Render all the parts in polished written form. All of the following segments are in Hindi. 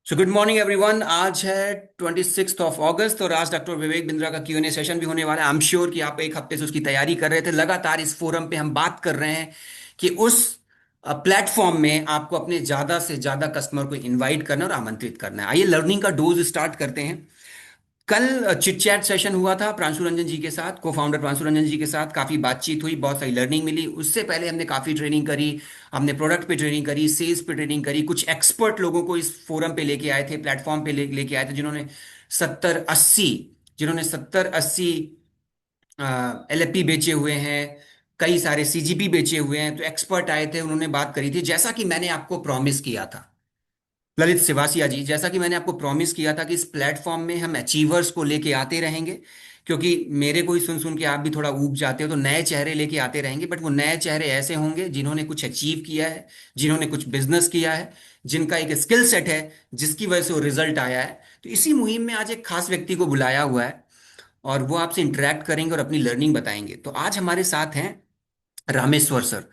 So good morning everyone. आज है 26 अगस्त और आज डॉक्टर विवेक बिंद्रा का क्यू एन ए सेशन भी होने वाला है। आई एम श्योर कि आप एक हफ्ते से उसकी तैयारी कर रहे थे। लगातार इस फोरम पे हम बात कर रहे हैं कि उस प्लेटफॉर्म में आपको अपने ज्यादा से ज्यादा कस्टमर को इनवाइट करना और आमंत्रित करना है। आइए लर्निंग का डोज स्टार्ट करते हैं। कल चिट चैट सेशन हुआ था प्रांशु रंजन जी के साथ, को फाउंडर प्रांशु रंजन जी के साथ। काफी बातचीत हुई, बहुत सारी लर्निंग मिली। उससे पहले हमने काफी ट्रेनिंग करी। हमने प्रोडक्ट पे ट्रेनिंग करी, सेल्स पे ट्रेनिंग करी। कुछ एक्सपर्ट लोगों को इस फोरम पे लेके आए थे, प्लेटफॉर्म पे लेके आए थे, सत्तर अस्सी जिन्होंने 70-80 एलएपी बेचे हुए हैं, कई सारे सीजीपी बेचे हुए हैं। तो एक्सपर्ट आए थे, उन्होंने बात करी थी। जैसा कि मैंने आपको प्रॉमिस किया था, ललित सिवासिया जी, जैसा कि मैंने आपको प्रॉमिस किया था कि इस प्लेटफॉर्म में हम अचीवर्स को लेके आते रहेंगे। क्योंकि मेरे को ही सुन सुन के आप भी थोड़ा ऊब जाते हो, तो नए चेहरे लेके आते रहेंगे। बट वो नए चेहरे ऐसे होंगे जिन्होंने कुछ अचीव किया है, जिन्होंने कुछ बिजनेस किया है, जिनका एक स्किल सेट है, जिसकी वजह से वो रिजल्ट आया है। तो इसी मुहिम में आज एक खास व्यक्ति को बुलाया हुआ है और वो आपसे इंटरेक्ट करेंगे और अपनी लर्निंग बताएंगे। तो आज हमारे साथ हैं रामेश्वर सर।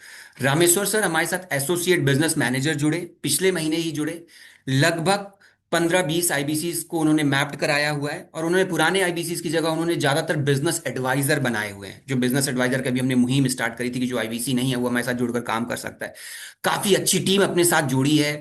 रामेश्वर सर हमारे साथ एसोसिएट बिजनेस मैनेजर जुड़े, पिछले महीने ही जुड़े। लगभग 15-20 आईबीसीज को उन्होंने मैप्ड कराया हुआ है और उन्होंने पुराने आईबीसीज की जगह उन्होंने ज्यादातर बिजनेस एडवाइजर बनाए हुए हैं। जो बिजनेस एडवाइजर का भी हमने मुहिम स्टार्ट करी थी कि जो आईबीसी नहीं है वो हमारे साथ जुड़कर काम कर सकता है। काफी अच्छी टीम अपने साथ जोड़ी है।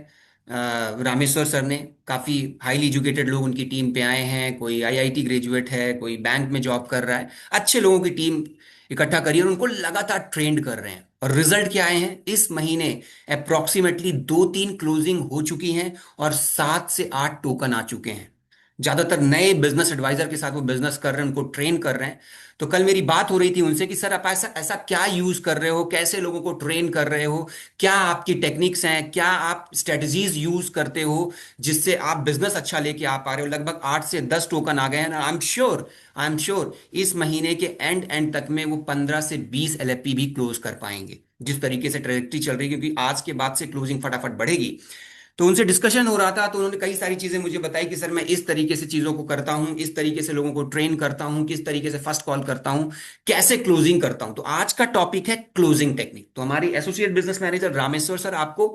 रामेश्वर सर ने काफी हाईली एजुकेटेड लोग उनकी टीम पे आए हैं। कोई आईआईटी ग्रेजुएट है, कोई बैंक में जॉब कर रहा है। अच्छे लोगों की टीम इकट्ठा करिए और उनको लगातार ट्रेंड कर रहे हैं। और रिजल्ट क्या आए हैं इस महीने? अप्रोक्सीमेटली 2-3 क्लोजिंग हो चुकी हैं और 7 से 8 टोकन आ चुके हैं। ज्यादातर नए बिजनेस एडवाइजर के साथ वो बिजनेस कर रहे हैं, उनको ट्रेन कर रहे हैं। तो कल मेरी बात हो रही थी उनसे कि सर आप ऐसा ऐसा क्या यूज कर रहे हो, कैसे लोगों को ट्रेन कर रहे हो, क्या आपकी टेक्निक्स हैं, क्या आप स्ट्रेटजीज यूज करते हो जिससे आप बिजनेस अच्छा लेके आ पा रहे हो। लगभग 8 से 10 टोकन आ गए हैं। आई एम श्योर इस महीने के एंड तक में वो 15 से 20 एलएपी भी क्लोज कर पाएंगे, जिस तरीके से ट्रेजेक्टरी चल रही है। क्योंकि आज के बाद से क्लोजिंग फटाफट बढ़ेगी। तो उनसे डिस्कशन हो रहा था, तो उन्होंने कई सारी चीजें मुझे बताई कि सर मैं इस तरीके से चीजों को करता हूं, इस तरीके से लोगों को ट्रेन करता हूं, किस तरीके से फर्स्ट कॉल करता हूं, कैसे क्लोजिंग करता हूं। तो आज का टॉपिक है क्लोजिंग टेक्निक। तो हमारी associate business manager Rameshwar sir आपको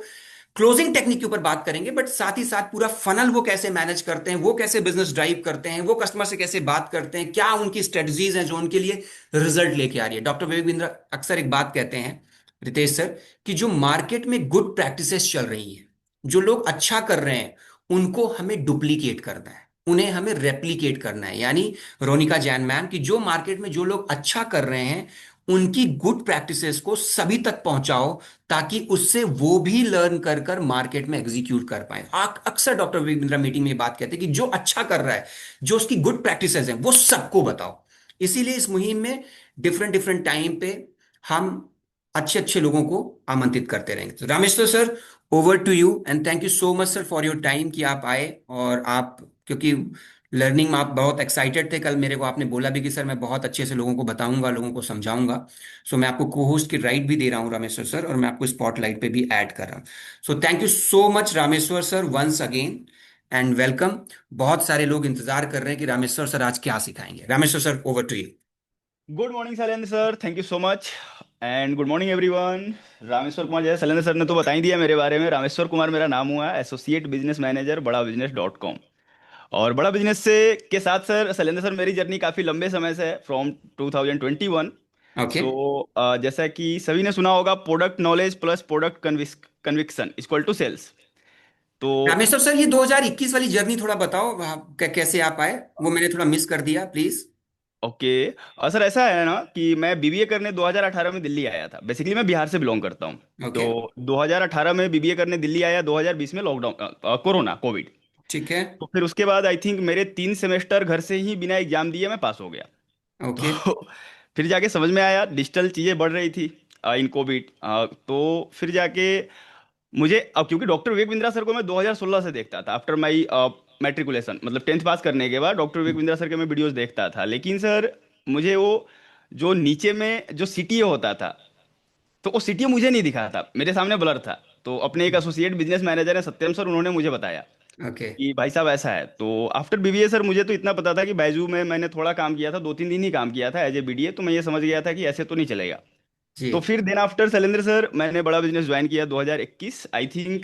क्लोजिंग टेक्निक के ऊपर बात करेंगे, बट साथ ही साथ पूरा फनल वो कैसे मैनेज करते हैं, वो कैसे बिजनेस ड्राइव करते हैं, वो कस्टमर से कैसे बात करते हैं, क्या उनकी स्ट्रेटजीज हैं जो उनके लिए रिजल्ट लेके आ रही है। डॉक्टर विवेक बिंद्रा अक्सर एक बात कहते हैं, रितेश सर, कि जो मार्केट में गुड प्रैक्टिसेस चल रही हैं, जो लोग अच्छा कर रहे हैं, उनको हमें डुप्लीकेट करना है, उन्हें हमें रेप्लीकेट करना है। यानी रोनिका जैन मैम की जो मार्केट में जो लोग अच्छा कर रहे हैं, उनकी गुड प्रैक्टिसेस को सभी तक पहुंचाओ, ताकि उससे वो भी लर्न कर कर मार्केट में एग्जीक्यूट कर पाए। अक्सर डॉक्टर विवेक बिंद्रा मीटिंग में ये बात कहते हैं कि जो अच्छा कर रहा है, जो उसकी गुड प्रैक्टिसेस हैं, वो सबको बताओ। इसीलिए इस मुहिम में डिफरेंट डिफरेंट टाइम पे हम अच्छे अच्छे लोगों को आमंत्रित करते रहेंगे। तो Rameshwar sir, over to you and thank you so much sir for your time कि आप आए। और आप, क्योंकि लर्निंग में आप बहुत एक्साइटेड थे, कल मेरे को आपने बोला भी कि सर मैं बहुत अच्छे से लोगों को बताऊंगा, लोगों को समझाऊंगा। सो मैं आपको को होस्ट की राइट भी दे रहा हूं रामेश्वर सर, और मैं आपको स्पॉटलाइट पे भी ऐड कर रहा हूं। So thank you so much Rameshwar sir once again and welcome. बहुत सारे लोग इंतजार कर रहे हैं कि रामेश्वर सर आज क्या सिखाएंगे। Rameshwar sir, over to you. Good morning Shailendra sir, thank you so much. And good morning everyone. Rameshwar Kumar, जैसे शैलेंद्र सर ने तो बता ही दिया मेरे बारे में। रामेश्वर कुमार मेरा नाम हुआ, एसोसिएट बिजनेस मैनेजर बड़ा बिजनेस डॉट कॉम। और बड़ा बिजनेस से के साथ सर शैलेंद्र सर मेरी जर्नी काफ़ी लंबे समय से है, फ्रॉम 2021। ओके। सो जैसा कि सभी ने सुना होगा, product knowledge plus product conviction equal to sales. तो रामेश्वर सर, ये 2021 वाली जर्नी थोड़ा बताओ, कैसे आप आए, वो मैंने थोड़ा मिस कर दिया, प्लीज। ओके। सर ऐसा है ना कि मैं बीबीए करने 2018 में दिल्ली आया था। बेसिकली मैं बिहार से बिलोंग करता हूँ। ओके। तो 2018 में बीबीए करने दिल्ली आया, 2020 में लॉकडाउन, कोरोना कोविड। ठीक है। तो फिर उसके बाद आई थिंक मेरे 3 सेमेस्टर घर से ही बिना एग्जाम दिए मैं पास हो गया। ओके। तो फिर जाके समझ में आया डिजिटल चीज़ें बढ़ रही थी इन कोविड। तो फिर जाके मुझे, अब क्योंकि डॉक्टर विवेक बिंद्रा सर को मैं 2016 से देखता था, आफ्टर माई मैट्रिकुलेशन, मतलब 10th पास करने के बाद डॉक्टर विवेक बिंद्रा सर के मैं वीडियोस देखता था। लेकिन सर मुझे वो जो नीचे में जो सीटीए होता था, तो वो सीटीए मुझे नहीं दिखा था, मेरे सामने ब्लर था। तो अपने एक एसोसिएट बिजनेस मैनेजर है सत्यम सर, उन्होंने मुझे बताया ओके। कि भाई साहब ऐसा है। तो आफ्टर बीबीए सर मुझे तो इतना पता था कि बायजू में मैंने थोड़ा काम किया था, 2-3 दिन ही काम किया था एज ए बीडीए। तो मैं ये समझ गया था कि ऐसे तो नहीं चलेगा। तो जी। फिर देन आफ्टर शैलेंद्र सर मैंने बड़ा बिजनेस ज्वाइन किया 2021 आई थिंक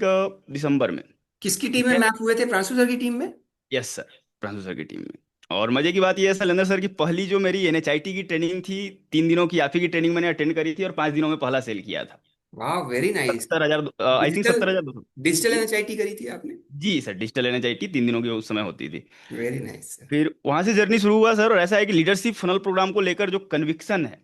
दिसंबर में। किसकी टीम ठीक में है। मैच हुए थे, फ्रांसो सर की टीम में? यस सर, प्रांशु सर की टीम में। और मजे की बात यह है शैलेंद्र सर की पहली जो मेरी एनएचआईटी की ट्रेनिंग थी, 3 दिनों की आप ही की ट्रेनिंग मैंने अटेंड करी थी और 5 दिनों में पहला सेल किया था। वाह, very nice. 70,000, I think digital 70,200। Digital जी। एनएचआईटी करी थी आपने? जी सर, डिजिटल एनएचआईटी 3 दिनों की उस समय होती थी। Very nice sir. फिर वहां से जर्नी शुरू हुआ सर, और ऐसा है कि लीडरशिप फनल प्रोग्राम को लेकर जो कन्विक्शन है,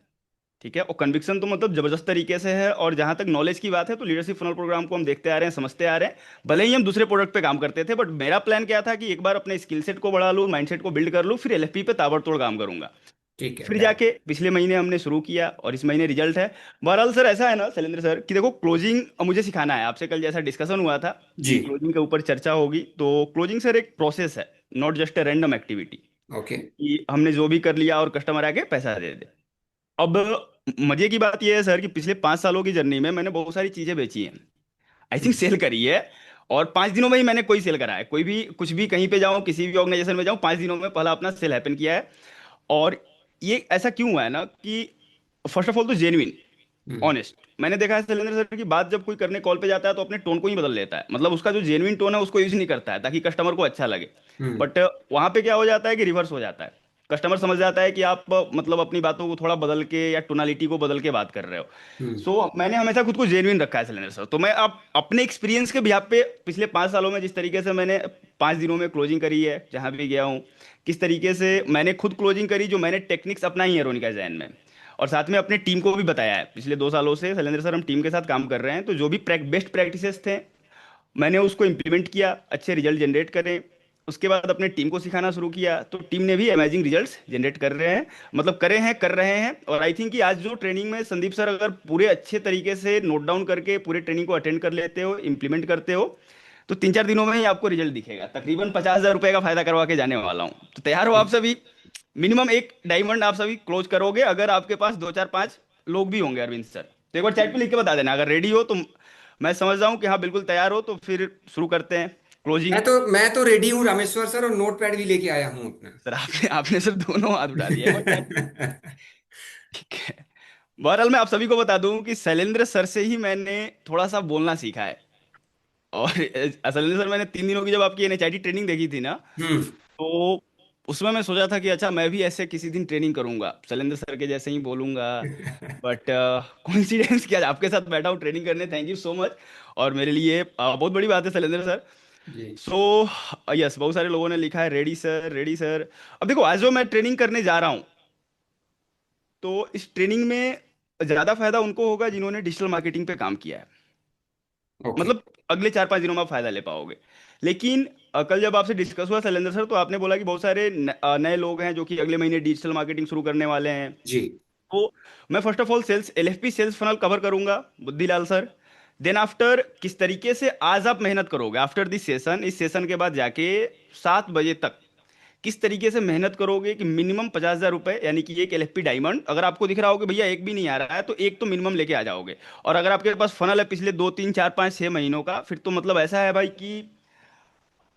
ठीक है, और कन्विक्शन तो मतलब जबरदस्त तरीके से है। और जहां तक नॉलेज की बात है तो लीडरशिप फनल प्रोग्राम को हम देखते आ रहे हैं, समझते आ रहे हैं। भले ही हम दूसरे प्रोडक्ट पे काम करते थे, बट मेरा प्लान क्या था कि एक बार अपने स्किल सेट को बढ़ा लूँ, माइंडसेट को बिल्ड कर लूँ, फिर एलएफपी पे ताबड़तोड़ काम करूंगा। ठीक है, फिर डन। जाके पिछले महीने हमने शुरू किया और इस महीने रिजल्ट है। बहरहाल सर ऐसा है ना शैलेंद्र सर कि देखो, क्लोजिंग मुझे सिखाना है। आपसे कल जैसा डिस्कशन हुआ था जी। कि क्लोजिंग के ऊपर चर्चा होगी, तो क्लोजिंग सर एक प्रोसेस है, not just a random activity okay. कि हमने जो भी कर लिया और कस्टमर आके पैसा दे दे। अब मजे की बात यह है सर कि पिछले 5 सालों की जर्नी में मैंने बहुत सारी चीजें बेची हैं, आई थिंक सेल करी है। और 5 दिनों में ही मैंने कोई सेल करा है, कोई भी कुछ भी कहीं पे जाऊं, किसी भी ऑर्गेनाइजेशन में जाऊं, 5 दिनों में पहला अपना सेल हैपन किया है। और ये ऐसा क्यों हुआ है ना कि फर्स्ट ऑफ ऑल तो जेन्युइन, हम्म। ऑनेस्ट। मैंने देखा है शैलेंद्र सर की बात, जब कोई करने कॉल पे जाता है तो अपने टोन को ही बदल लेता है, मतलब उसका जो जेन्युइन टोन है उसको यूज नहीं करता है ताकि कस्टमर को अच्छा लगे। हम्म। बट वहां पे क्या हो जाता है कि रिवर्स हो जाता है। कस्टमर समझ जाता है कि आप मतलब अपनी बातों को थोड़ा बदल के या टोनालिटी को बदल के बात कर रहे हो। हम्म। सो मैंने हमेशा खुद को जेन्युइन रखा है शैलेंद्र सर। तो मैं अब अपने एक्सपीरियंस के बिहाफ पे पिछले 5 सालों में जिस तरीके से मैंने 5 दिनों में क्लोजिंग करी है जहां भी गया हूँ, किस तरीके से मैंने खुद क्लोजिंग करी, जो मैंने टेक्निक्स अपनाई है रोनिका जैन में, और साथ में अपने टीम को भी बताया है। पिछले 2 सालों से शैलेंद्र सर हम टीम के साथ काम कर रहे हैं, तो जो भी बेस्ट प्रैक्टिसेस थे मैंने उसको इम्प्लीमेंट किया, अच्छे रिजल्ट जनरेट करें। उसके बाद अपने टीम को सिखाना शुरू किया, तो टीम ने भी अमेजिंग रिजल्ट्स जनरेट कर रहे हैं, मतलब करे हैं, कर रहे हैं। और आई थिंक कि आज जो ट्रेनिंग में संदीप सर अगर पूरे अच्छे तरीके से नोट डाउन करके पूरे ट्रेनिंग को अटेंड कर लेते हो, इम्प्लीमेंट करते हो, तो 3-4 दिनों में ही आपको रिजल्ट दिखेगा। तकरीबन 50,000 रुपए का फायदा करवा के जाने वाला हूँ, तो तैयार हो आप सभी? मिनिमम एक डायमंड आप सभी क्लोज करोगे अगर आपके पास 2 4 5 लोग भी होंगे अरविंद सर। तो एक बार चैट पे लिख के बता देना अगर रेडी हो तो। मैं समझ रहा हूँ कि हाँ बिल्कुल तैयार हो, तो फिर शुरू करते हैं क्लोजिंग। मैं तो रेडी हूँ रामेश्वर सर, और नोट पैड भी लेके आया हूँ अपना। सर आपने आपने सर दोनों हाथ उठा दिया, एक बार चैट। ठीक है। बहरहाल मैं आप सभी को बता दूं कि शैलेंद्र सर से ही मैंने थोड़ा सा बोलना सीखा है। और शैलेंद्र सर, मैंने 3 दिनों की जब आपकी एनएचआईटी ट्रेनिंग देखी थी ना, हम्म। तो उसमें मैं सोचा था कि अच्छा मैं भी ऐसे किसी दिन ट्रेनिंग करूंगा, शैलेंद्र सर के जैसे ही बोलूंगा। बट कोइंसिडेंस क्या, आपके साथ बैठा हूँ ट्रेनिंग करने, थैंक यू सो मच। और मेरे लिए बहुत बड़ी बात है शैलेंद्र सर। जी। सो यस, बहुत सारे लोगों ने लिखा है रेडी सर, रेडी सर। अब देखो, आज जो मैं ट्रेनिंग करने जा रहा हूँ, तो इस ट्रेनिंग में ज्यादा फायदा उनको होगा जिन्होंने डिजिटल मार्केटिंग पे काम किया है। ओके। मतलब अगले 4-5 दिनों में आप फायदा ले पाओगे। लेकिन कल जब आपसे डिस्कस हुआ शैलेंद्र सर, तो आपने बोला कि बहुत सारे नए लोग हैं जो कि अगले महीने डिजिटल मार्केटिंग शुरू करने वाले हैं। जी। तो मैं first of all sales, LFP sales funnel cover करूंगा, बुद्धिलाल सर। देन आफ्टर किस तरीके से आज आप मेहनत करोगे आफ्टर दिस सेशन, इस सेशन के बाद जाके 7 बजे तक किस तरीके से मेहनत करोगे कि मिनिमम 50,000 रुपए, यानी कि एक एलएफपी डायमंड अगर आपको दिख रहा हो कि भैया एक भी नहीं आ रहा है, तो एक तो मिनिमम लेके आ जाओगे। और अगर आपके पास फनल है पिछले 2 3 4 5 6 महीनों का, फिर तो मतलब ऐसा है भाई कि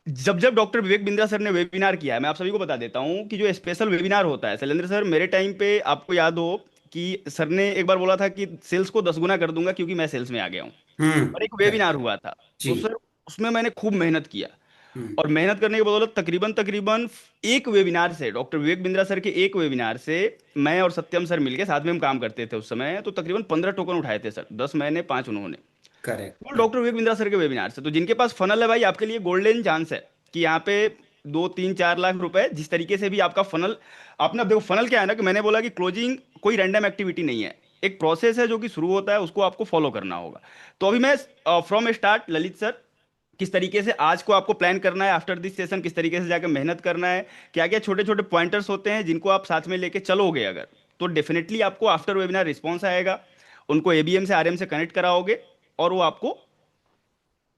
जब जब डॉक्टर विवेक बिंद्रा सर ने वेबिनार किया है, मैं आप सभी को बता देता हूँ कि जो स्पेशल वेबिनार होता है शैलेंद्र सर, मेरे टाइम पे आपको याद हो कि सर ने एक बार बोला था कि सेल्स को 10 गुना कर दूंगा क्योंकि मैं सेल्स में आ गया हूँ। और एक करेक्ट। वेबिनार हुआ था, जी। तो सर उसमें मैंने खूब मेहनत किया। हम्म। और मेहनत करने की बदौलत तकरीबन तकरीबन एक वेबिनार से, डॉक्टर विवेक बिंद्रा सर के एक वेबिनार से, मैं और सत्यम सर मिलके साथ में हम काम करते थे उस समय, तो तकरीबन 15 टोकन उठाए थे सर, 10 मैंने 5 उन्होंने। करेक्ट, वो correct. Doctor Vivek Bindra sir के वेबिनार से। तो जिनके पास फनल है भाई, आपके लिए गोल्डन चांस है कि यहाँ पे 2 3 4 लाख रुपए जिस तरीके से भी आपका फनल, आपने अब देखो फनल क्या है ना, कि मैंने बोला कि क्लोजिंग कोई रैंडम एक्टिविटी नहीं है, एक प्रोसेस है जो कि शुरू होता है, उसको आपको फॉलो करना होगा। तो अभी मैं फ्रॉम स्टार्ट ललित सर, किस तरीके से आज को आपको प्लान करना है, आफ्टर दिस सेशन किस तरीके से जाकर मेहनत करना है, क्या क्या छोटे छोटे पॉइंटर्स होते हैं जिनको आप साथ में लेके चलोगे अगर, तो डेफिनेटली आपको आफ्टर वेबिनार रिस्पॉन्स आएगा। उनको एबीएम से आरएम से कनेक्ट कराओगे और वो आपको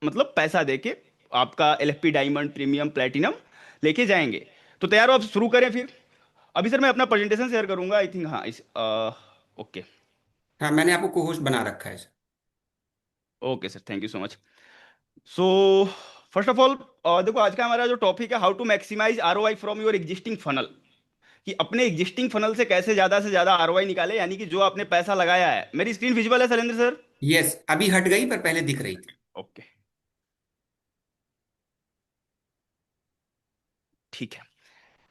मतलब पैसा देके आपका एलएफपी डायमंड प्रीमियम प्लेटिनम लेके जाएंगे। तो तैयार हो, आप शुरू करें फिर। अभी सर मैं अपना प्रेजेंटेशन शेयर करूंगा, आई थिंक, हाँ इस ओके। हाँ, मैंने आपको को होस्ट बना रखा है sir. Okay sir, thank you so much. So first of all, देखो आज का हमारा जो टॉपिक है, how to maximize ROI from your existing funnel, कि अपने एग्जिस्टिंग फनल से कैसे ज्यादा से ज्यादा आरओआई निकाले, यानी कि जो आपने पैसा लगाया है। मेरी स्क्रीन विजुअल है शैलेंद्र सर? यस, अभी हट गई पर पहले दिख रही थी। ओके। ठीक है।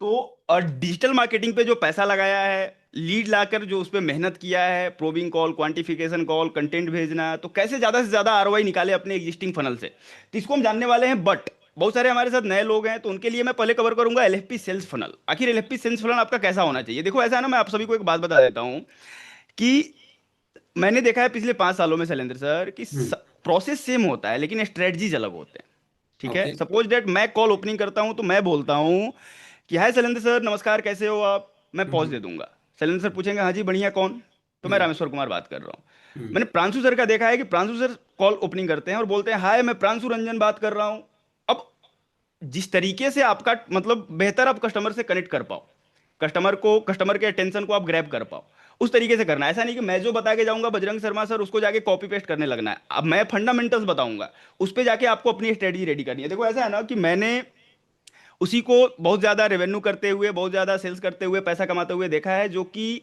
तो डिजिटल मार्केटिंग पे जो पैसा लगाया है, लीड लाकर जो उस पे मेहनत किया है, probing call, quantification call, content भेजना, तो कैसे ज्यादा से ज्यादा आरओआई निकाले अपने एग्जिस्टिंग फनल से, तो इसको हम जानने वाले हैं। बट बहुत सारे हमारे साथ नए लोग हैं, तो उनके लिए मैं पहले कवर करूंगा एलएफपी सेल्स फनल। आखिर एलएफपी सेल्स फनल आपका कैसा होना चाहिए? देखो ऐसा है ना, मैं आप सभी को एक बात बता देता हूँ कि मैंने देखा है पिछले 5 सालों में शैलेंद्र सर कि हम्म। प्रोसेस सेम होता है लेकिन स्ट्रेटजीज अलग होते हैं। ठीक है, ओके। सपोज डेट मैं कॉल ओपनिंग करता हूं तो मैं बोलता हूं कि हाय शैलेंद्र सर, नमस्कार, कैसे हो आप? मैं पॉज हम्म। दे दूंगा। शैलेंद्र सर पूछेंगे हाँ जी बढ़िया, कौन? तो मैं हम्म। रामेश्वर कुमार बात कर रहा हूँ। हम्म। मैंने प्रांशु सर का देखा है कि प्रांशु सर कॉल ओपनिंग करते हैं और बोलते हैं हाय मैं प्रांशु रंजन बात कर रहा हूँ। अब जिस तरीके से आपका मतलब बेहतर आप कस्टमर से कनेक्ट कर पाओ, कस्टमर के अटेंशन को आप ग्रैब कर पाओ, उस तरीके से करना है। ऐसा नहीं कि मैं जो बता के जाऊंगा बजरंग शर्मा सर उसको जाके कॉपी पेस्ट करने लगना है। अब मैं फंडामेंटल्स बताऊंगा, उस पे जाके आपको अपनी स्ट्रेटजी रेडी करनी है। देखो ऐसा है ना कि मैंने उसी को बहुत ज्यादा रेवेन्यू करते हुए, बहुत ज्यादा सेल्स करते हुए, पैसा कमाते हुए देखा है, जो कि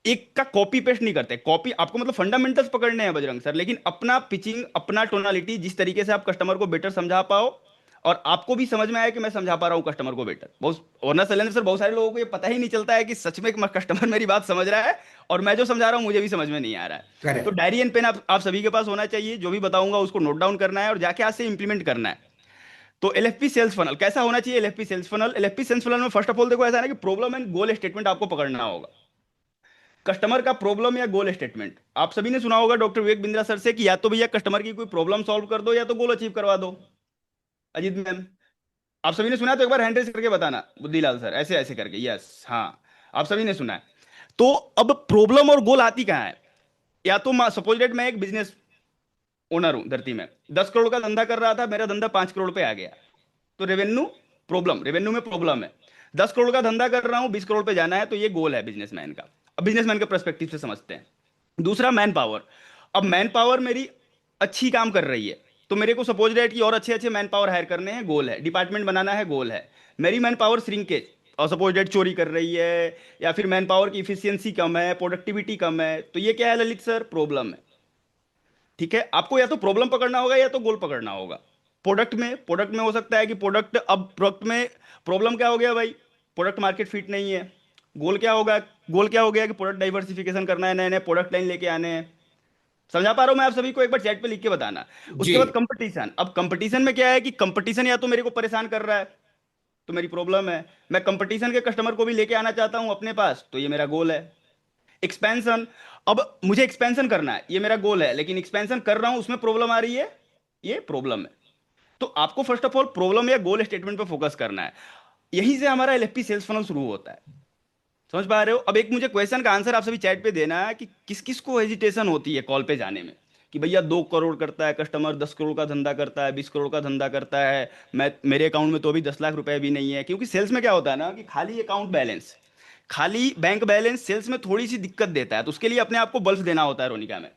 एक का कॉपी पेस्ट नहीं करते। कॉपी आपको मतलब फंडामेंटल्स पकड़ने हैं बजरंग सर, लेकिन अपना पिचिंग, अपना टोनालिटी, जिस तरीके से आप कस्टमर को बेटर समझा पाओ और आपको भी समझ में आया कि मैं समझा पा रहा हूं कस्टमर को बेटर। बहुत वरना शैलेंद्र सर बहुत सारे लोगों को ये पता ही नहीं चलता है कि सच में कस्टमर मेरी बात समझ रहा है और मैं जो समझा रहा हूं मुझे भी समझ में नहीं आ रहा है। तो करेक्ट। डायरी एंड पेन आप सभी के पास होना चाहिए। जो भी बताऊंगा उसको नोट डाउन करना है और जाके आज से इंप्लीमेंट करना है। तो एलएफपी सेल्स फनल कैसा होना चाहिए? एलएफपी सेल्स फनल में फर्स्ट ऑफ ऑल देखो ऐसा है ना कि प्रॉब्लम एंड गोल स्टेटमेंट आपको पकड़ना होगा। कस्टमर का प्रॉब्लम या गोल स्टेटमेंट, आप सभी ने सुना होगा डॉक्टर विवेक बिंद्रा सर से कि या तो भैया कस्टमर की कोई प्रॉब्लम सॉल्व कर दो या तो गोल अचीव करवा दो। अजीत मैम, आप सभी ने सुना है तो एक बार हैंड रेस करके बताना। बुद्धिलाल सर ऐसे ऐसे करके, यस हाँ, आप सभी ने सुना है। तो अब प्रॉब्लम और गोल आती कहाँ है? या तो सपोज डेट मैं एक बिजनेस ओनर हूं धरती में, 10 करोड़ का धंधा कर रहा था, मेरा धंधा 5 करोड़ पे आ गया, तो रेवेन्यू में प्रॉब्लम है। 10 करोड़ का धंधा कर रहा हूं, 20 करोड़ पे जाना है, तो ये गोल है बिजनेसमैन का। अब बिजनेसमैन के पर्सपेक्टिव से समझते हैं। दूसरा मैन पावर। अब मैन पावर मेरी अच्छी काम कर रही है, तो मेरे को सपोज डेट की और अच्छे अच्छे मैन पावर हायर करने हैं, गोल है। डिपार्टमेंट बनाना है, गोल है। मेरी मैन पावर श्रिंकेज और सपोज डेट चोरी कर रही है, या फिर मैन पावर की इफिशियंसी कम है, प्रोडक्टिविटी कम है, तो ये क्या है ललित सर? प्रॉब्लम है। ठीक है, आपको या तो प्रॉब्लम पकड़ना होगा या तो गोल पकड़ना होगा। प्रोडक्ट में हो सकता है कि प्रोडक्ट में प्रॉब्लम क्या हो गया भाई? प्रोडक्ट मार्केट फिट नहीं है। गोल क्या होगा? गोल क्या हो गया कि प्रोडक्ट डाइवर्सिफिकेशन करना है, नए नए प्रोडक्ट लाइन लेके आने हैं। समझा पा रहा हूं मैं आप सभी को? एक बार चैट पे लिख के बताना। जी। उसके बाद कंपटीशन। अब कंपटीशन में क्या है कि कंपटीशन या तो मेरे को परेशान कर रहा है, तो मेरी प्रॉब्लम है। मैं कंपटीशन के कस्टमर को भी लेके आना चाहता हूं अपने पास, तो ये मेरा गोल है। एक्सपेंशन। अब मुझे एक्सपेंशन करना है, ये मेरा गोल है, लेकिन एक्सपेंशन कर रहा हूं उसमें प्रॉब्लम आ रही है, ये प्रॉब्लम है। तो आपको फर्स्ट ऑफ ऑल प्रॉब्लम या गोल स्टेटमेंट पे फोकस करना है। यहीं से हमारा एलएफपी सेल्स फनल शुरू होता है। समझ पा रहे हो? अब एक मुझे क्वेश्चन का आंसर आप सभी चैट पे देना है कि किस किस को हेजिटेशन होती है कॉल पे जाने में, कि भैया 2 करोड़ करता है कस्टमर, 10 करोड़ का धंधा करता है, 20 करोड़ का धंधा करता है, मैं मेरे अकाउंट में तो अभी 10 लाख रुपए भी नहीं है। क्योंकि सेल्स में क्या होता है ना कि खाली अकाउंट बैलेंस, खाली बैंक बैलेंस सेल्स में थोड़ी सी दिक्कत देता है, तो उसके लिए अपने आप को बल्फ देना होता है रोनिका में।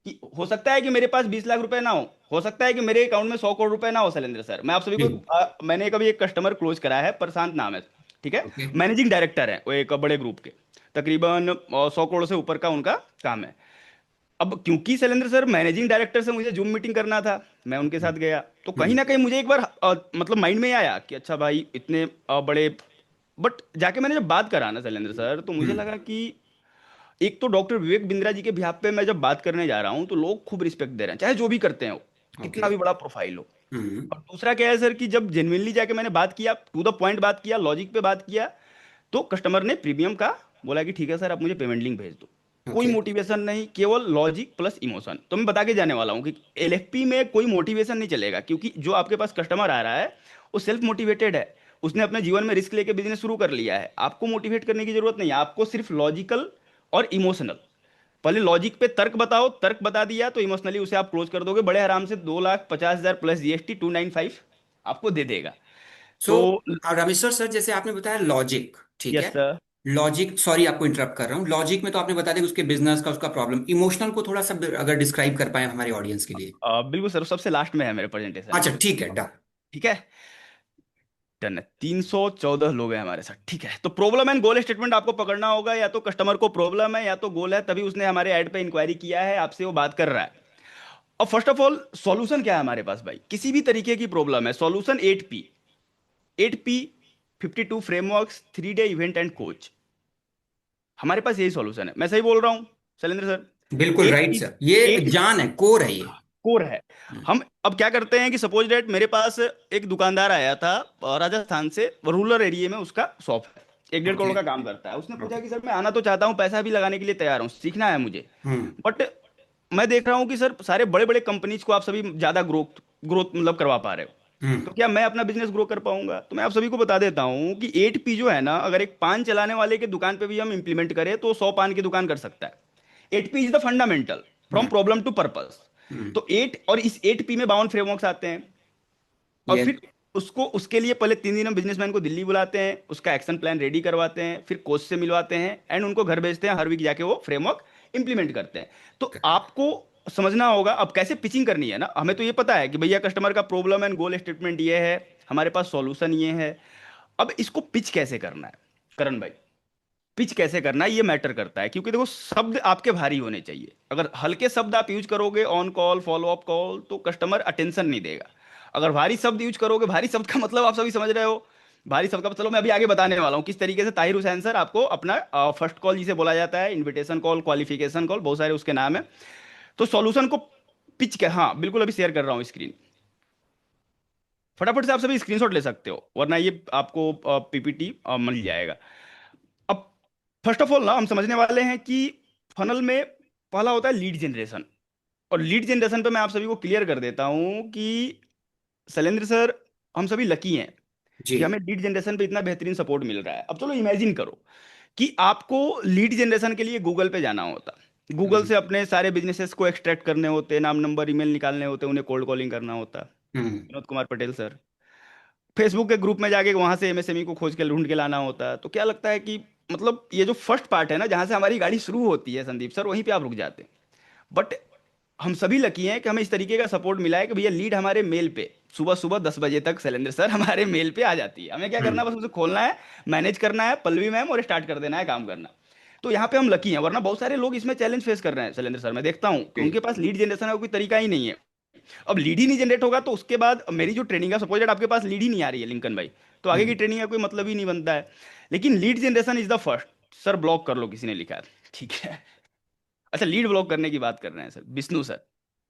कि हो सकता है कि मेरे पास 20 लाख रुपए ना हो सकता है कि मेरे अकाउंट में 100 करोड़ रुपए ना हो। शैलेंद्र सर, मैं आप सभी जी। को मैंने कभी एक कस्टमर क्लोज करा है, प्रशांत नाम है। ठीक है, ओके। मैनेजिंग डायरेक्टर है वो एक बड़े ग्रुप के, तकरीबन 100 करोड़ से ऊपर का उनका काम है। अब क्योंकि शैलेंद्र सर मैनेजिंग डायरेक्टर से मुझे जूम मीटिंग करना था, मैं उनके साथ गया, तो कहीं हम्म। ना कहीं मुझे एक बार मतलब माइंड में आया कि अच्छा भाई इतने बड़े, बट जाके मैंने जब बात करा ना शैलेंद्र सर, तो मुझे हम्म। लगा कि एक तो डॉक्टर विवेक बिंद्रा जी के बिहाफ पे मैं जब बात करने जा रहा हूं तो लोग खूब रिस्पेक्ट दे रहे हैं, चाहे जो भी करते हैं वो, ओके। कितना भी बड़ा प्रोफाइल हो। हम्म। और दूसरा क्या है सर कि जब जेन्युइनली जाके मैंने बात किया, टू द पॉइंट बात किया, लॉजिक पे बात किया, तो कस्टमर ने प्रीमियम का बोला कि ठीक है सर आप मुझे पेमेंट लिंक भेज दो। कोई ओके। मोटिवेशन नहीं, केवल लॉजिक प्लस इमोशन। तो मैं बता के जाने वाला हूँ कि एलएफपी में कोई मोटिवेशन नहीं चलेगा, क्योंकि जो आपके पास कस्टमर आ रहा है वो सेल्फ मोटिवेटेड है। उसने अपने जीवन में रिस्क लेके बिजनेस शुरू कर लिया है, आपको मोटिवेट करने की जरूरत नहीं है। आपको सिर्फ लॉजिकल और इमोशनल, पहले लॉजिक पे तर्क बताओ, तर्क बता दिया तो इमोशनली उसे आप क्लोज कर दोगे बड़े आराम से। 2,50,000 प्लस जीएसटी 295 आपको दे देगा। सो तो रामेश्वर सर, जैसे आपने बताया लॉजिक, ठीक है। Yes sir. लॉजिक, सॉरी आपको इंटरप्ट कर रहा हूँ। लॉजिक में तो आपने बता दिया कि उसके बिजनेस का, उसका प्रॉब्लम। इमोशनल को थोड़ा सा अगर डिस्क्राइब कर पाए हमारे ऑडियंस के लिए। बिल्कुल सर, सबसे लास्ट में है मेरे प्रेजेंटेशन में। अच्छा ठीक है, डन। ठीक है, डन है। 314 लोग हैं हमारे साथ। ठीक है, तो प्रॉब्लम एंड गोल स्टेटमेंट आपको पकड़ना होगा। या तो कस्टमर को प्रॉब्लम है या तो गोल है, तभी उसने हमारे ऐड पे इंक्वायरी किया है, आपसे वो बात कर रहा है। और फर्स्ट ऑफ ऑल सॉल्यूशन क्या है हमारे पास भाई? किसी भी तरीके की प्रॉब्लम है, solution 8P। 8P 52 frameworks, 3 day event and coach. हमारे पास यही सॉल्यूशन है। मैं सही बोल रहा हूँ शैलेंद्र सर? बिल्कुल एट राइट पी सर, ये एट जान है, कोर है ये। कोर है। हम अब क्या करते हैं कि सपोज डेट मेरे पास एक दुकानदार आया था राजस्थान से, रूरल एरिया में उसका शॉप है, 1-1.5 करोड़ ओके। का काम करता है। उसने पूछा ओके। कि सर मैं आना तो चाहता हूँ, पैसा भी लगाने के लिए तैयार हूँ, सीखना है मुझे, हम्म। बट मैं देख रहा हूँ कि सर सारे बड़े बड़े कंपनीज को आप सभी ज्यादा ग्रोथ ग्रोथ मतलब करवा पा रहे हो, हम्म। तो क्या मैं अपना बिजनेस ग्रो कर पाऊंगा? तो मैं आप सभी को बता देता हूँ कि 8P जो है ना, अगर एक पान चलाने वाले के दुकान पे भी हम इंप्लीमेंट करें तो 100 पान की दुकान कर सकता है। 8P is the fundamental from hmm. Problem to purpose. Hmm. तो 8, और इस 8P में 52 फ्रेमवर्क्स आते हैं। और ये। फिर उसको, उसके लिए पहले 3 दिन हम बिजनेसमैन को दिल्ली बुलाते हैं, उसका एक्शन प्लान रेडी करवाते हैं, फिर कोच से मिलवाते हैं, एंड उनको घर भेजते हैं, हर वीक जाके वो फ्रेमवर्क इंप्लीमेंट करते हैं। तो आपको समझना होगा अब कैसे पिचिंग करनी है ना। हमें तो ये पता है कि भैया कस्टमर का प्रॉब्लम एंड गोल स्टेटमेंट ये है, हमारे पास सॉल्यूशन ये है। अब इसको पिच कैसे करना है करण भाई, पिच कैसे करना है ये मैटर करता है, क्योंकि देखो शब्द आपके भारी होने चाहिए। अगर हल्के शब्द आप यूज करोगे on call, follow up call, तो कस्टमर अटेंशन नहीं देगा। अगर भारी शब्द यूज करोगे, भारी शब्द का मतलब आप सभी समझ रहे हो, भारी शब्द का, चलो मैं अभी आगे बताने वाला हूँ किस तरीके से ताहिर हुसैन सर आपको अपना फर्स्ट कॉल जिसे बोला जाता है, इन्विटेशन कॉल, क्वालिफिकेशन कॉल, बहुत सारे उसके नाम है। तो सॉल्यूशन को पिच के, हाँ बिल्कुल अभी शेयर कर रहा हूँ स्क्रीन, फटाफट से आप सभी स्क्रीनशॉट ले सकते हो, वरना ये आपको पीपीटी मिल जाएगा। अब फर्स्ट ऑफ ऑल ना हम समझने वाले हैं कि फनल में पहला होता है लीड जनरेशन। और लीड जनरेशन पे मैं आप सभी को क्लियर कर देता हूं कि शैलेंद्र सर, हम सभी लकी हैं जी। कि हमें लीड जनरेशन पे इतना बेहतरीन सपोर्ट मिल रहा है। अब चलो इमेजिन करो कि आपको लीड जनरेशन के लिए गूगल पे जाना होता, गूगल हम्म। से अपने सारे बिजनेसेस को एक्सट्रैक्ट करने होते, नाम नंबर ईमेल निकालने होते, उन्हें कोल्ड कॉलिंग करना होता। हम्म। विनोद कुमार पटेल सर, फेसबुक के ग्रुप में जाके वहां से एमएसएमई को खोज के ढूंढ के लाना होता। तो क्या लगता है कि मतलब ये जो फर्स्ट पार्ट है ना, जहां से हमारी गाड़ी शुरू होती है संदीप सर, वहीं पे आप रुक जाते हैं। बट हम सभी लकी हैं कि हमें इस तरीके का सपोर्ट मिला है कि भैया लीड हमारे मेल पे सुबह सुबह 10 बजे तक शैलेंद्र सर हमारे मेल पे आ जाती है। हमें क्या करना है, बस उसे खोलना है, मैनेज करना है पल्लवी मैम, और स्टार्ट कर देना है काम करना। तो यहाँ पे हम लकी हैं, वरना बहुत सारे लोग इसमें चैलेंज फेस कर रहे हैं शैलेंद्र सर। मैं देखता हूँ कि जी। उनके पास लीड जनरेशन का कोई तरीका ही नहीं है। अब लीड ही नहीं जनरेट होगा तो उसके बाद मेरी जो ट्रेनिंग है, सपोज दैट आपके पास लीड ही नहीं आ रही है लिंकन भाई, तो आगे की हम्म। ट्रेनिंग का कोई मतलब ही नहीं बनता है। लेकिन lead generation is the first. Sir block कर लो, किसी ने लिखा है, ठीक है। अच्छा, लीड ब्लॉक करने की बात कर रहे हैं सर विष्णु सर,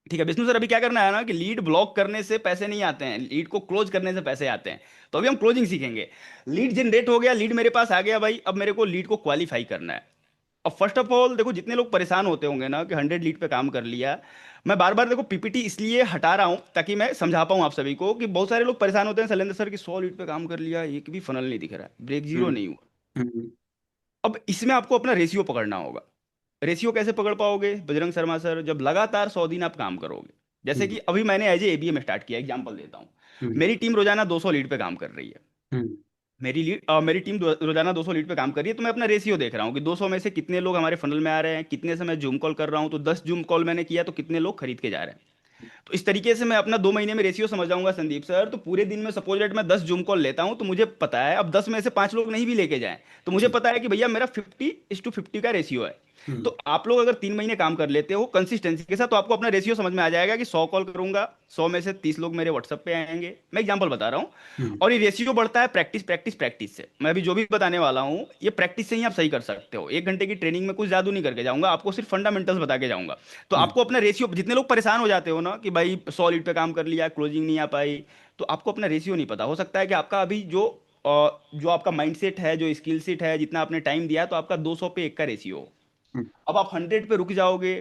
ठीक है विष्णु सर। अभी क्या करना है ना कि लीड ब्लॉक करने से पैसे नहीं आते हैं, लीड को क्लोज करने से पैसे आते हैं। तो अभी हम क्लोजिंग सीखेंगे। लीड जनरेट हो गया, लीड मेरे पास आ गया भाई, अब मेरे को लीड को क्वालिफाई करना है। अब फर्स्ट ऑफ ऑल देखो, जितने लोग परेशान होते होंगे ना कि 100 लीड पे काम कर लिया, मैं बार बार देखो पीपीटी इसलिए हटा रहा हूं ताकि मैं समझा पाऊं आप सभी को कि बहुत सारे लोग परेशान होते हैं शैलेंद्र सर की 100 लीड पे काम कर लिया, एक भी फनल नहीं दिख रहा है, ब्रेक जीरो हम्म। नहीं हुआ। हम्म। अब इसमें आपको अपना रेशियो पकड़ना होगा। रेशियो कैसे पकड़ पाओगे बजरंग शर्मा सर? जब लगातार 100 दिन आप काम करोगे, जैसे हम्म। कि अभी मैंने एज ए एबीएम स्टार्ट किया, एग्जांपल देता हूँ। हम्म। मेरी टीम रोजाना 200 लीड पे काम कर रही है, हम्म। मेरी टीम रोजाना 200 लीड पे काम कर रही है। तो मैं अपना रेशियो देख रहा हूँ कि 200 में से कितने लोग हमारे फनल में आ रहे हैं, कितने से मैं जूम कॉल कर रहा हूँ, तो 10 जूम कॉल मैंने किया तो कितने लोग खरीद के जा रहे हैं। तो इस तरीके से मैं अपना 2 महीने में रेशियो समझ जाऊंगा संदीप सर। तो पूरे दिन में सपोज दैट मैं 10 जूम कॉल लेता हूं, तो मुझे पता है अब 10 में से 5 लोग नहीं भी लेके जाएं, तो मुझे जी। पता है कि भैया मेरा 50:50 का रेशियो है। हम्म। तो आप लोग अगर 3 महीने काम कर लेते हो कंसिस्टेंसी के साथ, तो आपको अपना रेशियो समझ में आ जाएगा कि 100 कॉल करूंगा, 100 में से 30 लोग मेरे व्हाट्सएप पे आएंगे। मैं एग्जांपल बता रहा हूँ। हम्म। और ये रेशियो बढ़ता है प्रैक्टिस प्रैक्टिस प्रैक्टिस से। मैं अभी जो भी बताने वाला हूँ ये प्रैक्टिस से ही आप सही कर सकते हो। 1 घंटे की ट्रेनिंग में कुछ जादू नहीं करके जाऊंगा, आपको सिर्फ फंडामेंटल्स बता के जाऊंगा। तो हम्म। आपको अपना रेशियो, जितने लोग परेशान हो जाते हो ना कि भाई 100 लीड पे काम कर लिया, क्लोजिंग नहीं आ पाई, तो आपको अपना रेशियो नहीं पता। हो सकता है कि आपका अभी जो आपका माइंडसेट है, जो स्किल सेट है, जितना आपने टाइम दिया, तो आपका 200 पे 1 का रेशियो हो। हम्म। अब आप 100 पे रुक जाओगे,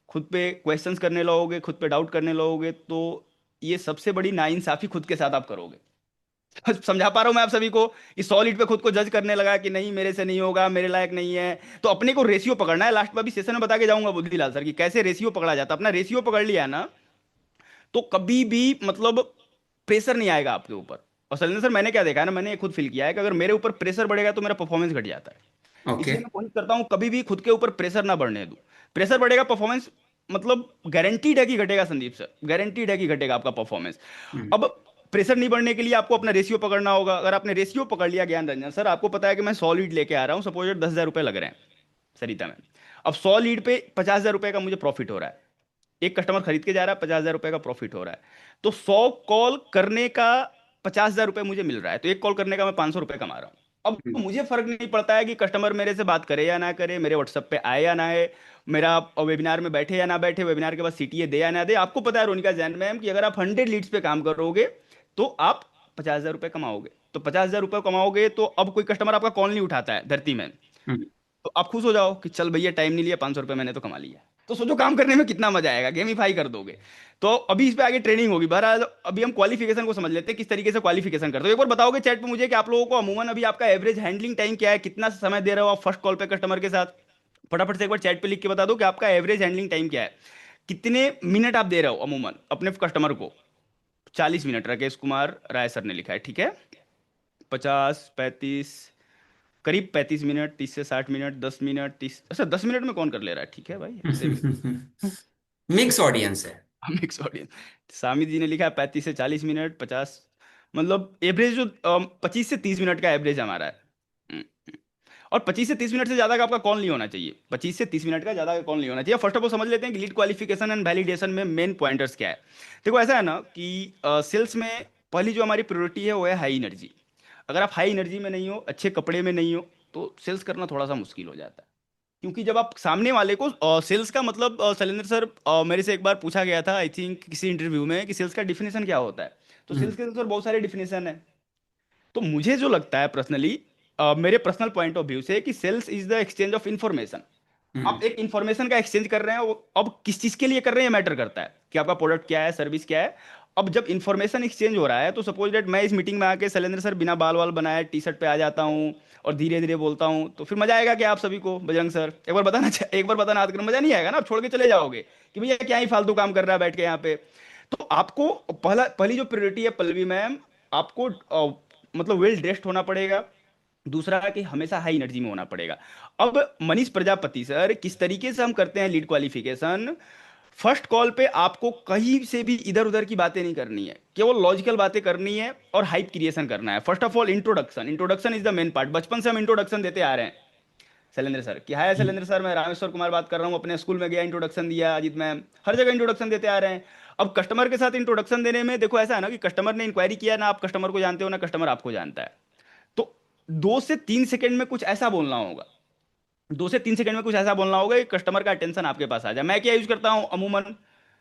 खुद पे क्वेश्चंस करने लगोगे, खुद पे डाउट करने लगोगे, तो ये सबसे बड़ी नाइंसाफी खुद के साथ आप करोगे। समझा पा रहा हूं मैं आप सभी को कि 100 लीड पे खुद को जज करने लगा कि नहीं मेरे से नहीं होगा, मेरे लायक नहीं है। तो अपने को रेशियो पकड़ना है। लास्ट में भी सेशन में बता के जाऊंगा बुद्धिलाल सर कि कैसे रेशियो पकड़ा जाता है। अपना रेशियो पकड़ लिया ना, तो कभी भी मतलब प्रेशर नहीं आएगा आपके ऊपर। और शैलेंद्र सर मैंने क्या देखा है ना, मैंने ये खुद फील किया है कि अगर मेरे ऊपर प्रेशर बढ़ेगा तो मेरा परफॉर्मेंस घट जाता है। ओके। इसलिए मैं कोशिश करता हूँ कभी भी खुद के ऊपर प्रेशर ना बढ़ने दूं। प्रेशर बढ़ेगा परफॉर्मेंस, मतलब गारंटीड है कि घटेगा संदीप सर, गारंटीड है कि घटेगा आपका परफॉर्मेंस। हम्म। अब प्रेशर नहीं बढ़ने के लिए आपको अपना रेशियो पकड़ना होगा। अगर आपने रेशियो पकड़ लिया ज्ञान रंजन सर, आपको पता है कि मैं 100 लीड लेके आ रहा हूँ, सपोज 10,000 रुपये लग रहे हैं सरिता में। अब 100 लीड पे 50,000 रुपये का मुझे प्रॉफिट हो रहा है, एक कस्टमर खरीद के जा रहा है, 50,000 रुपये का प्रॉफिट हो रहा है। तो 100 कॉल करने का 50,000 रुपये मुझे मिल रहा है, तो एक कॉल करने का मैं 500 रुपये कमा रहा हूँ। अब हम्म। मुझे फर्क नहीं पड़ता है कि कस्टमर मेरे से बात करे या ना करे, मेरे व्हाट्सएप पे आए या ना आए, मेरा वेबिनार में बैठे या ना बैठे, वेबिनार के बाद सीटीए दे या ना दे। आपको पता है रोनिका जैन मैम कि अगर आप 100 लीड्स पे काम करोगे तो आप 50,000 रुपये कमाओगे। तो 50,000 रुपये कमाओगे तो अब कोई कस्टमर आपका कॉल नहीं उठाता है धरती में, हम्म। तो आप खुश हो जाओ कि चल भैया टाइम नहीं लिया, 500 रुपये मैंने तो कमा लिया। तो सोचो काम करने में कितना मजा आएगा, गेमिफाई कर दोगे। तो अभी इस पे आगे ट्रेनिंग होगी। बहरहाल अभी हम क्वालिफिकेशन को समझ लेते हैं, किस तरीके से क्वालिफिकेशन करते हो। एक बार बताओगे चैट पे मुझे कि आप लोगों को अमूमन अभी आपका एवरेज हैंडलिंग टाइम क्या है, कितना समय दे रहे हो आप फर्स्ट कॉल पे कस्टमर के साथ। फटाफट से एक बार चैट पे लिख के बता दो कि आपका एवरेज हैंडलिंग टाइम क्या है, कितने मिनट आप दे रहे हो अमूमन अपने कस्टमर को। 40 मिनट राकेश कुमार राय सर ने लिखा है, ठीक है। 50, 35, करीब 35 मिनट, 30 से 60 मिनट, 10 मिनट, 30, अच्छा 10 मिनट में कौन कर ले रहा है, ठीक है भाई, ऐसे भी। मिक्स ऑडियंस है। Mix audience. सामी जी ने लिखा है 35 से 40 मिनट, 50, मतलब एवरेज जो 25 से 30 मिनट का एवरेज हमारा है। हम्म, हम्म। और 25 से 30 मिनट से ज्यादा का आपका कॉल नहीं होना चाहिए, 25 से 30 मिनट का ज्यादा का कॉल नहीं होना चाहिए। फर्स्ट ऑफ ऑल समझ लेते हैं कि लीड क्वालिफिकेशन एंड वैलिडेशन में मेन पॉइंटर्स क्या है। देखो ऐसा है ना कि सेल्स में पहली जो हमारी प्रायोरिटी है वो है हाई एनर्जी। अगर आप हाई एनर्जी में नहीं हो, अच्छे कपड़े में नहीं हो, तो सेल्स करना थोड़ा सा मुश्किल हो जाता है। क्योंकि जब आप सामने वाले को सेल्स का मतलब शैलेंद्र सर, मेरे से एक बार पूछा गया था आई थिंक किसी इंटरव्यू में कि सेल्स का डिफिनेशन क्या होता है। तो सेल्स हम्म। के सर बहुत सारे डिफिनेशन है। तो मुझे जो लगता है पर्सनली, मेरे पर्सनल पॉइंट ऑफ व्यू से, कि sales is the exchange of information. आप हम्म। एक इन्फॉर्मेशन का एक्सचेंज कर रहे हैं, वो अब किस चीज के लिए कर रहे हैं मैटर करता है कि आपका प्रोडक्ट क्या है, सर्विस क्या है। अब जब इन्फॉर्मेशन एक्सचेंज हो रहा है, तो सपोज डेट मैं इस मीटिंग में आके शैलेंद्र सर बिना बाल वाल बनाए टी शर्ट पे आ जाता हूँ और धीरे धीरे बोलता हूँ, तो फिर मजा आएगा क्या आप सभी को? बजरंग सर एक बार बताना एक बार बताना याद करो, मजा नहीं आएगा ना, आप छोड़ के चले जाओगे कि भैया क्या ही फालतू काम कर रहा है बैठ के यहाँ पे। तो आपको पहली जो प्रायोरिटी है पल्लवी मैम, आपको मतलब वेल ड्रेस्ड होना पड़ेगा। दूसरा कि हमेशा हाई एनर्जी में होना पड़ेगा। अब मनीष प्रजापति सर, किस तरीके से हम करते हैं लीड क्वालिफिकेशन। फर्स्ट कॉल पे आपको कहीं से भी इधर उधर की बातें नहीं करनी है, केवल लॉजिकल बातें करनी है और हाइप क्रिएशन करना है। First of all introduction, introduction is the main part. बचपन से हम इंट्रोडक्शन देते आ रहे हैं शैलेंद्र सर कि हाय शैलेंद्र सर, मैं रामेश्वर कुमार बात कर रहा हूँ, अपने स्कूल में गया इंट्रोडक्शन दिया, अजीत मैम, हर जगह इंट्रोडक्शन देते आ रहे हैं। अब कस्टमर के साथ इंट्रोडक्शन देने में देखो ऐसा है ना कि कस्टमर ने इंक्वायरी किया ना, आप कस्टमर को जानते हो ना कस्टमर आपको जानता है। तो 2 से 3 सेकंड में कुछ ऐसा बोलना होगा, 2 से 3 सेकंड में कुछ ऐसा बोलना होगा कि कस्टमर का अटेंशन आपके पास आ जाए। मैं क्या यूज करता हूँ अमूमन,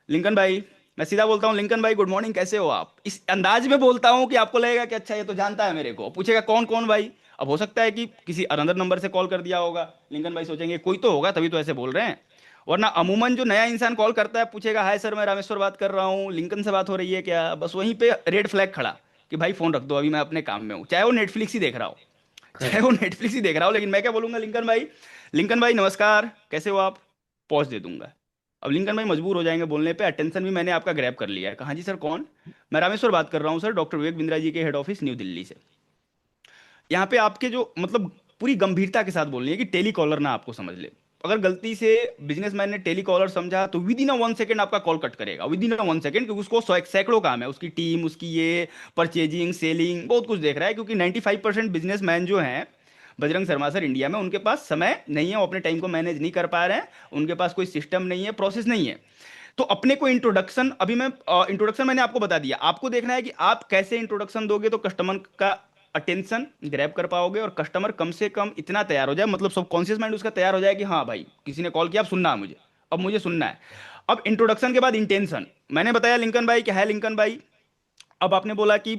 लिंकन भाई, मैं सीधा बोलता हूँ लिंकन भाई गुड मॉर्निंग कैसे हो आप, इस अंदाज में बोलता हूँ कि आपको लगेगा कि अच्छा ये तो जानता है मेरे को। पूछेगा कौन कौन भाई, अब हो सकता है कि किसी अनदर नंबर से कॉल कर दिया होगा, लिंकन भाई सोचेंगे कोई तो होगा तभी तो ऐसे बोल रहे हैं। वरना अमूमन जो नया इंसान कॉल करता है पूछेगा हाय सर मैं रामेश्वर बात कर रहा हूँ, लिंकन से बात हो रही है क्या, बस वहीं पे रेड फ्लैग खड़ा कि भाई फोन रख दो अभी मैं अपने काम में हूँ, चाहे वो नेटफ्लिक्स ही देख रहा हो, चाहे वो करेक्ट। नेटफ्लिक्स ही देख रहा हो। लेकिन मैं क्या बोलूंगा, लिंकन भाई, लिंकन भाई नमस्कार कैसे हो आप, पॉज दे दूंगा। अब लिंकन भाई मजबूर हो जाएंगे बोलने पे, अटेंशन भी मैंने आपका ग्रैब कर लिया है। कहा जी सर कौन, मैं रामेश्वर बात कर रहा हूँ सर, डॉक्टर विवेक बिंद्रा जी के हेड ऑफिस न्यू दिल्ली से। यहाँ पे आपके जो मतलब पूरी गंभीरता के साथ बोलनी है कि टेली कॉलर ना आपको समझ ले। अगर गलती से बिजनेसमैन ने टेली कॉलर समझा तो विद इन 1 सेकंड आपका कॉल कट करेगा, विद इन 1 सेकंड, क्योंकि उसको सैकड़ों काम है, उसकी टीम, उसकी ये परचेजिंग सेलिंग बहुत कुछ देख रहा है। क्योंकि 95% बिजनेसमैन जो हैं बजरंग शर्मा सर इंडिया में, उनके पास समय नहीं है, वो अपने टाइम को मैनेज नहीं कर पा रहे हैं, उनके पास कोई सिस्टम नहीं है, प्रोसेस नहीं है। तो अपने को इंट्रोडक्शन, अभी मैं इंट्रोडक्शन मैंने आपको बता दिया, आपको देखना है कि आप कैसे इंट्रोडक्शन दोगे तो कस्टमर का अटेंशन ग्रैब कर पाओगे और कस्टमर कम से कम इतना तैयार हो जाए, मतलब सब कॉन्शियस माइंड उसका तैयार हो जाए कि हाँ भाई किसी ने कॉल किया, अब सुनना है मुझे, अब मुझे सुनना है। अब इंट्रोडक्शन के बाद इंटेंशन, मैंने बताया लिंकन भाई क्या है, लिंकन भाई अब आपने बोला कि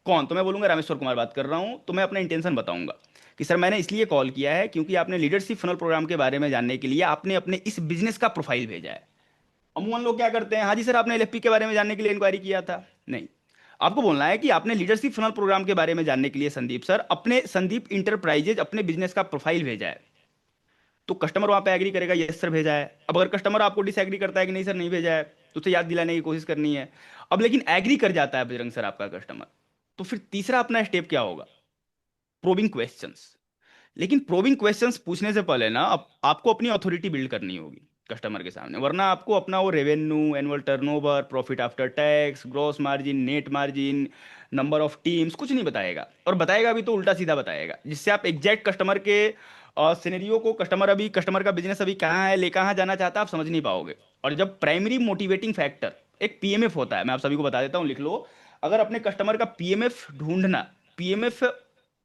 कौन, तो मैं बोलूंगा रामेश्वर कुमार बात कर रहा हूं, तो मैं अपना इंटेंशन बताऊंगा कि सर मैंने इसलिए कॉल किया है क्योंकि आपने लीडरशिप फनल प्रोग्राम के बारे में जानने के लिए आपने अपने इस बिजनेस का प्रोफाइल भेजा है। अमूमन लोग क्या करते हैं, हाँ जी सर आपने एलएफपी के बारे में जानने के लिए इंक्वायरी किया था, नहीं, आपको बोलना है कि आपने लीडरशिप फनल प्रोग्राम के बारे में जानने के लिए संदीप सर, अपने संदीप इंटरप्राइजेज अपने बिजनेस का प्रोफाइल भेजा है। तो कस्टमर वहां पे एग्री करेगा यस सर भेजा है। अब अगर कस्टमर आपको डिसएग्री करता है कि नहीं सर नहीं भेजा है, तो उसे याद दिलाने की कोशिश करनी है। अब लेकिन एग्री कर जाता है बजरंग सर आपका कस्टमर, तो फिर तीसरा अपना स्टेप क्या होगा, प्रोबिंग क्वेश्चंस। लेकिन प्रोबिंग क्वेश्चंस पूछने से पहले ना आपको अपनी अथॉरिटी बिल्ड करनी होगी कस्टमर के सामने, वरना आपको अपना वो revenue, annual turnover, profit after tax, gross margin, net margin, number of teams कुछ नहीं बताएगा, और बताएगा भी तो उल्टा सीधा बताएगा, जिससे आप एग्जैक्ट कस्टमर के सिनेरियो को, कस्टमर का बिजनेस अभी कहाँ है, ले कहाँ जाना चाहता है, आप समझ नहीं पाओगे। और जब प्राइमरी मोटिवेटिंग फैक्टर एक पीएमएफ होता है, मैं आप सभी को बता देता हूँ, लिख लो। अगर अपने कस्टमर का पीएमएफ ढूंढना, पीएमएफ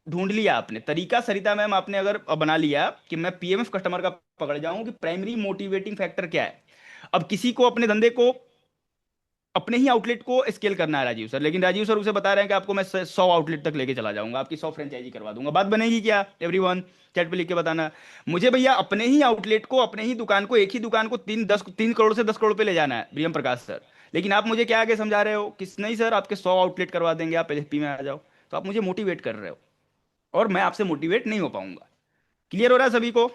ढूंढ लिया आपने, तरीका सरिता मैम आपने अगर बना लिया कि मैं पीएमएफ कस्टमर का पकड़ जाऊं कि प्राइमरी मोटिवेटिंग फैक्टर क्या है। अब किसी को अपने धंधे को, अपने ही आउटलेट को स्केल करना है राजीव सर, लेकिन राजीव सर उसे बता रहे हैं कि आपको मैं 100 आउटलेट तक लेके चला जाऊंगा, आपकी 100 फ्रेंचाइजी करवा दूंगा। बात बनेगी क्या एवरीवन? चैट पे लिख के बताना। मुझे भैया अपने ही आउटलेट को, अपने ही दुकान को, एक ही दुकान को 3 करोड़ से 10 करोड़ पे ले जाना है प्रियम प्रकाश सर, लेकिन आप मुझे क्या आगे समझा रहे हो कि नहीं सर आपके 100 आउटलेट करवा देंगे, आप एलएफपी में आ जाओ। तो आप मुझे मोटिवेट कर रहे हो और मैं आपसे मोटिवेट नहीं हो पाऊंगा। क्लियर हो रहा है सभी को?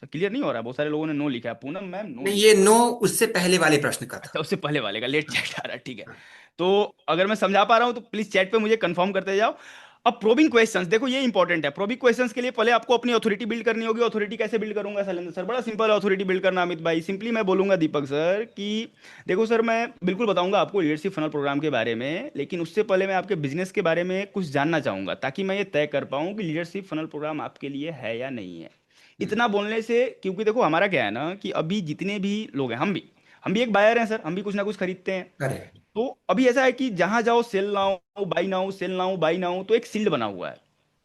क्लियर नहीं हो रहा है? बहुत सारे लोगों ने नो लिखा है। पूनम मैम नो नहीं, लिखा ये है। नो उससे पहले वाले प्रश्न का अच्छा, था। उससे पहले वाले का लेट चैट आ रहा है, ठीक है। तो अगर मैं समझा पा रहा हूं तो प्लीज चैट पे मुझे कंफर्म करते जाओ। अब प्रोबिंग क्वेश्चंस देखो, ये इंपॉर्टेंट है। प्रोबिंग क्वेश्चंस के लिए पहले आपको अपनी अथॉरिटी बिल्ड करनी होगी। अथॉरिटी कैसे बिल्ड करूंगा शैलेंद्र सर? बड़ा सिंपल है अथॉरिटी बिल्ड करना अमित भाई। सिंपली मैं बोलूंगा दीपक सर कि देखो सर, मैं बिल्कुल बताऊंगा आपको लीडरशिप फनल प्रोग्राम के बारे में, लेकिन उससे पहले मैं आपके बिजनेस के बारे में कुछ जानना चाहूंगा ताकि मैं ये तय कर पाऊं कि लीडरशिप फनल प्रोग्राम आपके लिए है या नहीं है। इतना बोलने से, क्योंकि देखो हमारा क्या है ना कि अभी जितने भी लोग हैं, हम भी एक बायर हैं सर, हम भी कुछ ना कुछ खरीदते हैं। करेक्ट। तो अभी ऐसा है कि जहां जाओ sale now buy now, sale now buy now, तो एक सील्ड बना हुआ है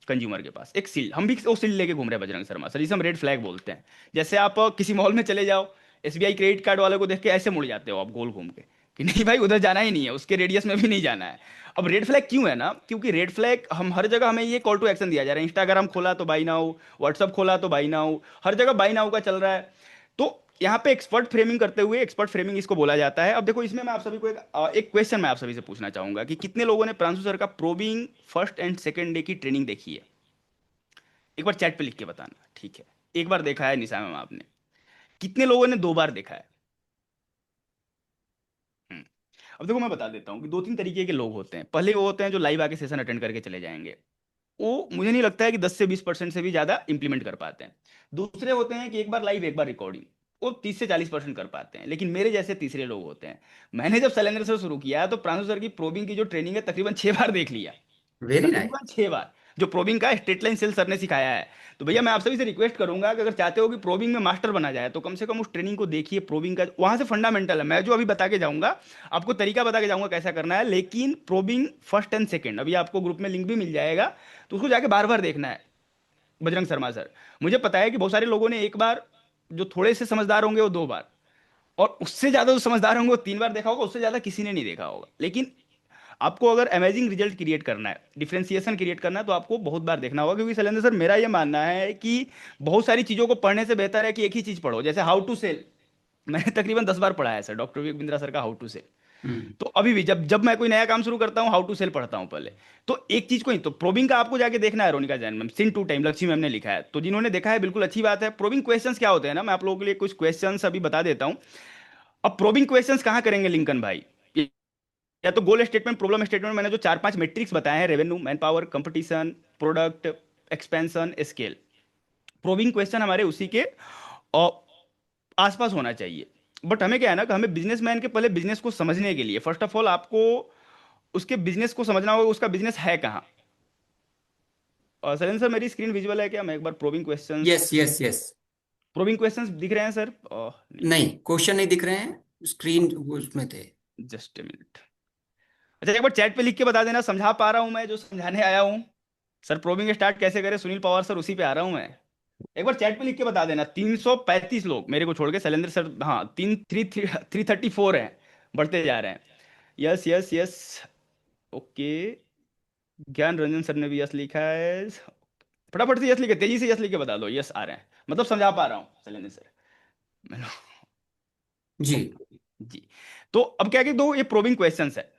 कंज्यूमर के पास, एक सील्ड। हम भी वो सील्ड लेके घूम रहे हैं बजरंग शर्मा सर, जिसे हम रेड फ्लैग बोलते हैं। जैसे आप किसी मॉल में चले जाओ, एसबीआई क्रेडिट कार्ड वाले को देख के ऐसे मुड़ जाते हो आप गोल घूम के कि नहीं भाई उधर जाना ही नहीं है, उसके रेडियस में भी नहीं जाना है। अब रेड फ्लैग क्यों है ना? क्योंकि रेड फ्लैग हम हर जगह, हमें ये कॉल टू एक्शन दिया जा रहा है। इंस्टाग्राम खोला तो बाई नाउ, व्हाट्सअप खोला तो बाई नाउ, हर जगह बाई नाउ का चल रहा है। तो यहाँ पे एक्सपर्ट फ्रेमिंग करते हुए, एक्सपर्ट फ्रेमिंग इसको बोला जाता है। अब देखो इसमें मैं आप सभी को एक क्वेश्चन मैं आप सभी से पूछना चाहूंगा कि कितने लोगों ने प्रांशु सर का probing first and second day की ट्रेनिंग देखी है? एक बार चैट पे लिख के बताना, ठीक है। एक बार देखा है निशा मैम आपने? कितने लोगों ने 2 बार देखा है? हम्म। अब देखो मैं बता देता हूँ कि 2-3 तरीके के लोग होते हैं। पहले वो होते हैं जो लाइव आके सेशन अटेंड करके चले जाएंगे, वो मुझे नहीं लगता है कि 10 से 20% से भी ज्यादा इंप्लीमेंट कर पाते हैं। दूसरे होते हैं कि एक बार लाइव एक बार रिकॉर्डिंग, वो 30 से 40% कर पाते हैं। लेकिन मेरे जैसे तीसरे लोग होते हैं। मैंने जब शैलेंद्र से शुरू किया तो प्रांशु सर की प्रोबिंग की जो ट्रेनिंग है तकरीबन 6 बार देख लिया। Very nice. तकरीबन 6 बार जो प्रोबिंग का स्ट्रेट लाइन सेल सर ने सिखाया है। तो भैया मैं आप सभी से रिक्वेस्ट करूंगा कि अगर चाहते हो कि प्रोबिंग में मास्टर बना जाए तो कम से कम उस ट्रेनिंग को देखिए। प्रोबिंग का वहां से फंडामेंटल है, मैं जो अभी बता के जाऊंगा आपको तरीका बता के जाऊंगा कैसा करना है। लेकिन प्रोबिंग फर्स्ट एंड सेकंड अभी आपको ग्रुप में लिंक भी मिल जाएगा, तो उसको जाके बार बार देखना है। बजरंग शर्मा सर, मुझे पता है कि बहुत सारे लोगों ने एक बार, जो थोड़े से समझदार होंगे वो 2 बार, और उससे ज्यादा जो समझदार होंगे वो 3 बार देखा होगा, उससे ज्यादा किसी ने नहीं देखा होगा। लेकिन आपको अगर अमेजिंग रिजल्ट क्रिएट करना है, डिफरेंशिएशन क्रिएट करना है, तो आपको बहुत बार देखना होगा। क्योंकि शैलेंद्र सर, मेरा ये मानना है कि बहुत सारी चीजों को पढ़ने से बेहतर है कि एक ही चीज पढ़ो। जैसे हाउ टू सेल मैंने तकरीबन 10 बार पढ़ा है sir, doctor Vivek Bindra sir का हाउ टू सेल। हम्म। तो अभी भी जब जब मैं कोई नया काम शुरू करता हूँ हाउ टू सेल पढ़ता हूँ पहले। तो एक चीज को ही तो प्रोबिंग का आपको जाके देखना है। रोनिका जैन मैम, सिन टू टाइम लक्ष्मी मैम ने लिखा है, तो जिन्होंने देखा है बिल्कुल अच्छी बात है। प्रोबिंग क्वेश्चंस क्या होते हैं ना, मैं आप लोगों के लिए कुछ क्वेश्चंस अभी बता देता हूँ। अब प्रोबिंग क्वेश्चंस कहाँ करेंगे लिंकन भाई? या तो गोल स्टेटमेंट, प्रॉब्लम स्टेटमेंट, मैंने जो 4-5 मैट्रिक्स बताए हैं, revenue, man power, competition, product, expansion, scale, probing question हमारे उसी के और आसपास होना चाहिए। बट हमें क्या है ना कि हमें बिजनेसमैन के पहले बिजनेस को समझने के लिए फर्स्ट ऑफ ऑल आपको उसके बिजनेस को समझना होगा, उसका बिजनेस है कहाँ। और सर सर मेरी स्क्रीन विजुअल है क्या? मैं एक बार probing questions, yes yes yes. Probing questions दिख रहे हैं सर? नहीं, नहीं, क्वेश्चन नहीं दिख रहे हैं, स्क्रीन उसमें थे। Just a minute. अच्छा, एक बार चैट पे लिख के बता देना समझा पा रहा हूं मैं जो समझाने आया हूँ। सर प्रोबिंग स्टार्ट कैसे करें, सुनील पवार सर, उसी पे आ रहा हूं मैं। एक बार चैट पे लिख के बता देना। 335 लोग मेरे को छोड़ के, शैलेंद्र सर हाँ, 334 हैं, बढ़ते जा रहे हैं। Yes yes yes, okay. ज्ञान रंजन सर ने भी यस लिखा है। फटाफट से यस लिखे, तेजी से यस लिख के बता दो यस आ रहे हैं, मतलब समझा पा रहा हूँ शैलेंद्र सर। मैंने, जी। ओके जी। तो अब क्या कि दो ये प्रोबिंग क्वेश्चंस है।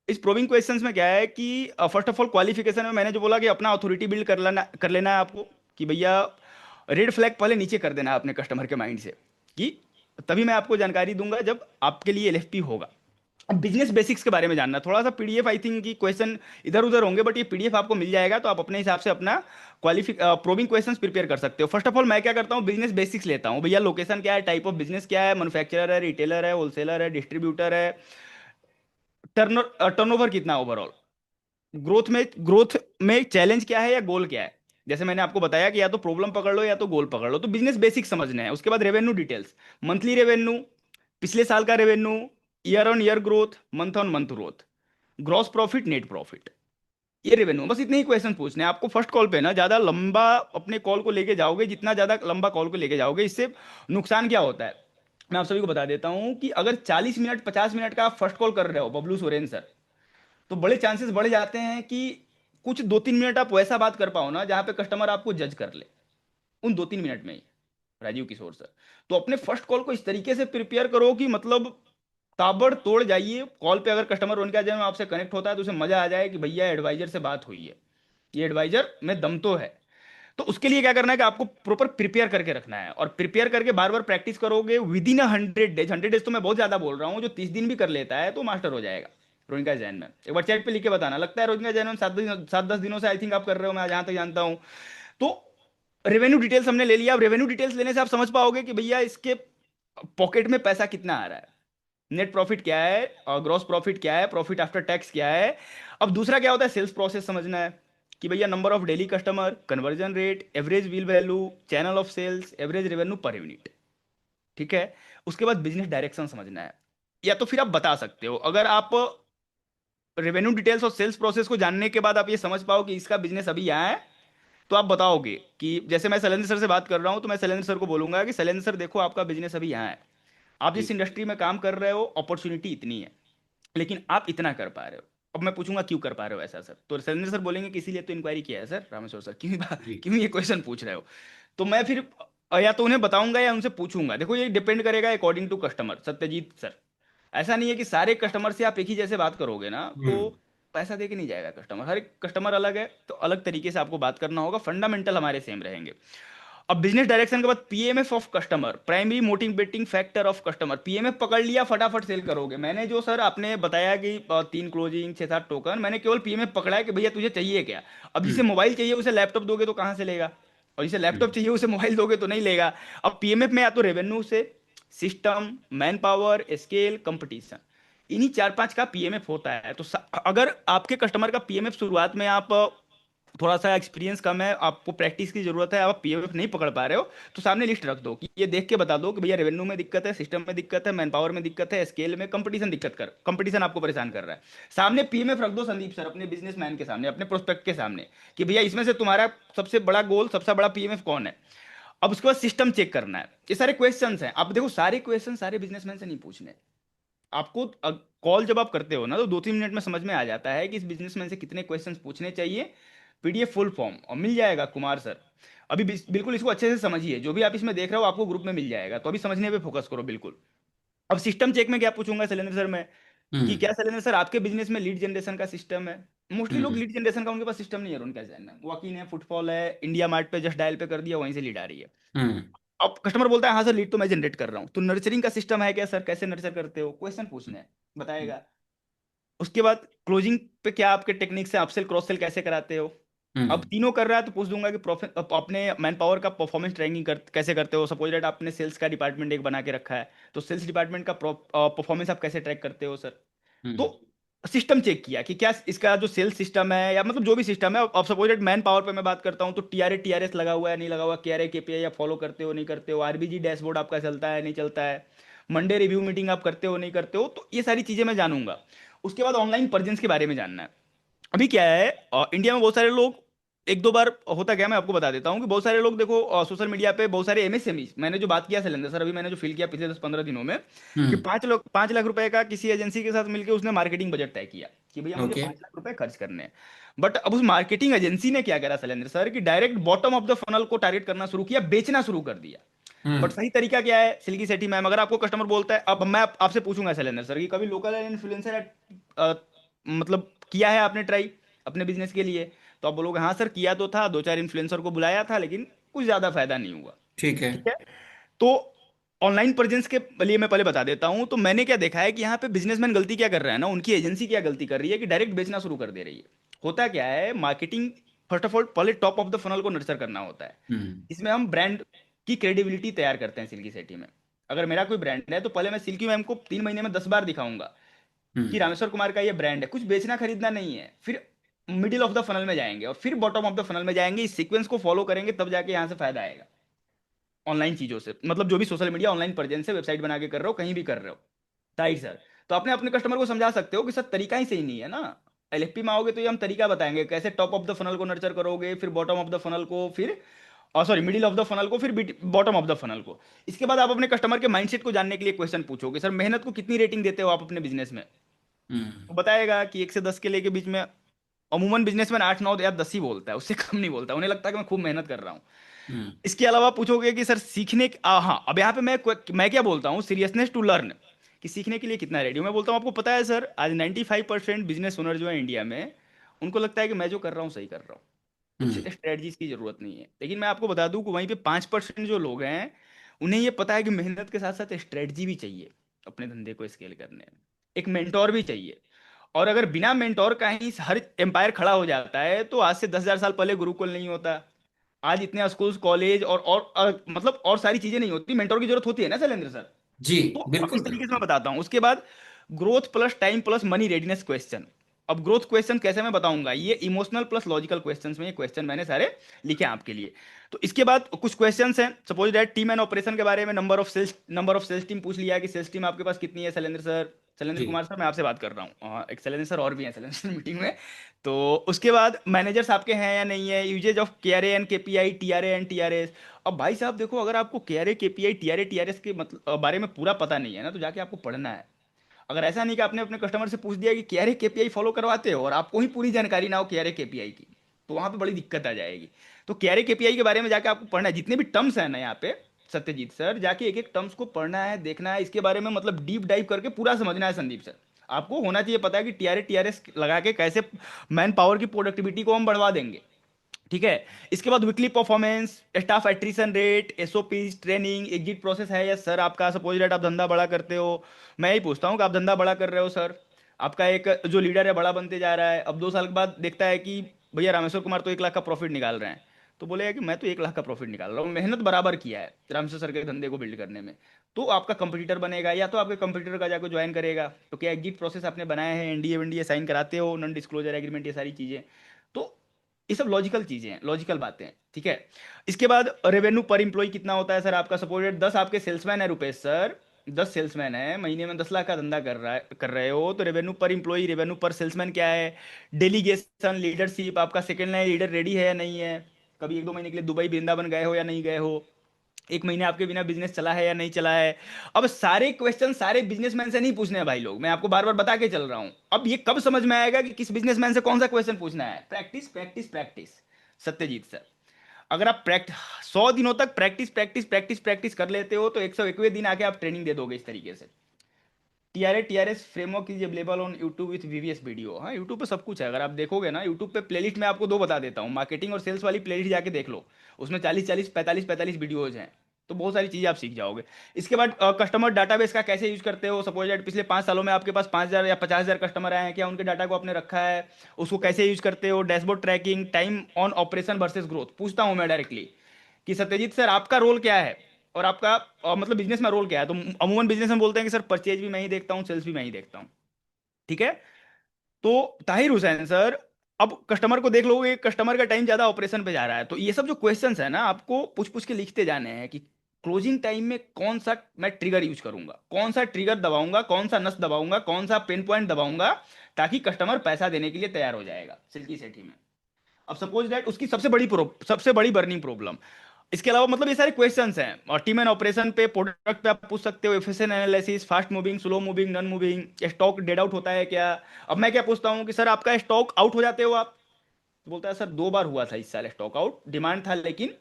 इस प्रोबिंग क्वेश्चंस में क्या है कि फर्स्ट ऑफ ऑल क्वालिफिकेशन में मैंने जो बोला कि अपना अथॉरिटी बिल्ड कर लेना है आपको, कि भैया रेड फ्लैग पहले नीचे कर देना है अपने कस्टमर के माइंड से, कि तभी मैं आपको जानकारी दूंगा जब आपके लिए एलएफपी होगा। अब बिजनेस बेसिक्स के बारे में जानना, थोड़ा सा पीडीएफ आई थिंक की क्वेश्चन इधर उधर होंगे, बट ये पीडीएफ आपको मिल जाएगा, तो आप अपने हिसाब से अपना प्रोबिंग क्वेश्चंस प्रिपेयर कर सकते हो। फर्स्ट ऑफ ऑल मैं क्या करता हूँ, बिजनेस बेसिक्स लेता हूँ। भैया लोकेशन क्या है, टाइप ऑफ बिजनेस क्या है, मैन्युफैक्चरर है, रिटेलर है, होलसेलर है, डिस्ट्रीब्यूटर है, टर्नओवर कितना ओवरऑल, ग्रोथ में चैलेंज क्या है या गोल क्या है। जैसे मैंने आपको बताया कि या तो प्रॉब्लम पकड़ लो या तो गोल पकड़ लो, तो बिजनेस बेसिक समझने हैं। उसके बाद रेवेन्यू डिटेल्स, मंथली रेवेन्यू, पिछले साल का revenue, year on year growth, month on month growth, gross profit, net profit, ये रेवेन्यू। बस इतने ही क्वेश्चन पूछने हैं आपको फर्स्ट कॉल पे ना। ज्यादा लंबा अपने कॉल को लेके जाओगे, जितना ज्यादा लंबा कॉल को लेके जाओगे, इससे नुकसान क्या होता है मैं आप सभी को बता देता हूं कि अगर 40 मिनट 50 मिनट का आप फर्स्ट कॉल कर रहे हो बबलू सोरेन सर, तो बड़े चांसेस बढ़ जाते हैं कि कुछ 2-3 मिनट आप वैसा बात कर पाओ ना जहां पे कस्टमर आपको जज कर ले, उन 2-3 मिनट में ही। राजीव किशोर सर, तो अपने फर्स्ट कॉल को इस तरीके से प्रिपेयर करो कि मतलब ताबड़तोड़ जाइए कॉल पे। अगर कस्टमर उनका जब आपसे कनेक्ट होता है तो उसे मजा आ जाए कि भैया एडवाइजर से बात हुई है, ये एडवाइजर में दम तो है। तो उसके लिए क्या करना है कि आपको प्रॉपर प्रिपेयर करके रखना है, और प्रिपेयर करके बार बार प्रैक्टिस करोगे विद इन 100 डेज। 100 डेज तो मैं बहुत ज्यादा बोल रहा हूँ, जो 30 दिन भी कर लेता है तो मास्टर हो जाएगा रोनिका जैन में। एक बार चैट पे लिख के बताना, लगता है रोनिका जैन में 7-10 दिनों से आई थिंक आप कर रहे हो, मैं जहां तक जानता हूँ। तो रेवेन्यू डिटेल्स हमने ले लिया। अब रेवेन्यू डिटेल्स लेने से आप समझ पाओगे कि भैया इसके पॉकेट में पैसा कितना आ रहा है, नेट प्रॉफिट क्या है और ग्रॉस प्रॉफिट क्या है, प्रॉफिट आफ्टर टैक्स क्या है। अब दूसरा क्या होता है, सेल्स प्रोसेस समझना है कि भैया number of daily customer, conversion rate, average bill value, channel of sales, average revenue per unit. ठीक है। उसके बाद बिजनेस डायरेक्शन समझना है। या तो फिर आप बता सकते हो, अगर आप रेवेन्यू डिटेल्स और सेल्स प्रोसेस को जानने के बाद आप ये समझ पाओ कि इसका बिजनेस अभी यहाँ है, तो आप बताओगे कि जैसे मैं शैलेंद्र सर से बात कर रहा हूं तो मैं शैलेंद्र सर को बोलूंगा कि शैलेंद्र सर देखो आपका बिजनेस अभी यहाँ है, आप जी। जिस इंडस्ट्री में काम कर रहे हो अपॉर्चुनिटी इतनी है, लेकिन आप इतना कर पा रहे हो। अब मैं पूछूंगा क्यों कर पा रहे हो ऐसा सर, तो शैलेंद्र सर बोलेंगे कि इसीलिए तो इंक्वायरी किया है सर रामेश्वर सर, क्यों जी। क्यों ये क्वेश्चन पूछ रहे हो। तो मैं फिर या तो उन्हें बताऊंगा या उनसे पूछूंगा। देखो ये डिपेंड करेगा according to customer Satyajit sir. ऐसा नहीं है कि सारे कस्टमर से आप एक ही जैसे बात करोगे ना तो हम्म। पैसा दे के नहीं जाएगा कस्टमर। हर एक कस्टमर अलग है, तो अलग तरीके से आपको बात करना होगा, फंडामेंटल हमारे सेम रहेंगे। अब बिजनेस डायरेक्शन के बाद PMF of customer, primary motivating factor of customer. PMF पकड़ लिया, फटाफट सेल करोगे। मैंने जो सर आपने बताया कि 3 क्लोजिंग 6-7 टोकन, मैंने केवल पीएमएफ पकड़ा है कि भैया तुझे चाहिए क्या। अब जिसे हम्म। मोबाइल चाहिए उसे लैपटॉप दोगे तो कहाँ से लेगा, और जिसे लैपटॉप हम्म। चाहिए उसे मोबाइल दोगे तो नहीं लेगा। अब पीएमएफ में या तो रेवेन्यू से, system, man power, scale, competition, इन्हीं 4-5 का पीएमएफ होता है। तो अगर आपके कस्टमर का पीएमएफ शुरुआत में आप थोड़ा सा एक्सपीरियंस कम है, आपको प्रैक्टिस की जरूरत है, आप पीएमएफ नहीं पकड़ पा रहे हो, तो सामने लिस्ट रख दो कि ये देख के बता दो कि भैया रेवेन्यू में दिक्कत है, सिस्टम में दिक्कत है, मैन पावर में दिक्कत है, स्केल में, कंपटीशन आपको परेशान कर रहा है। सामने पीएमएफ रख दो संदीप सर, अपने बिजनेसमैन के सामने, अपने प्रोस्पेक्ट के सामने, कि भैया इसमें से तुम्हारा सबसे बड़ा गोल, सबसे बड़ा पीएमएफ कौन है। अब उसके बाद सिस्टम चेक करना है। ये सारे क्वेश्चन हैं। आप देखो सारे क्वेश्चन सारे बिजनेसमैन से नहीं पूछने आपको। कॉल जब आप करते हो ना तो 2-3 मिनट में समझ में आ जाता है कि इस बिजनेसमैन से कितने क्वेश्चंस पूछने चाहिए। पीडीएफ फुल फॉर्म और मिल जाएगा कुमार सर। अभी बिल्कुल इसको अच्छे से समझिए, जो भी आप इसमें देख रहे हो आपको ग्रुप में मिल जाएगा, तो अभी समझने पे फोकस करो बिल्कुल। अब सिस्टम चेक में क्या पूछूंगा शैलेंद्र सर मैं, कि हम्म। क्या शैलेंद्र सर आपके बिजनेस में लीड जनरेशन का सिस्टम है। मोस्टली लोग हम्म। लीड जनरेशन का उनके पास सिस्टम नहीं है, उनका जहन है वॉकिन है, फुटफॉल है, इंडिया मार्ट पे जस्ट डायल पे कर दिया वहीं से लीड आ रही है। हम्म। अब कस्टमर बोलता है हाँ सर लीड तो मैं जनरेट कर रहा हूँ, तो नर्चरिंग का सिस्टम है क्या सर, कैसे नर्चर करते हो, क्वेश्चन पूछने हैं, बताएगा। उसके बाद क्लोजिंग पे क्या आपके टेक्निक से अपसेल क्रॉस सेल कैसे कराते हो। अब हम्म। तीनों कर रहा है तो पूछ दूंगा कि अपने मैन पावर का परफॉर्मेंस ट्रैकिंग कैसे करते हो। सपोज दैट आपने सेल्स का डिपार्टमेंट एक बना के रखा है, तो सेल्स डिपार्टमेंट का परफॉर्मेंस आप कैसे ट्रैक करते हो सर। तो हम्म। सिस्टम चेक किया कि क्या इसका जो सेल्स सिस्टम है या मतलब जो भी सिस्टम है। अब सपोज दैट मैन पावर पे मैं बात करता हूँ तो टीआरएस लगा हुआ है नहीं लगा हुआ, केआरए केपीआई आप फॉलो करते हो नहीं करते हो, आरबीजी डैशबोर्ड आपका चलता है नहीं चलता है, मंडे रिव्यू मीटिंग आप करते हो नहीं करते हो, तो ये सारी चीजें मैं जानूंगा। उसके बाद ऑनलाइन प्रेजेंस के बारे में जानना है। अभी क्या है इंडिया में बहुत सारे लोग, एक दो बार होता क्या मैं आपको बता देता हूँ कि बहुत सारे लोग देखो सोशल मीडिया पे बहुत सारे एमएसएमई, मैंने जो बात किया शैलेंद्र सर, अभी मैंने जो फील किया पिछले 10-15 दिनों में, कि हम्म। 5 लाख रुपए का किसी एजेंसी के साथ मिलकर उसने मार्केटिंग बजट तय किया कि भैया मुझे ओके। 5 लाख रुपए खर्च करने हैं। बट अब उस मार्केटिंग एजेंसी ने क्या करा शैलेंद्र सर, कि direct bottom of the funnel को टारगेट करना शुरू किया, बेचना शुरू कर दिया। बट हम्म। सही तरीका क्या है, सिल्की सेठी मैम, अगर आपको कस्टमर बोलता है, अब मैं आपसे पूछूंगा शैलेंद्र सर कि कभी लोकल इन्फ्लुएंसर मतलब किया है आपने ट्राई अपने बिजनेस के लिए, तो आप बोलोगे हाँ सर किया तो था, 2-4 इन्फ्लुएंसर को बुलाया था लेकिन कुछ ज्यादा फायदा नहीं हुआ। ठीक है। ठीक है। तो ऑनलाइन प्रेजेंस के लिए मैं पहले बता देता हूं। तो मैंने क्या देखा है कि यहाँ पे बिजनेसमैन गलती क्या कर रहा है ना, उनकी एजेंसी क्या गलती कर रही है कि डायरेक्ट बेचना शुरू कर दे रही है। होता क्या है, मार्केटिंग फर्स्ट ऑफ ऑल पहले टॉप ऑफ द फनल को नर्चर करना होता है। हम्म। इसमें हम ब्रांड की क्रेडिबिलिटी तैयार करते हैं सिल्की सिटी में। अगर मेरा कोई ब्रांड है तो पहले मैं सिल्की मैम को 3 महीने में 10 बार दिखाऊंगा कि हम्म। रामेश्वर कुमार का ये ब्रांड है, कुछ बेचना खरीदना नहीं है। फिर मिडिल ऑफ द फनल में जाएंगे और फिर बॉटम ऑफ द फनल में जाएंगे, इस सीक्वेंस को फॉलो करेंगे तब जाके यहाँ से फायदा आएगा। ऑनलाइन चीजों से मतलब जो भी सोशल मीडिया ऑनलाइन प्रेजेंस है, वेबसाइट बना के कर रहे हो, कहीं भी कर रहे हो, राइट सर। तो आपने अपने कस्टमर को समझा सकते हो कि सर तरीका ही सही नहीं है ना। एलएफपी में आओगे तो ये हम तरीका बताएंगे कैसे टॉप ऑफ द फनल को नर्चर करोगे, फिर बॉटम ऑफ द फनल को, फिर sorry middle of the funnel को, फिर बॉटम ऑफ द फनल को। इसके बाद आप अपने कस्टमर के माइंडसेट को जानने के लिए क्वेश्चन पूछोगे, सर मेहनत को कितनी रेटिंग देते हो आप अपने बिजनेस में। हम्म। तो बताएगा कि 1 से 10 के लेके बीच में। अमूमन बिजनेसमैन 8, 9 या 10 ही बोलता है, उससे कम नहीं बोलता, उन्हें लगता है कि मैं खूब मेहनत कर रहा हूँ। हम्म। इसके अलावा पूछोगे कि सर सीखने हाँ, अब यहाँ पे मैं क्या बोलता हूँ, सीरियसनेस टू लर्न, कि सीखने के लिए कितना रेडी हूँ। मैं बोलता हूँ आपको पता है सर, आज 95% बिजनेस ओनर जो है इंडिया में, उनको लगता है कि मैं जो कर रहा हूँ सही कर रहा हूँ, कुछ हम्म। स्ट्रेटजीज की जरूरत नहीं है। लेकिन मैं आपको बता दूं कि वहीं पे 5% जो लोग हैं, उन्हें ये पता है कि मेहनत के साथ साथ स्ट्रेटजी भी चाहिए अपने धंधे को स्केल करने में, एक मेंटोर भी चाहिए। और अगर बिना मेंटोर का ही हर एम्पायर खड़ा हो जाता है, तो आज से 10,000 साल पहले गुरुकुल नहीं होता, आज इतने स्कूल्स कॉलेज और मतलब और सारी चीजें नहीं होती, मेंटोर की जरूरत होती है ना शैलेंद्र सर। जी, तो अब बिल्कुल इस तरीके से बिल्कुल। मैं बताता हूँ। उसके बाद growth plus time plus money readiness question. अब ग्रोथ क्वेश्चन कैसे मैं बताऊंगा, ये इमोशनल प्लस लॉजिकल क्वेश्चंस में ये क्वेश्चन मैंने सारे लिखे हैं आपके लिए। तो इसके बाद कुछ क्वेश्चंस हैं, suppose that team and operation के बारे में, नंबर ऑफ सेल्स टीम पूछ लिया कि सेल्स टीम आपके पास कितनी है शैलेंद्र सर, शैलेंद्र जी। कुमार सर मैं आपसे बात कर रहा हूँ, एक शैलेंद्र सर और भी हैं शैलेंद्र सर मीटिंग में। तो उसके बाद मैनेजर्स आपके हैं या नहीं है, usages of KRA and KPI, TRA and TRS. अब भाई साहब देखो, अगर आपको केआरए केपीआई टीआरए टीआरएस के मतलब बारे में पूरा पता नहीं है ना, तो जाके आपको पढ़ना है। अगर ऐसा नहीं कि आपने अपने कस्टमर से पूछ दिया कि केआरए केपीआई फॉलो करवाते हो और आपको ही पूरी जानकारी ना हो केआरए केपीआई की, तो वहां पे बड़ी दिक्कत आ जाएगी। तो केआरए केपीआई के बारे में जाके आपको पढ़ना है, जितने भी टर्म्स हैं ना यहाँ पे सत्यजीत सर, जाके एक एक टर्म्स को पढ़ना है, देखना है, इसके बारे में मतलब डीप डाइव करके पूरा समझना है संदीप सर। आपको होना चाहिए पता है कि टीआरए टीआरएस लगा के कैसे मैन पावर की प्रोडक्टिविटी को हम बढ़वा देंगे। ठीक है। इसके बाद weekly performance, staff attrition rate, SOPs, training, exit process है यस सर आपका। सपोज दैट आप धंधा बड़ा करते हो, मैं ही पूछता हूँ कि आप धंधा बड़ा कर रहे हो सर, आपका एक जो लीडर है बड़ा बनते जा रहा है, अब 2 साल के बाद देखता है कि भैया रामेश्वर कुमार तो 1 लाख का प्रॉफिट निकाल रहे हैं, तो बोलेगा कि मैं तो 1 लाख का प्रॉफिट निकाल रहा हूँ, मेहनत बराबर किया है रामेश्वर सर के धंधे को बिल्ड करने में। तो आपका कंपटीटर बनेगा, या तो आपके कंपटीटर का जाकर ज्वाइन करेगा। तो क्या एग्जिट प्रोसेस आपने बनाए हैं, एनडीए वेंडीए साइन कराते हो, नॉन डिस्क्लोजर एग्रीमेंट, ये सारी चीजें। तो ये सब लॉजिकल चीजें हैं, लॉजिकल बातें हैं। ठीक है। इसके बाद रेवेन्यू पर इंप्लॉय कितना होता है सर आपका। सपोज 10 आपके सेल्समैन है रुपेश सर, 10 सेल्समैन है, महीने में 10 लाख का धंधा कर रहे हो, तो रेवेन्यू पर इंप्लॉय, रेवेन्यू पर सेल्समैन क्या है। डेलीगेशन लाइनरशिप, आपका सेकंड लाइन लीडर रेडी है या नहीं है, कभी 1-2 महीने के लिए दुबई वृंदावन गए हो या नहीं गए हो, 1 महीने आपके बिना बिजनेस चला है या नहीं चला है। अब सारे क्वेश्चन सारे बिजनेसमैन से नहीं पूछने हैं भाई लोग, मैं आपको बार बार बता के चल रहा हूं। अब ये कब समझ में आएगा कि किस बिजनेसमैन से कौन सा क्वेश्चन पूछना है, practice practice practice. Satyajit sir, अगर आप प्रैक्टिस 100 दिनों तक प्रैक्टिस प्रैक्टिस प्रैक्टिस प्रैक्टिस कर लेते हो, तो 101वें दिन आके आप ट्रेनिंग दे दोगे इस तरीके से। TRE TRS framework is available on YouTube with VVS video. हाँ, यूट्यूब पे सब कुछ है, अगर आप देखोगे ना यूट्यूब पे प्लेलिस्ट में आपको 2 बता देता हूँ, मार्केटिंग और सेल्स वाली प्लेलिस्ट जाके देख लो, उसमें 40 40 45 45 वीडियोज हैं, तो बहुत सारी चीज़ें आप सीख जाओगे। इसके बाद कस्टमर डाटाबेस का कैसे यूज करते हो। सपोज दैट पिछले 5 सालों में आपके पास 5,000 या 50,000 कस्टमर आए हैं, क्या उनके डाटा को आपने रखा है, उसको कैसे यूज करते हो। Dashboard tracking, time on operation versus growth, पूछता हूँ मैं डायरेक्टली कि सत्यजीत सर आपका रोल क्या है, और आपका मतलब बिजनेस में रोल क्या है। तो अमूमन बिजनेस में बोलते हैं कि सर परचेज भी मैं ही देखता हूँ, सेल्स भी मैं ही देखता हूँ। ठीक है। तो ताहिर हुसैन सर, अब कस्टमर को देख लोगे, कस्टमर का टाइम ज्यादा ऑपरेशन पे जा रहा है, तो ये सब जो क्वेश्चंस है ना, आपको पूछ पूछ के लिखते जाने हैं कि क्लोजिंग टाइम में कौन सा मैं ट्रिगर यूज करूंगा, कौन सा ट्रिगर दबाऊंगा, कौन सा नस दबाऊंगा, कौन सा पेन पॉइंट दबाऊंगा, ताकि कस्टमर पैसा देने के लिए तैयार हो जाएगा सिल्की सेठी में। अब सपोज दैट उसकी सबसे बड़ी बर्निंग प्रॉब्लम। इसके अलावा मतलब ये सारे क्वेश्चंस हैं, और टीम एंड ऑपरेशन पे, प्रोडक्ट पे आप पूछ सकते हो, efficient analysis, fast moving, slow moving, non moving, stock dead out होता है क्या। अब मैं क्या पूछता हूँ कि सर आपका स्टॉक आउट हो जाते हो आप, तो बोलता है सर 2 बार हुआ था इस साल स्टॉक आउट, डिमांड था लेकिन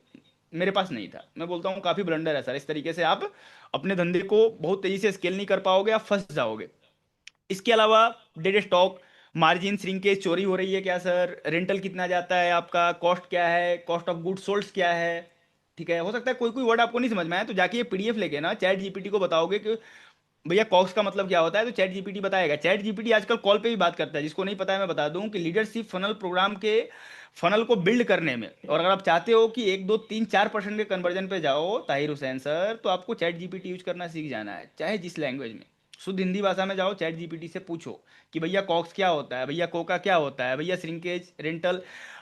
मेरे पास नहीं था। मैं बोलता हूँ काफी ब्लंडर है सर, इस तरीके से आप अपने धंधे को बहुत तेजी से स्केल नहीं कर पाओगे, आप फंस जाओगे। इसके अलावा डेड स्टॉक, मार्जिन श्रिंकेज, चोरी हो रही है क्या सर, रेंटल कितना जाता है आपका, कॉस्ट क्या है, कॉस्ट ऑफ गुड सोल्ड क्या है। ठीक है। हो सकता है कोई कोई वर्ड आपको नहीं समझ में आए, तो जाके ये पीडीएफ लेके ना चैट जीपीटी को बताओगे कि भैया कॉस्ट का मतलब क्या होता है, तो चैट जीपीटी बताएगा। चैट जीपीटी आजकल कॉल पे भी बात करता है, जिसको नहीं पता है मैं बता दूं कि लीडरशिप फनल प्रोग्राम के फनल को बिल्ड करने में, और अगर आप चाहते हो कि 1 2 3 4% के कन्वर्जन पे जाओ ताहिर हुसैन सर, तो आपको चैट जीपीटी यूज करना सीख जाना है, चाहे जिस लैंग्वेज में। शुद्ध हिंदी भाषा में जाओ, चैट जीपीटी से पूछो कि भैया कॉक्स क्या होता है, भैया कोका क्या होता है, भैया श्रिंकेज, रेंटल।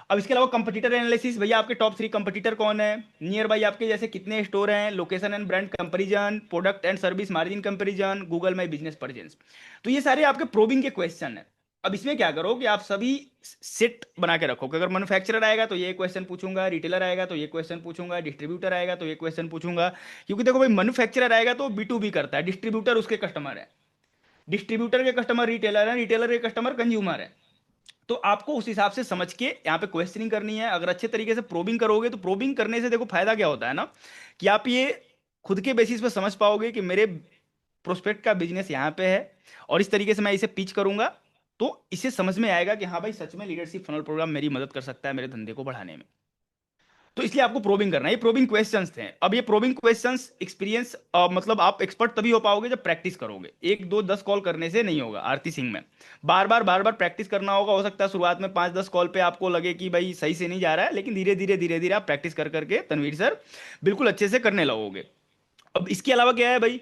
अब इसके अलावा कंपटीटर एनालिसिस, भैया आपके टॉप 3 कंपटीटर कौन है, नियर बाई आपके जैसे कितने स्टोर हैं, location and brand comparison, product and service margin comparison, Google my business presence. तो ये सारे आपके प्रोबिंग के क्वेश्चन है। अब इसमें क्या करो कि आप सभी सेट बना के रखो कि अगर मैन्युफैक्चरर आएगा तो ये क्वेश्चन पूछूंगा, रिटेलर आएगा तो ये क्वेश्चन पूछूंगा, डिस्ट्रीब्यूटर आएगा तो ये क्वेश्चन पूछूंगा। क्योंकि देखो भाई, मैन्युफैक्चरर आएगा तो बी टू बी करता है, डिस्ट्रीब्यूटर उसके कस्टमर है, डिस्ट्रीब्यूटर के कस्टमर रिटेलर है, रिटेलर के कस्टमर कंज्यूमर है। तो आपको उस हिसाब से समझ के यहाँ पे क्वेश्चनिंग करनी है। अगर अच्छे तरीके से प्रोबिंग करोगे तो प्रोबिंग करने से देखो फायदा क्या होता है ना, कि आप ये खुद के बेसिस पे समझ पाओगे कि मेरे प्रोस्पेक्ट का बिजनेस यहाँ पे है और इस तरीके से मैं इसे पिच करूंगा, तो इसे समझ में आएगा कि हाँ भाई सच में लीडरशिप फनल प्रोग्राम मेरी मदद कर सकता है मेरे धंधे को बढ़ाने में। तो इसलिए आपको प्रोबिंग करना है। ये प्रोबिंग क्वेश्चंस थे। अब ये प्रोबिंग क्वेश्चंस एक्सपीरियंस, मतलब आप एक्सपर्ट तभी हो पाओगे जब प्रैक्टिस करोगे। एक दो 10 कॉल करने से नहीं होगा आरती सिंह में, बार बार प्रैक्टिस करना होगा। हो सकता है शुरुआत में 5-10 कॉल पे आपको लगे कि भाई सही से नहीं जा रहा है, लेकिन धीरे धीरे आप प्रैक्टिस कर करके तनवीर सर बिल्कुल अच्छे से करने लगोगे। अब इसके अलावा क्या है भाई,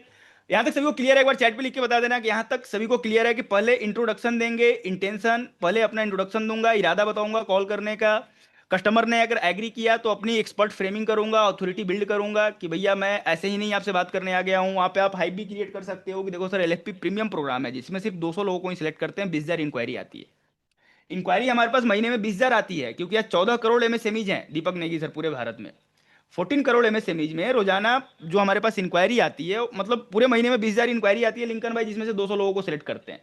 यहां तक सभी को क्लियर है? एक बार चैट पे लिख के बता देना कि यहां तक सभी को क्लियर है कि पहले इंट्रोडक्शन देंगे, इंटेंशन, पहले अपना इंट्रोडक्शन दूंगा, इरादा बताऊंगा कॉल करने का। कस्टमर ने अगर एग्री किया तो अपनी एक्सपर्ट फ्रेमिंग करूंगा, अथॉरिटी बिल्ड करूंगा कि भैया मैं ऐसे ही नहीं आपसे बात करने आ गया हूं। वहां पे आप हाइप भी क्रिएट कर सकते हो कि देखो सर एलएफपी प्रीमियम प्रोग्राम है जिसमें सिर्फ 200 लोगों को ही सिलेक्ट करते हैं, 20,000 इंक्वायरी आती है। इंक्वायरी हमारे पास महीने में 20,000 आती है क्योंकि आज 14 करोड़ एमएसएमईज हैं दीपक नेगी सर पूरे भारत में। 14 करोड़ एमएसएमईज में रोजाना जो हमारे पास इंक्वायरी आती है, मतलब पूरे महीने में 20,000 इंक्वायरी आती है लिंकन भाई, जिसमें से 200 लोगों को सिलेक्ट करते हैं।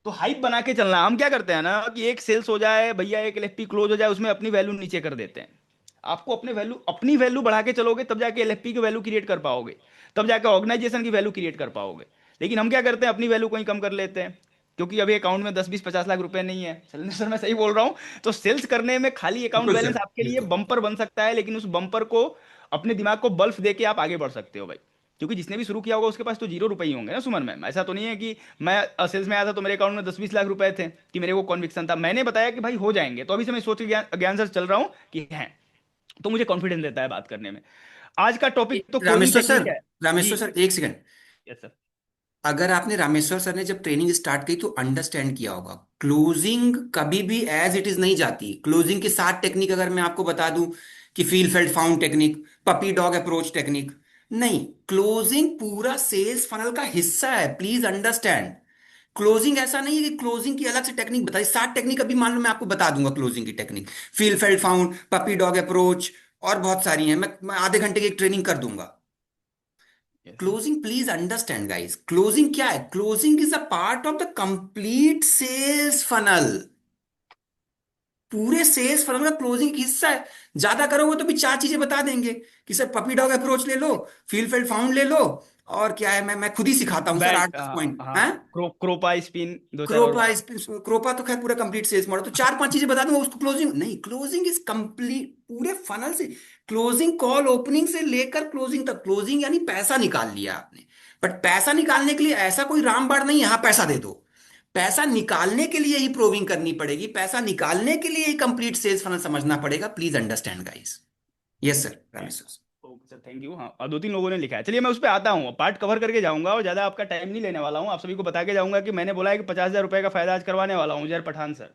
तो हाइप बना के चलना। हम क्या करते हैं ना कि एक सेल्स हो जाए भैया, एक एलएफपी क्लोज हो जाए, उसमें अपनी वैल्यू नीचे कर देते हैं। आपको अपनी वैल्यू बढ़ा के चलोगे तब जाके एलएफपी की वैल्यू क्रिएट कर पाओगे, तब जाके ऑर्गेनाइजेशन की वैल्यू क्रिएट कर पाओगे। लेकिन हम क्या करते हैं, अपनी वैल्यू को ही कम कर लेते हैं क्योंकि अभी अकाउंट में 10-20-50 लाख रुपए नहीं है। चलिए सर मैं सही बोल रहा हूँ? तो सेल्स करने में खाली अकाउंट बिल्कुल बैलेंस सर, आपके लिए बिल्कुल। बम्पर बन सकता है, लेकिन उस बम्पर को अपने दिमाग को बल्फ दे के आप आगे बढ़ सकते हो भाई। क्योंकि जिसने भी शुरू किया होगा उसके पास तो 0 रुपए ही होंगे ना सुमन मैम। ऐसा तो नहीं है कि मैं सेल्स में आया था तो मेरे अकाउंट में 10-20 लाख रुपए थे कि मेरे को कॉन्विक्शन था। मैंने बताया कि भाई हो जाएंगे, तो अभी से मैं सोच के अज्ञान से चल रहा हूँ कि हैं। तो मुझे कॉन्फिडेंस देता है बात करने में। आज का टॉपिक तो क्लोजिंग रामेश्वर सर, टेक्निक है। जी। रामेश्वर सर एक सेकंड। Yes sir. अगर आपने रामेश्वर सर ने जब ट्रेनिंग स्टार्ट की तो अंडरस्टैंड किया होगा, क्लोजिंग कभी भी एज इट इज नहीं जाती। क्लोजिंग की 7 टेक्निक अगर मैं आपको बता दूं कि feel felt found technique, puppy dog approach technique, नहीं, क्लोजिंग पूरा सेल्स फनल का हिस्सा है, प्लीज अंडरस्टैंड। क्लोजिंग ऐसा नहीं है कि क्लोजिंग की अलग से टेक्निक बताई। 7 टेक्निक अभी मान लो मैं आपको बता दूंगा क्लोजिंग की technique, feel felt found, puppy dog approach, और बहुत सारी हैं। मैं आधे घंटे की एक ट्रेनिंग कर दूंगा। Yes sir. Closing please understand guys, closing क्या है? Closing is a part of the complete sales funnel. पूरे सेल्स फनल का क्लोजिंग एक हिस्सा है। ज्यादा करोगे तो भी 4 चीजें बता देंगे कि सर पपी डॉग अप्रोच ले लो, फील फेल्ड फाउंड ले लो, और क्या है, मैं खुद ही सिखाता हूँ सर, बैट, 8-10 पॉइंट हाँ, है। क्रोपा स्पिन, दो चार और क्रोपा, बता। क्रोपा तो खैर पूरा कंप्लीट सेल्स मॉडल, तो 4-5 चीजें बता दूंगा उसको। क्लोजिंग नहीं, क्लोजिंग इज कंप्लीट पूरे फनल से। क्लोजिंग कॉल ओपनिंग से लेकर क्लोजिंग तक। क्लोजिंग यानी पैसा निकाल लिया आपने, बट पैसा निकालने के लिए ऐसा कोई रामबाण नहीं यहाँ पैसा दे दो। पैसा निकालने के लिए ही प्रोविंग करनी पड़ेगी, पैसा निकालने के लिए ही कंप्लीट सेल्स फनल समझना पड़ेगा। Please understand guys. Yes sir, Rameshwar. Okay sir, thank you. हाँ, और 2-3 लोगों ने लिखा है। चलिए मैं उस पर आता हूँ, पार्ट कवर करके जाऊंगा और ज़्यादा आपका टाइम नहीं लेने वाला हूँ। आप सभी को बता के जाऊंगा कि मैंने बोला है कि 50,000 रुपये का फायदा आज करवाने वाला हूँ जयर पठान सर।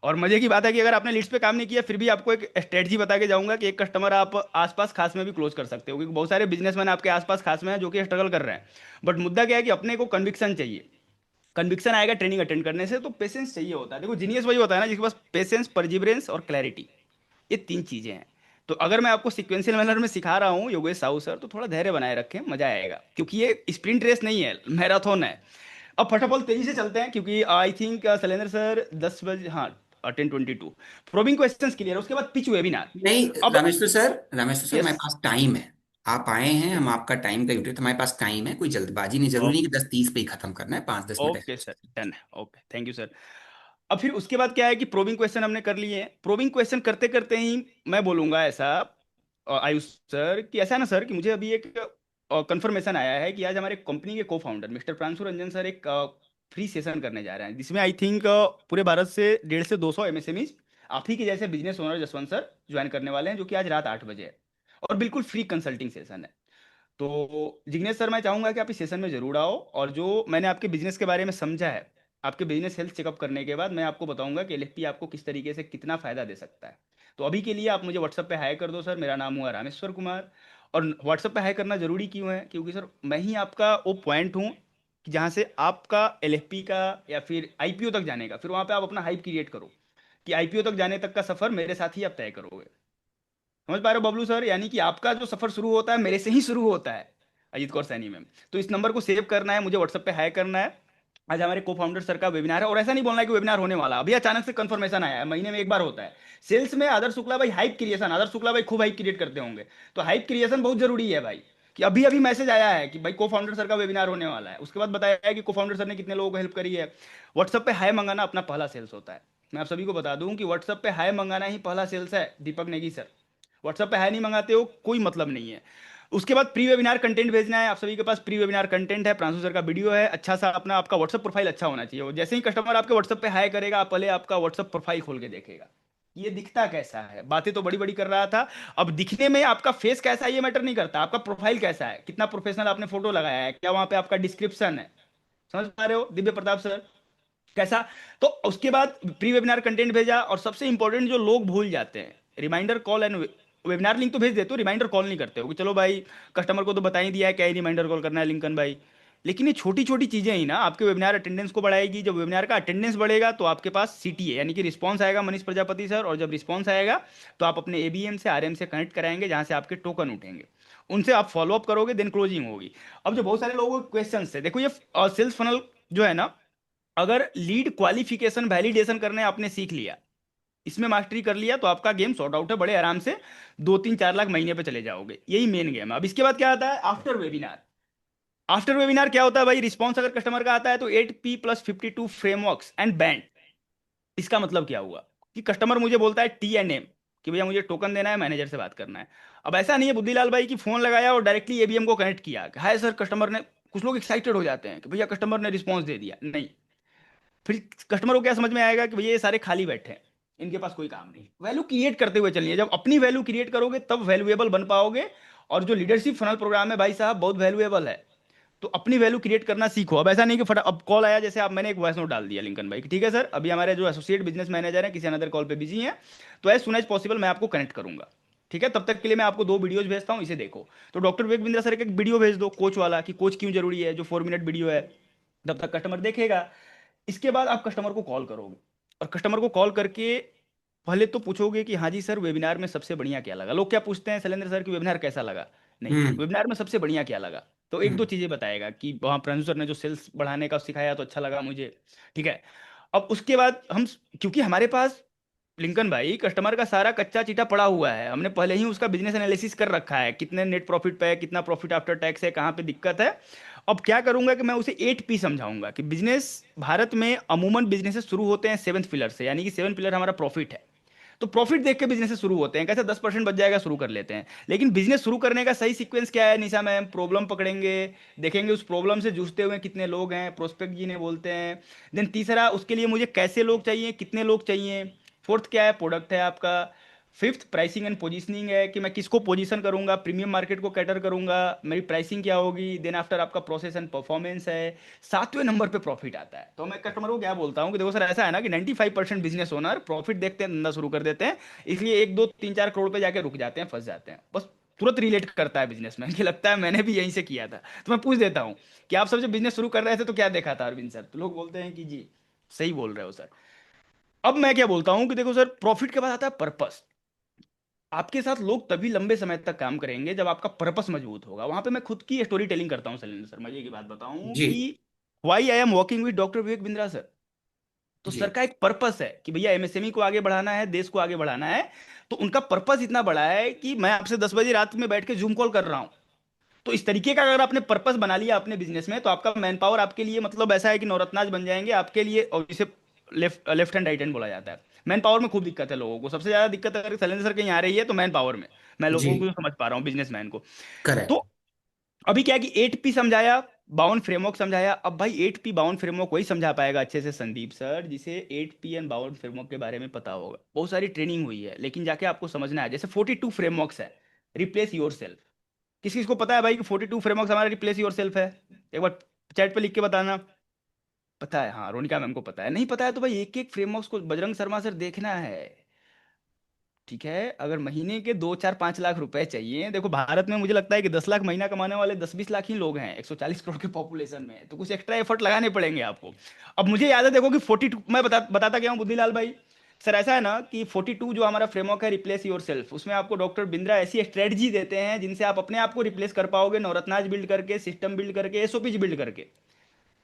और मजे की बात है कि अगर आपने लिस्ट पे काम नहीं किया फिर भी आपको एक स्ट्रेटजी बता के जाऊंगा कि एक कस्टमर आप आसपास खास में भी क्लोज कर सकते हो, क्योंकि बहुत सारे बिजनेसमैन आपके आसपास खास में हैं जो कि स्ट्रगल कर रहे हैं। बट मुद्दा क्या है कि अपने को कन्विक्शन चाहिए। कन्विक्शन आएगा ट्रेनिंग अटेंड करने से, तो पेशेंस चाहिए होता है। देखो जीनियस वही होता है ना जिसके पास पेशेंस, परजिवरेंस और क्लैरिटी, ये 3 चीजें हैं। तो अगर मैं आपको सिक्वेंशियल मैनर में सिखा रहा हूँ योगेश साहू सर, तो थोड़ा धैर्य बनाए रखें, मजा आएगा, क्योंकि ये स्प्रिंट रेस नहीं है, मैराथन है। अब फटाफट तेजी से चलते हैं क्योंकि आई थिंक शैलेंद्र सर 10 बजे, हाँ 10:22 प्रोबिंग क्वेश्चंस क्लियर, उसके बाद पिच वेबिनार। नहीं, अब Rameshwar sir, Rameshwar sir, yes. हमारे पास टाइम है। आप आए हैं, हम आपका टाइम का यूटिलाइज, हमारे पास टाइम है, कोई जल्दबाजी नहीं, जरूरी नहीं कि 10:30 पे ही खत्म करना है, 5-10 मिनट ओके ऐसे। सर, डन है, ओके, थैंक यू सर। अब फिर उसके बाद क्या है कि प्रोबिंग क्वेश्चन हमने कर लिए हैं। प्रोबिंग क्वेश्चन करते करते ही मैं बोलूंगा ऐसा, आयुष सर, कि ऐसा है ना सर कि मुझे अभी एक कंफर्मेशन आया है कि आज हमारे कंपनी के को founder mister Pranshu Ranjan sir एक फ्री सेशन करने जा रहे हैं, जिसमें आई थिंक पूरे भारत से 150 से 200 एमएसएमईज आप ही के जैसे business owner Jaswant sir join करने वाले हैं, जो कि आज रात 8 बजे है। और बिल्कुल फ्री कंसल्टिंग सेशन है। तो जिग्नेश सर, मैं चाहूंगा कि आप इस सेशन में जरूर आओ, और जो मैंने आपके बिजनेस के बारे में समझा है, आपके बिजनेस हेल्थ चेकअप करने के बाद मैं आपको बताऊंगा कि एलएफपी आपको किस तरीके से कितना फायदा दे सकता है। तो अभी के लिए आप मुझे व्हाट्सएप पे हाई कर दो सर, मेरा नाम हुआ रामेश्वर कुमार। और व्हाट्सएप पे हाई करना जरूरी क्यों है? क्योंकि सर मैं ही आपका वो पॉइंट हूँ कि जहाँ से आपका एलएफपी का या फिर आईपीओ तक जाने का, फिर वहाँ पे आप अपना हाइप क्रिएट करो कि आईपीओ तक जाने तक का सफर मेरे साथ ही आप तय करोगे। समझ पा रहे हो बबलू सर? यानी कि आपका जो सफर शुरू होता है मेरे से ही शुरू होता है, अजीत कौर सैनी मैम। तो इस नंबर को सेव करना है, मुझे व्हाट्सएप पे हाई करना है। आज हमारे को फाउंडर सर का वेबिनार है, और ऐसा नहीं बोलना है कि वेबिनार होने वाला, अभी अचानक से कंफर्मेशन आया है, महीने में एक बार होता है। सेल्स में आदर्श शुक्ला भाई हाइप क्रिएशन, आदर्श शुक्ला भाई खूब हाइप क्रिएट करते होंगे। तो हाइप क्रिएशन बहुत जरूरी है भाई, कि अभी अभी मैसेज आया है कि भाई को फाउंडर सर का वेबिनार होने वाला है, उसके बाद बताया है कि को फाउंडर सर ने कितने लोगों को हेल्प करी है। व्हाट्सएप पे हाई मंगाना अपना पहला सेल्स होता है। मैं आप सभी को बता दूं कि व्हाट्सएप पे हाई मंगाना ही पहला सेल्स है, दीपक नेगी सर। व्हाट्सएप पे हाई नहीं मंगाते हो कोई मतलब नहीं है। उसके बाद प्री वेबिनार कंटेंट भेजना है, आप सभी के पास प्री वेबिनार कंटेंट है, प्रांशु सर का वीडियो है, अच्छा सा अपना आपका व्हाट्सएप प्रोफाइल अच्छा होना चाहिए। और जैसे ही कस्टमर आपके व्हाट्सएप पे हाई करेगा, आप पहले आपका व्हाट्सएप प्रोफाइल खोल के देखेगा, ये दिखता कैसा है। बातें तो बड़ी बड़ी कर रहा था, अब दिखने में आपका फेस कैसा है ये मैटर नहीं करता, आपका प्रोफाइल कैसा है, कितना प्रोफेशनल आपने फोटो लगाया है, क्या वहां पे आपका डिस्क्रिप्शन है। समझ पा रहे हो दिव्य प्रताप सर? कैसा? तो उसके बाद प्री वेबिनार कंटेंट भेजा, और सबसे इंपॉर्टेंट जो लोग भूल जाते हैं, reminder call and webinar link तो भेज देते हो, रिमाइंडर कॉल नहीं करते हो कि चलो भाई कस्टमर को तो बता ही दिया है क्या ही रिमाइंडर कॉल करना है लिंकन भाई। लेकिन ये छोटी छोटी चीजें ही ना आपके वेबिनार अटेंडेंस को बढ़ाएगी। जब वेबिनार का अटेंडेंस बढ़ेगा तो आपके पास सीटीए यानी कि रिस्पॉन्स आएगा मनीष प्रजापति सर, और जब रिस्पॉन्स आएगा तो आप अपने एबीएम से आरएम से कनेक्ट कराएंगे, जहां से आपके टोकन उठेंगे, उनसे आप फॉलो अप करोगे, देन क्लोजिंग होगी। अब जो बहुत सारे लोगों के क्वेश्चन है, देखो ये सेल्स फनल जो है ना, अगर लीड क्वालिफिकेशन वैलिडेशन करने आपने सीख लिया, इसमें मास्टरी कर लिया, तो आपका गेम सॉर्ट आउट है, बड़े आराम से 2 3 4 लाख महीने पे चले जाओगे। यही मेन गेम है। अब इसके बाद क्या आता है? After webinar. आफ्टर वेबिनार क्या होता है भाई? रिस्पॉन्स अगर कस्टमर का आता है तो 8P+52 फ्रेमवर्क्स एंड बैंड। इसका मतलब क्या हुआ कि कस्टमर मुझे बोलता है T&M कि भैया मुझे टोकन देना है, मैनेजर से बात करना है। अब ऐसा नहीं है बुद्धिलाल भाई की फोन लगाया और डायरेक्टली एबीएम को कनेक्ट किया, हाय सर कस्टमर ने, कुछ लोग एक्साइटेड हो जाते हैं कि भैया कस्टमर ने रिस्पॉन्स दे दिया, नहीं। फिर कस्टमर को क्या समझ में आएगा कि भैया ये सारे खाली बैठे हैं, इनके पास कोई काम नहीं। वैल्यू क्रिएट करते हुए चलिए, जब अपनी वैल्यू क्रिएट करोगे तब वैल्यूएबल बन पाओगे। और जो लीडरशिप फनल प्रोग्राम है भाई साहब बहुत वैल्यूएबल है, तो अपनी वैल्यू क्रिएट करना सीखो। अब ऐसा नहीं कि फटा अब कॉल आया, जैसे आप मैंने एक वॉइस नोट डाल दिया लिंकन भाई कि ठीक है सर अभी हमारे जो एसोसिएट बिजनेस मैनेजर हैं किसी अनदर कॉल पे बिजी हैं, तो एज सुन एज पॉसिबल मैं आपको कनेक्ट करूंगा। ठीक है, तब तक के लिए मैं आपको 2 वीडियोज भेजता हूँ, इसे देखो। तो डॉक्टर विवेक बिंद्रा सर का एक वीडियो भेज दो कोच वाला, कि कोच क्यों जरूरी है, जो 4 मिनट वीडियो है, तब तक कस्टमर देखेगा। इसके बाद आप कस्टमर को कॉल करोगे, और कस्टमर को कॉल करके पहले तो पूछोगे कि हाँ जी सर वेबिनार में सबसे बढ़िया क्या लगा। लोग क्या पूछते हैं शैलेंद्र सर कि वेबिनार कैसा लगा? नहीं, हम्म। वेबिनार में सबसे बढ़िया क्या लगा। तो एक दो हम्म। चीजें बताएगा कि वहाँ प्रेजेंसर सर ने जो सेल्स बढ़ाने का सिखाया तो अच्छा लगा मुझे। ठीक है। अब उसके बाद हम, क्योंकि हमारे पास लिंकन भाई कस्टमर का सारा कच्चा चीटा पड़ा हुआ है, हमने पहले ही उसका बिजनेस एनालिसिस कर रखा है, कितने नेट प्रॉफिट पे है, कितना प्रॉफिट आफ्टर टैक्स है, कहाँ पे दिक्कत है। अब क्या करूंगा कि मैं उसे 8P समझाऊंगा कि बिजनेस भारत में अमूमन बिजनेसेस शुरू होते हैं 7th पिलर से, यानी कि 7 पिलर हमारा प्रॉफिट है। तो प्रॉफिट देख के बिजनेस शुरू होते हैं, कैसे 10% बच जाएगा शुरू कर लेते हैं। लेकिन बिजनेस शुरू करने का सही सीक्वेंस क्या है निशा मैम? प्रॉब्लम पकड़ेंगे, देखेंगे उस प्रॉब्लम से जूझते हुए कितने लोग हैं, प्रोस्पेक्ट जी ने बोलते हैं। देन तीसरा, उसके लिए मुझे कैसे लोग चाहिए, कितने लोग चाहिए। फोर्थ क्या है? प्रोडक्ट है आपका। फिफ्थ प्राइसिंग एंड पोजीशनिंग है कि मैं किसको पोजीशन करूंगा, प्रीमियम मार्केट को कैटर करूंगा, मेरी प्राइसिंग क्या होगी। देन आफ्टर आपका प्रोसेस एंड परफॉर्मेंस है। 7वें नंबर पे प्रॉफिट आता है। तो मैं कस्टमर को क्या बोलता हूँ कि देखो सर ऐसा है ना कि 95% बिजनेस ओनर प्रॉफिट देखते हैं धंधा शुरू कर देते हैं, इसलिए 1 2 3 4 करोड़ पे जाके रुक जाते हैं, फंस जाते हैं बस। तुरंत रिलेट करता है बिजनेस में कि लगता है मैंने भी यहीं से किया था। तो मैं पूछ देता हूँ कि आप सब जब बिजनेस शुरू कर रहे थे तो क्या देखा था अरविंद सर? तो लोग बोलते हैं कि जी सही बोल रहे हो सर। अब मैं क्या बोलता हूँ कि देखो सर प्रॉफिट के बाद आता है पर्पस। आपके साथ लोग तभी लंबे समय तक काम करेंगे जब आपका पर्पस मजबूत होगा। वहां पे मैं खुद की स्टोरी टेलिंग करता हूँ शैलेंद्र सर, मजे की बात बताऊं जी। कि why I am working with doctor Vivek Bindra sir. तो सर जी। का एक पर्पस है कि भैया एमएसएमई को आगे बढ़ाना है, देश को आगे बढ़ाना है। तो उनका पर्पस इतना बड़ा है कि मैं आपसे 10 बजे रात में बैठ के जूम कॉल कर रहा हूँ। तो इस तरीके का अगर आपने पर्पस बना लिया अपने बिजनेस में, तो आपका मैन पावर आपके लिए मतलब ऐसा है कि नवरत्नाज बन जाएंगे आपके लिए। और इसे left left hand right hand बोला जाता है। मैन पावर में खूब दिक्कत है लोगों को, सबसे ज्यादा दिक्कत अगर शैलेंद्र सर कहीं आ रही है तो मैन पावर में। मैं जी। लोगों को समझ पा रहा हूँ बिजनेसमैन को। करेक्ट। तो अभी क्या है कि 8P समझाया, 52 फ्रेमवर्क समझाया। अब भाई 8P 52 फ्रेमवर्क वही समझा पाएगा अच्छे से संदीप सर जिसे 8P एंड 52 फ्रेमवर्क के बारे में पता होगा। बहुत सारी ट्रेनिंग हुई है लेकिन जाके आपको समझना है। जैसे 42 फ्रेमवर्क्स है, रिप्लेस योर सेल्फ। किसी को पता है भाई कि 42 फ्रेमवर्क हमारा रिप्लेस योर सेल्फ है? एक बार चैट पे लिख के बताना। पता है? हाँ, रोनिका मैम को पता है। नहीं पता है तो भाई एक एक फ्रेमवर्क को बजरंग शर्मा सर देखना है। ठीक है, अगर महीने के 2 4 5 लाख रुपए चाहिए, देखो भारत में मुझे लगता है कि 10 लाख महीना कमाने वाले 10 20 लाख ही लोग हैं 140 करोड़ के पॉपुलेशन में, तो कुछ एक्स्ट्रा एफर्ट लगाने पड़ेंगे आपको। अब मुझे याद है देखो कि 42, मैं बताता क्या हूँ बुद्धिलाल भाई। सर ऐसा है ना कि 42 जो हमारा फ्रेमवर्क है रिप्लेस योर सेल्फ, उसमें आपको डॉक्टर बिंद्रा ऐसी स्ट्रेटजी देते हैं जिनसे आप अपने आप को रिप्लेस कर पाओगे, नवरत्नाज बिल्ड करके, सिस्टम बिल्ड करके, एसओपीज बिल्ड करके।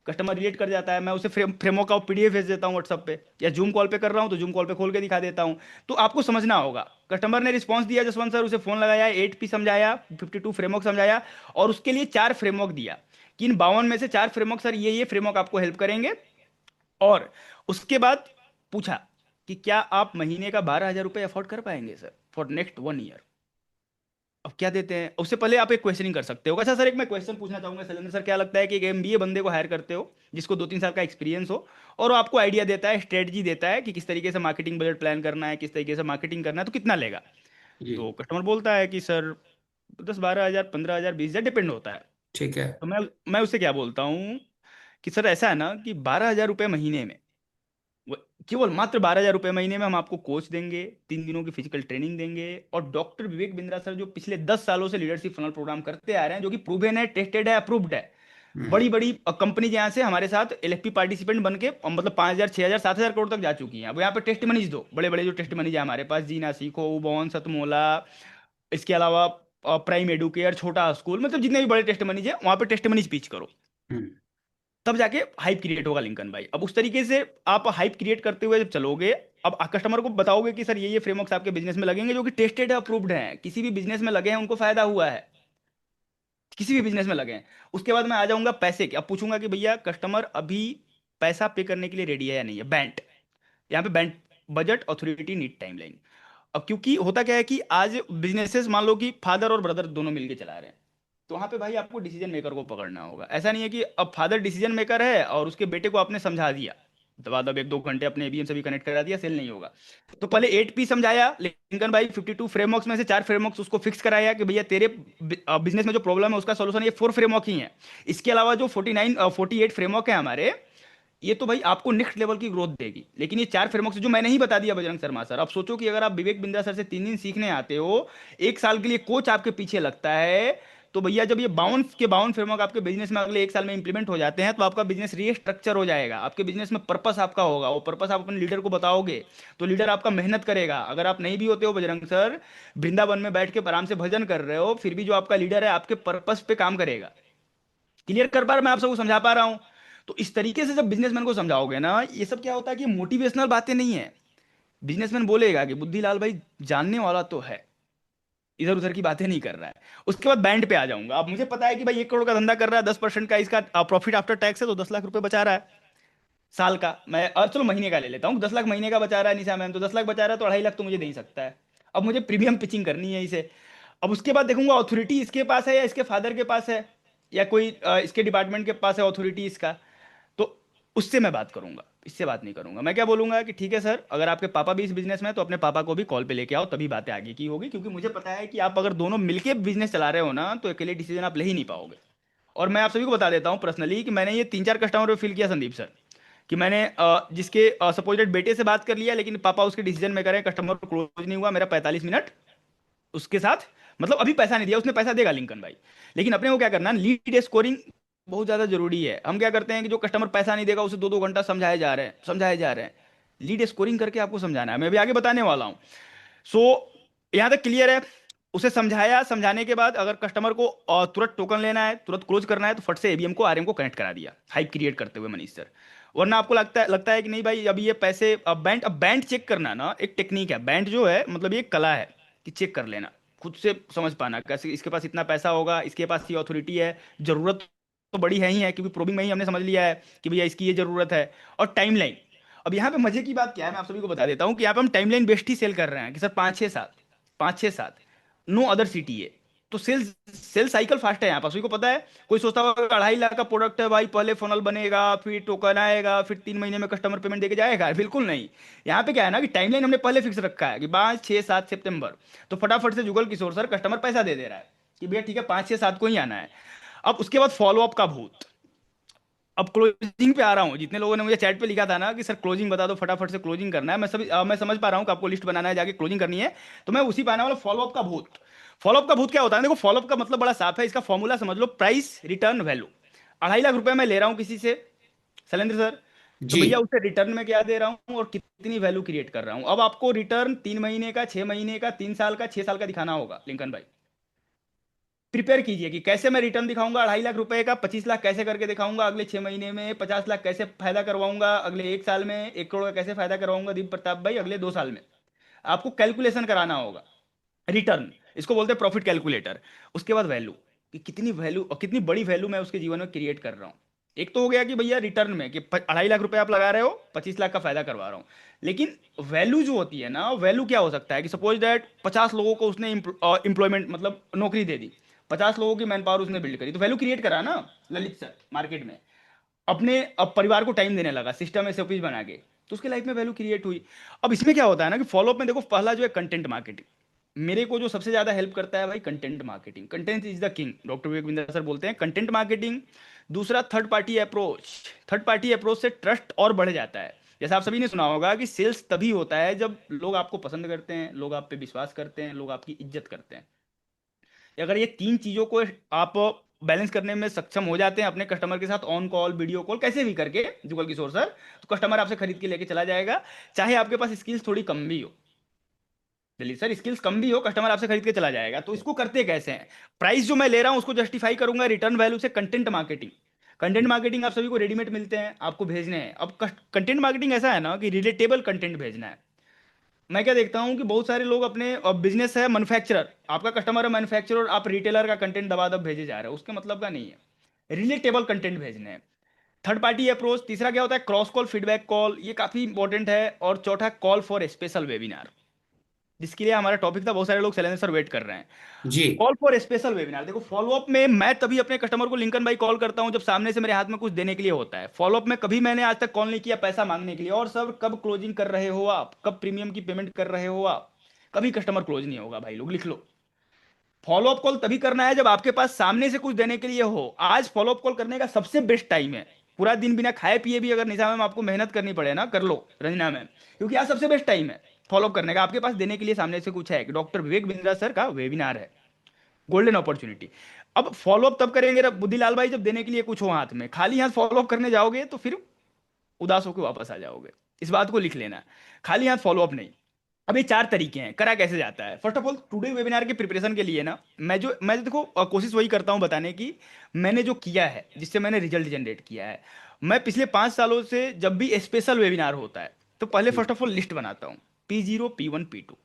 कस्टमर रिलेट कर जाता है, मैं उसे फ्रेमो का पीडीएफ भेज देता हूँ व्हाट्सअप पे, या जूम कॉल पे कर रहा हूँ तो जूम कॉल पे खोल के दिखा देता हूँ। तो आपको समझना होगा, कस्टमर ने रिस्पॉन्स दिया जसवंत सर, उसे फोन लगाया, 8P समझाया, 52 फ्रेमवर्क समझाया, और उसके लिए 4 फ्रेमवर्क दिया कि इन 52 में से 4 फ्रेमवर्क सर ये फ्रेमवर्क आपको हेल्प करेंगे। और उसके बाद पूछा कि क्या आप महीने का 12,000 रुपये अफोर्ड कर पाएंगे सर फॉर नेक्स्ट 1 ईयर? अब क्या देते हैं, उससे पहले आप एक क्वेश्चनिंग कर सकते हो। अच्छा सर, एक मैं क्वेश्चन पूछना चाहूंगा शैलेंद्र सर, क्या लगता है कि एक एमबीए बंदे को हायर करते हो जिसको 2 3 साल का एक्सपीरियंस हो, और वो आपको आइडिया देता है, स्ट्रेटजी देता है कि किस तरीके से मार्केटिंग बजट प्लान करना है, किस तरीके से मार्केटिंग करना है, तो कितना लेगा? जी। तो कस्टमर बोलता है कि सर 10 12 हज़ार, 15 हज़ार, 20 हज़ार, डिपेंड होता है। ठीक है। तो मैं उससे क्या बोलता हूँ कि सर ऐसा है ना कि 12,000 रुपये महीने में, वो केवल मात्र 12,000 रुपये महीने में हम आपको कोच देंगे, 3 दिनों की फिजिकल ट्रेनिंग देंगे, और डॉक्टर विवेक बिंद्रा सर जो पिछले 10 सालों से लीडरशिप फनल प्रोग्राम करते आ रहे हैं, जो कि प्रूवन है, टेस्टेड है, अप्रूव्ड है। हम्म। बड़ी बड़ी कंपनी यहाँ से हमारे साथ एलएफपी पार्टिसिपेंट बन के मतलब 5,000 6,000 7,000 करोड़ तक जा चुकी हैं। अब यहाँ पे टेस्ट मनीज दो, बड़े बड़े जो टेस्ट मनीज है हमारे पास, जीना सीखो, उबॉन, सतमोला, इसके अलावा प्राइम एडुकेयर, छोटा स्कूल, मतलब जितने भी बड़े टेस्ट मनीज है वहाँ पे टेस्ट मनीज पिच करो, हम्म। तब जाके हाइप क्रिएट होगा लिंकन भाई। अब उस तरीके से आप हाइप क्रिएट करते हुए जब चलोगे, अब कस्टमर को बताओगे कि सर ये फ्रेमवर्क्स आपके बिजनेस में लगेंगे, जो कि टेस्टेड है, अप्रूव्ड हैं, किसी भी बिजनेस में लगे हैं उनको फायदा हुआ है, किसी भी बिजनेस में लगे हैं। उसके बाद मैं आ जाऊंगा पैसे के, अब पूछूंगा कि भैया कस्टमर अभी पैसा पे करने के लिए रेडी है या नहीं है, बैंट। यहाँ पे बैंट, बजट, अथॉरिटी, नीड, टाइमलाइन। अब क्योंकि होता क्या है कि आज बिजनेसेस मान लो कि फादर और ब्रदर दोनों मिलके चला रहे हैं, तो वहां पे भाई आपको डिसीजन मेकर को पकड़ना होगा। ऐसा नहीं है कि अब फादर डिसीजन मेकर है और उसके बेटे को आपने समझा दिया, तो बाद अब 1 2 घंटे अपने एबीएम से भी कनेक्ट करा दिया, सेल नहीं होगा। तो पहले 8P समझाया लिंकन भाई, 52 फ्रेमवर्क्स में से 4 फ्रेमवर्क्स उसको फिक्स कराया कि भैया तेरे बिजनेस में जो प्रॉब्लम है उसका सोल्यूशन ये 4 फ्रेमवर्क ही है। इसके अलावा जो 48 फ्रेमवर्क है हमारे, ये तो भाई आपको नेक्स्ट लेवल की ग्रोथ देगी। लेकिन ये 4 फ्रेमवर्क जो मैंने ही बता दिया बजरंग शर्मा सर, अब सोचो कि अगर आप विवेक बिंद्रा सर से 3 दिन सीखने आते हो, 1 साल के लिए कोच आपके पीछे लगता है, तो भैया जब ये 52 फ्रेमवर्क आपके बिजनेस में अगले 1 साल में इंप्लीमेंट हो जाते हैं, तो आपका बिजनेस रीस्ट्रक्चर हो जाएगा, आपके बिजनेस में पर्पस आपका होगा, वो पर्पस आप अपने लीडर को बताओगे, तो लीडर आपका मेहनत करेगा। अगर आप नहीं भी होते हो बजरंग सर, वृंदावन में बैठ के आराम से भजन कर रहे हो, फिर भी जो आपका लीडर है आपके पर्पस पे काम करेगा। क्लियर कर पा रहा, मैं आप सबको समझा पा रहा हूं? तो इस तरीके से जब बिजनेसमैन को समझाओगे ना, ये सब क्या होता है कि मोटिवेशनल बातें नहीं है। बिजनेसमैन बोलेगा कि बुद्धिलाल भाई जानने वाला तो है, इधर उधर की बातें नहीं कर रहा है। उसके बाद बैंड पे आ जाऊंगा। अब मुझे पता है कि भाई 1 करोड़ का धंधा कर रहा है, 10% का इसका प्रॉफिट आफ्टर टैक्स है, तो 10 लाख रुपए बचा रहा है साल का। मैं चलो महीने का ले लेता हूँ, 10 लाख महीने का बचा रहा है निशा मैम, तो 10 लाख बचा रहा है, तो 2.5 लाख तो मुझे दे ही सकता है। अब मुझे प्रीमियम पिचिंग करनी है इसे। अब उसके बाद देखूंगा अथॉरिटी इसके पास है या इसके फादर के पास है, या कोई इसके डिपार्टमेंट के पास है अथॉरिटी इसका, तो उससे मैं बात करूंगा, इससे बात नहीं करूंगा। मैं क्या बोलूंगा कि ठीक है सर, अगर आपके पापा भी इस बिजनेस में है तो अपने पापा को भी कॉल पे लेके आओ, तभी बातें आगे की होगी, क्योंकि मुझे पता है कि आप अगर दोनों मिलके बिजनेस चला रहे हो ना, तो अकेले डिसीजन आप ले ही नहीं पाओगे। और मैं आप सभी को बता देता हूँ पर्सनली कि मैंने ये 3 4 कस्टमर पे फील किया संदीप सर, कि मैंने जिसके सपोजेड बेटे से बात कर लिया, लेकिन पापा उसके डिसीजन में करें, कस्टमर क्लोज नहीं हुआ मेरा 45 मिनट उसके साथ, मतलब अभी पैसा नहीं दिया, उसने पैसा देगा लिंकन भाई। लेकिन अपने को क्या करना, लीड स्कोरिंग बहुत ज्यादा जरूरी है। हम क्या करते हैं कि जो कस्टमर पैसा नहीं देगा उसे 2 2 घंटा समझाए जा रहे हैं, समझाए जा रहे हैं। लीड स्कोरिंग करके आपको समझाना है, मैं भी आगे बताने वाला हूँ। सो यहाँ तक क्लियर है। उसे समझाया, समझाने के बाद अगर कस्टमर को तुरंत टोकन लेना है, तुरंत क्लोज करना है, तो फट से एबीएम को आरएम को कनेक्ट करा दिया, हाइप क्रिएट करते हुए मनीष सर। वरना आपको लगता है कि नहीं भाई अभी ये पैसे, अब बैंड चेक करना ना एक टेक्निक है, बैंड जो है मतलब ये एक कला है कि चेक कर लेना, खुद से समझ पाना कैसे इसके पास इतना पैसा होगा, इसके पास ये अथॉरिटी है, जरूरत तो बड़ी है ही है, क्योंकि प्रोबिंग में ही हमने समझ लिया है कि भैया इसकी ये जरूरत है। और टाइमलाइन, अब यहाँ पे मजे की बात क्या है, मैं आप सभी को बता देता हूँ कि यहाँ पे हम टाइमलाइन बेस्ड ही सेल कर रहे हैं कि सर 5 6 7, 5 6 7, नो अदर सीटीए। तो सेल साइकिल फास्ट है यहाँ पर, सभी को पता है। कोई सोचता होगा 2.5 लाख का प्रोडक्ट है भाई, पहले फनल बनेगा, फिर टोकन आएगा, फिर 3 महीने में कस्टमर पेमेंट देके जाएगा, बिल्कुल नहीं। यहाँ पे क्या है ना कि टाइमलाइन हमने पहले फिक्स रखा है कि 5 6 7 सितंबर, तो फटाफट से जुगल किशोर सर कस्टमर पैसा दे दे रहा है। कि भैया ठीक है 5 6 7 को ही आना है। अब उसके बाद फॉलो अप का भूत। अब क्लोजिंग पे आ रहा हूँ, जितने लोगों ने मुझे चैट पे लिखा था ना कि सर क्लोजिंग बता दो, फटाफट से क्लोजिंग करना है, मैं समझ पा रहा हूँ कि आपको लिस्ट बनाना है, जाके क्लोजिंग करनी है। तो मैं उसी पे आने वाला फॉलोअप का भूत। फॉलोअप का भूत क्या होता है? देखो फॉलोअप का मतलब बड़ा साफ है, इसका फॉर्मूला समझ लो, प्राइस रिटर्न वैल्यू। 2.5 लाख रुपए मैं ले रहा हूँ किसी से, शैलेंद्र सर, तो जी। भैया उसे रिटर्न में क्या दे रहा हूँ और कितनी वैल्यू क्रिएट कर रहा हूँ। अब आपको रिटर्न 3 महीने का, 6 महीने का, 3 साल का, 6 साल का दिखाना होगा लिंकन भाई। प्रिपेयर कीजिए कि कैसे मैं रिटर्न दिखाऊंगा 2.5 लाख रुपए का, 25 लाख कैसे करके दिखाऊंगा अगले 6 महीने में, 50 लाख कैसे फायदा करवाऊंगा अगले 1 साल में, 1 करोड़ का कैसे फायदा करवाऊंगा दीप प्रताप भाई अगले 2 साल में। आपको कैलकुलेशन कराना होगा रिटर्न, इसको बोलते हैं प्रॉफिट कैलकुलेटर। उसके बाद वैल्यू, कि कितनी वैल्यू और कितनी बड़ी वैल्यू मैं उसके जीवन में क्रिएट कर रहा हूँ। एक तो हो गया कि भैया रिटर्न में कि 2.5 लाख रुपए आप लगा रहे हो, 25 लाख का फायदा करवा रहा हूँ। लेकिन वैल्यू जो होती है ना, वैल्यू क्या हो सकता है कि सपोज दैट 50 लोगों को उसने इंप्लॉयमेंट मतलब नौकरी दे दी, 50 लोगों की मैन पावर उसने बिल्ड करी, तो वैल्यू क्रिएट करा ना ललित सर मार्केट में। अपने अब परिवार को टाइम देने लगा सिस्टम एसओपीज बना के, तो उसके लाइफ में वैल्यू क्रिएट हुई। अब इसमें क्या होता है ना कि फॉलोअप में देखो, पहला जो है कंटेंट मार्केटिंग। मेरे को जो सबसे ज्यादा हेल्प करता है भाई content marketing, content is the king, doctor Vivek Bindra sir बोलते हैं कंटेंट मार्केटिंग। दूसरा third party approach. Third party approach से ट्रस्ट और बढ़ जाता है। जैसा आप सभी ने सुना होगा कि सेल्स तभी होता है जब लोग आपको पसंद करते हैं, लोग आप पे विश्वास करते हैं, लोग आपकी इज्जत करते हैं। अगर ये तीन चीजों को आप बैलेंस करने में सक्षम हो जाते हैं अपने कस्टमर के साथ, ऑन कॉल, वीडियो कॉल, कैसे भी करके जुगल किशोर सर, तो कस्टमर आपसे खरीद के लेके चला जाएगा। चाहे आपके पास स्किल्स थोड़ी कम भी हो, दिल्ली सर स्किल्स कम भी हो, कस्टमर आपसे खरीद के चला जाएगा। तो इसको करते कैसे हैं? प्राइस जो मैं ले रहा हूं उसको जस्टिफाई करूंगा रिटर्न वैल्यू से, कंटेंट मार्केटिंग। कंटेंट मार्केटिंग आप सभी को रेडीमेड मिलते हैं, आपको भेजने हैं। अब कंटेंट मार्केटिंग ऐसा है ना कि रिलेटेबल कंटेंट भेजना है। मैं क्या देखता हूं कि बहुत सारे लोग अपने बिजनेस है मैन्युफैक्चरर, आपका कस्टमर है मैन्युफैक्चरर, आप रिटेलर का कंटेंट दबादब भेजे जा रहे हो, उसके मतलब का नहीं है। रिलेटेबल कंटेंट भेजने हैं। Third party approach. तीसरा क्या होता है? क्रॉस कॉल, फीडबैक कॉल, ये काफी इंपॉर्टेंट है। और चौथा कॉल फॉर स्पेशल वेबिनार, जिसके लिए हमारा टॉपिक था, बहुत सारे लोग शैलेंद्र सर वेट कर रहे हैं। जी। Call for special webinar. देखो फॉलोअप में मैं तभी अपने कस्टमर को लिंकन भाई कॉल करता हूं जब सामने से मेरे हाथ में कुछ देने के लिए होता है। फॉलोअप में कभी मैंने आज तक कॉल नहीं किया पैसा मांगने के लिए। और सर कब क्लोजिंग कर रहे हो आप, कब प्रीमियम की पेमेंट कर रहे हो आप, कभी कस्टमर क्लोज नहीं होगा भाई, लोग लिख लो। फॉलोअप कॉल तभी करना है जब आपके पास सामने से कुछ देने के लिए हो। आज फॉलोअप कॉल करने का सबसे बेस्ट टाइम है। पूरा दिन बिना खाए पिए भी अगर निशा मैम आपको मेहनत करनी पड़े ना, कर लो रंजना मैम, क्योंकि आज सबसे बेस्ट टाइम है फॉलोअप करने का। आपके पास देने के लिए सामने से कुछ है कि डॉक्टर विवेक बिंद्रा सर का वेबिनार है, गोल्डन अपॉर्चुनिटी। अब फॉलोअप तब करेंगे जब बुद्धिलाल भाई, जब देने के लिए कुछ हो हाथ में। खाली हाथ फॉलोअप करने जाओगे तो फिर उदास होकर वापस आ जाओगे, इस बात को लिख लेना। खाली हाथ फॉलोअप नहीं। अब ये 4 तरीके हैं, करा कैसे जाता है। First of all today webinar के प्रिपरेशन के लिए ना, मैं देखो कोशिश वही करता हूं बताने की, मैंने जो किया है जिससे मैंने रिजल्ट जनरेट किया है। मैं पिछले 5 सालों से जब भी स्पेशल वेबिनार होता है तो पहले फर्स्ट ऑफ ऑल लिस्ट बनाता हूँ, P0 P1 P2।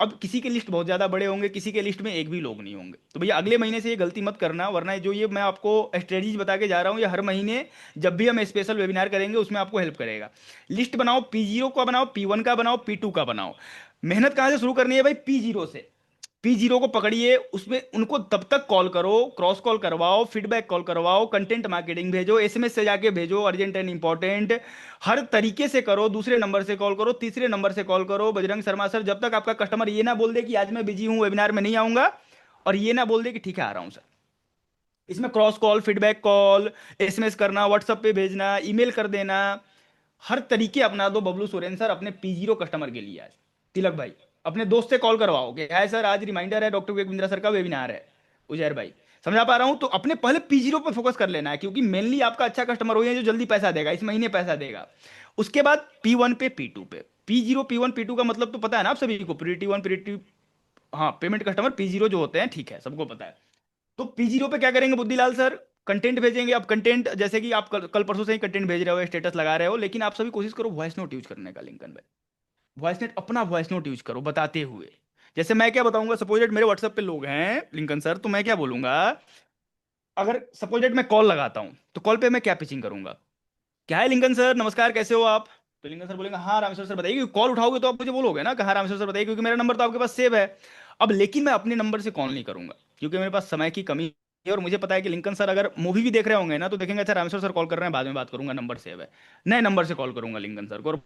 अब किसी के लिस्ट बहुत ज्यादा बड़े होंगे, किसी के लिस्ट में एक भी लोग नहीं होंगे, तो भैया अगले महीने से ये गलती मत करना, वरना जो ये मैं आपको स्ट्रेटजीज बता के जा रहा हूँ ये हर महीने जब भी हम स्पेशल वेबिनार करेंगे उसमें आपको हेल्प करेगा। लिस्ट बनाओ, P0 का बनाओ, P1 का बनाओ, P2 का बनाओ। मेहनत कहाँ से शुरू करनी है भाई? P0 से। P0 को पकड़िए, उसमें उनको तब तक कॉल करो, क्रॉस कॉल करवाओ, फीडबैक कॉल करवाओ, कंटेंट मार्केटिंग भेजो, एसएमएस से जाके भेजो अर्जेंट एंड इंपॉर्टेंट, हर तरीके से करो। दूसरे नंबर से कॉल करो, तीसरे नंबर से कॉल करो, बजरंग शर्मा सर, जब तक आपका कस्टमर ये ना बोल दे कि आज मैं बिजी हूं वेबिनार में नहीं आऊंगा, और ये ना बोल दे कि ठीक है आ रहा हूं सर। इसमें cross call, feedback call, SMS करना, व्हाट्सएप पे भेजना, ईमेल कर देना, हर तरीके अपना दो बबलू सोरेन सर अपने P0 कस्टमर के लिए। आज तिलक भाई अपने दोस्त से कॉल करवाओ कि है सर आज रिमाइंडर है डॉक्टर विवेक बिंद्रा सर का वेबिनार है। उजैर भाई समझा पा रहा हूं? तो अपने पहले P0 पे फोकस कर लेना है, क्योंकि मेनली आपका अच्छा कस्टमर हो, जो जल्दी पैसा देगा, इस महीने पैसा देगा। उसके बाद P1 पे, P2 पे। P0 P1 P2 का मतलब तो पता है ना आप सभी को, प्रियोरिटी 1, प्रियोरिटी, हाँ पेमेंट कस्टमर P0 जो होते हैं, ठीक है सबको पता है। तो P0 पे क्या करेंगे बुद्धिलाल सर? कंटेंट भेजेंगे। अब कंटेंट जैसे कि आप कल परसों से ही कंटेंट भेज रहे हो, स्टेटस लगा रहे हो, लेकिन आप सभी कोशिश करो वॉइस नोट यूज करने का लिंकन भाई। वॉइस नोट, अपना वॉइस नोट यूज करो बताते हुए। जैसे मैं क्या बताऊंगा, सपोज मेरे व्हाट्सएप पे लोग हैं लिंकन सर, तो मैं क्या बोलूंगा, अगर सपोज मैं कॉल लगाता हूं तो कॉल पे मैं क्या पिचिंग करूंगा, क्या है लिंकन सर नमस्कार कैसे हो आप। तो लिंकन सर बोलेंगे हाँ रामेश्वर सर बताइए, क्योंकि कॉल उठाओगे तो आप मुझे बोलोगे ना कि हाँ रामेश्वर सर बताइए, क्योंकि मेरा नंबर तो आपके पास सेव है। अब लेकिन मैं अपने नंबर से कॉल नहीं करूंगा, क्योंकि मेरे पास समय की कमी है, और मुझे पता है कि लिंकन सर अगर मूवी भी देख रहे होंगे ना तो देखेंगे अच्छा रामेश्वर सर कॉल कर रहे हैं, बाद में बात करूंगा, नंबर सेव है। नए नंबर से कॉल करूंगा लिंकन सर को, और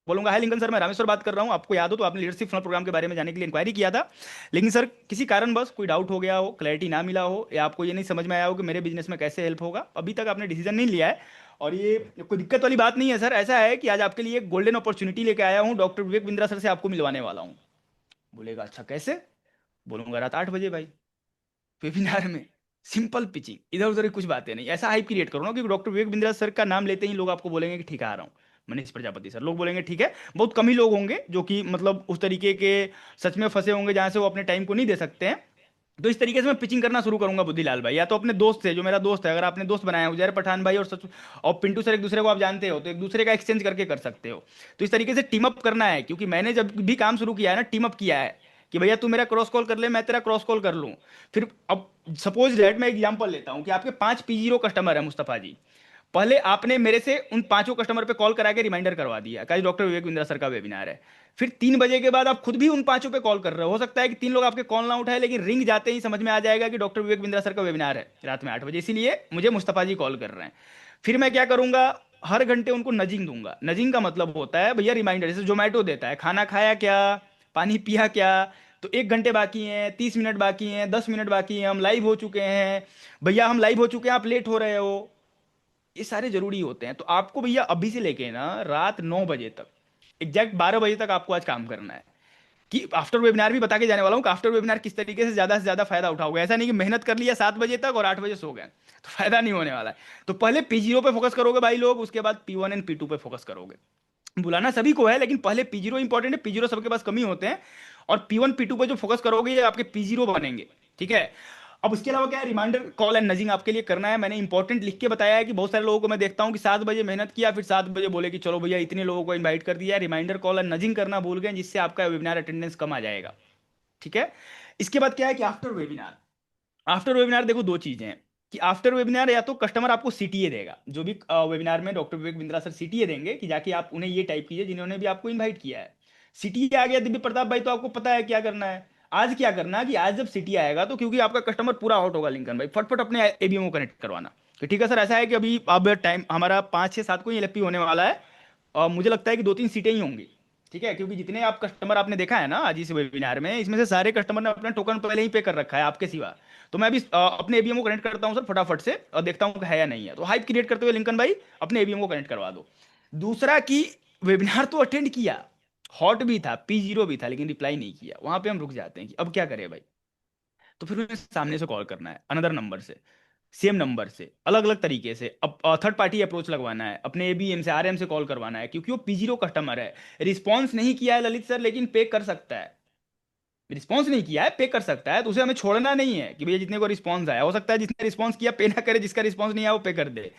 बोलूंगा, हाय लिंकन सर, मैं रामेश्वर बात कर रहा हूँ, आपको याद हो तो आपने लीडरशिप फनल प्रोग्राम के बारे में जानने के लिए इंक्वायरी किया था, लेकिन सर किसी कारणवश कोई डाउट हो गया हो, क्लैरिटी ना मिला हो, या आपको ये नहीं समझ में आया हो कि मेरे बिजनेस में कैसे हेल्प होगा, अभी तक आपने डिसीजन नहीं लिया है। और ये कोई दिक्कत वाली बात नहीं है सर, ऐसा है कि आज आपके लिए एक गोल्डन अपॉर्चुनिटी लेके आया हूँ, डॉक्टर विवेक बिंद्रा सर से आपको मिलवाने वाला हूँ। बोलेगा अच्छा कैसे? बोलूंगा रात 8 बजे भाई, वेबिनार में, सिंपल पिचिंग, इधर उधर की कुछ बातें नहीं, ऐसा हाइप क्रिएट करो ना कि डॉक्टर विवेक बिंद्रा सर का नाम लेते ही लोग आपको बोलेंगे कि ठीक है आ रहा हूँ, मनीष प्रजापति सर, लोग बोलेंगे ठीक है। बहुत कम ही लोग होंगे जो कि मतलब उस तरीके के सच में फंसे होंगे जहां से वो अपने टाइम को नहीं दे सकते हैं। तो इस तरीके से मैं पिचिंग करना शुरू करूंगा बुद्धिलाल भाई, या तो अपने दोस्त से, जो मेरा दोस्त है, अगर आपने दोस्त बनाया है उजैर पठान भाई और सच और पिंटू सर, एक दूसरे को आप जानते हो, तो एक दूसरे का एक्सचेंज करके कर सकते हो। तो इस तरीके से टीम अप करना है, क्योंकि मैंने जब भी काम शुरू किया है ना, टीम अप किया है कि भैया तू मेरा क्रॉस कॉल कर ले, मैं तेरा क्रॉस कॉल कर लूं। फिर अब सपोज दैट मैं एग्जांपल लेता हूं कि आपके 5 P0 कस्टमर है मुस्तफा जी, पहले आपने मेरे से उन 5 कस्टमर पे कॉल करा के रिमाइंडर करवा दिया, कल डॉक्टर विवेक बिंद्रा सर का वेबिनार है। फिर 3 बजे के बाद आप खुद भी उन 5 पे कॉल कर रहे हो सकता है कि 3 लोग आपके कॉल ना उठाए, लेकिन रिंग जाते ही समझ में आ जाएगा कि डॉक्टर विवेक बिंद्रा सर का वेबिनार है रात में 8 बजे, इसीलिए मुझे मुस्तफा जी कॉल कर रहे हैं। फिर मैं क्या करूंगा, हर घंटे उनको नजिंग दूंगा। नजिंग का मतलब होता है भैया रिमाइंडर, जैसे जोमेटो देता है, खाना खाया क्या, पानी पिया क्या, तो 1 घंटे बाकी हैं, 30 मिनट बाकी हैं, 10 मिनट बाकी हैं, हम लाइव हो चुके हैं, भैया हम लाइव हो चुके हैं, आप लेट हो रहे हो। ये सारे जरूरी होते हैं। तो आपको भैया अभी से लेके ना रात 9 बजे तक, एग्जैक्ट 12 बजे तक आपको आज काम करना है। कि आफ्टर वेबिनार भी बता के जाने वाला हूँ कि आफ्टर वेबिनार किस तरीके से ज्यादा फायदा उठाओगे। ऐसा नहीं कि मेहनत कर लिया 7 बजे तक और 8 बजे सो गए, तो फायदा नहीं होने वाला है। तो पहले P0 पे फोकस करोगे भाई लोग, उसके बाद P1 एंड P2 पे फोकस करोगे। बुलाना सभी को है, लेकिन पहले P0 इंपॉर्टेंट है, P0 सबके पास कमी होते हैं। और P1 P2 पे जो फोकस करोगे ये आपके P0 बनेंगे। ठीक है। अब उसके अलावा क्या है, रिमाइंडर कॉल एंड नजिंग आपके लिए करना है। मैंने इंपॉर्टेंट लिख के बताया है कि बहुत सारे लोगों को मैं देखता हूँ कि 7 बजे मेहनत किया, फिर 7 बजे बोले कि चलो भैया इतने लोगों को इनवाइट कर दिया, रिमाइंडर कॉल एंड नजिंग करना भूल गए, जिससे आपका वेबिनार अटेंडेंस कम आ जाएगा। ठीक है। इसके बाद क्या है कि आफ्टर वेबिनार, आफ्टर वेबिनार देखो दो चीजें हैं कि आफ्टर वेबिनार या तो कस्टमर आपको सीटीए देगा, जो भी वेबिनार में doctor Vivek Bindra sir CTA देंगे कि जाके आप उन्हें ये टाइप कीजिए जिन्होंने भी आपको इनवाइट किया है। सीटीए आ गया दिव्य प्रताप भाई, तो आपको पता है क्या करना है। आज क्या करना है कि आज जब सीटीए आएगा तो क्योंकि आपका कस्टमर पूरा आउट होगा लिंकन भाई, फटफट अपने एबीएम को कनेक्ट करवाना कि ठीक है सर, ऐसा है कि अभी अब टाइम हमारा 5 6 7 को ही एलएफपी होने वाला है, और मुझे लगता है कि 2 3 सीटें ही होंगी। ठीक है, क्योंकि जितने आप कस्टमर आपने देखा है ना आज इस वेबिनार में, इसमें से सारे कस्टमर ने अपना टोकन पहले ही पे कर रखा है आपके सिवा। तो मैं अभी अपने एबीएम को कनेक्ट करता हूँ सर फटाफट से, और देखता हूँ कि है या नहीं है। तो हाइप क्रिएट करते हुए लिंकन भाई अपने एबीएम को कनेक्ट करवा दो। दूसरा कि वेबिनार तो अटेंड किया, हॉट भी था, P0 भी था, लेकिन रिप्लाई नहीं किया, वहां पे हम रुक जाते हैं कि अब क्या करें भाई। तो फिर उन्हें सामने से कॉल करना है, अनदर नंबर से, सेम नंबर से, अलग अलग तरीके से। अब थर्ड पार्टी अप्रोच लगवाना है, अपने एबीएम से आरएम से कॉल करवाना है, क्योंकि वो P0 कस्टमर है। रिस्पॉन्स नहीं किया है ललित सर, लेकिन पे कर सकता है। रिस्पॉन्स नहीं किया है, पे कर सकता है, तो उसे हमें छोड़ना नहीं है कि भैया जितने को रिस्पॉन्स आया, हो सकता है जिसने रिस्पॉन्स किया पे ना करे, जिसका रिस्पॉन्स नहीं आया वो पे कर दे।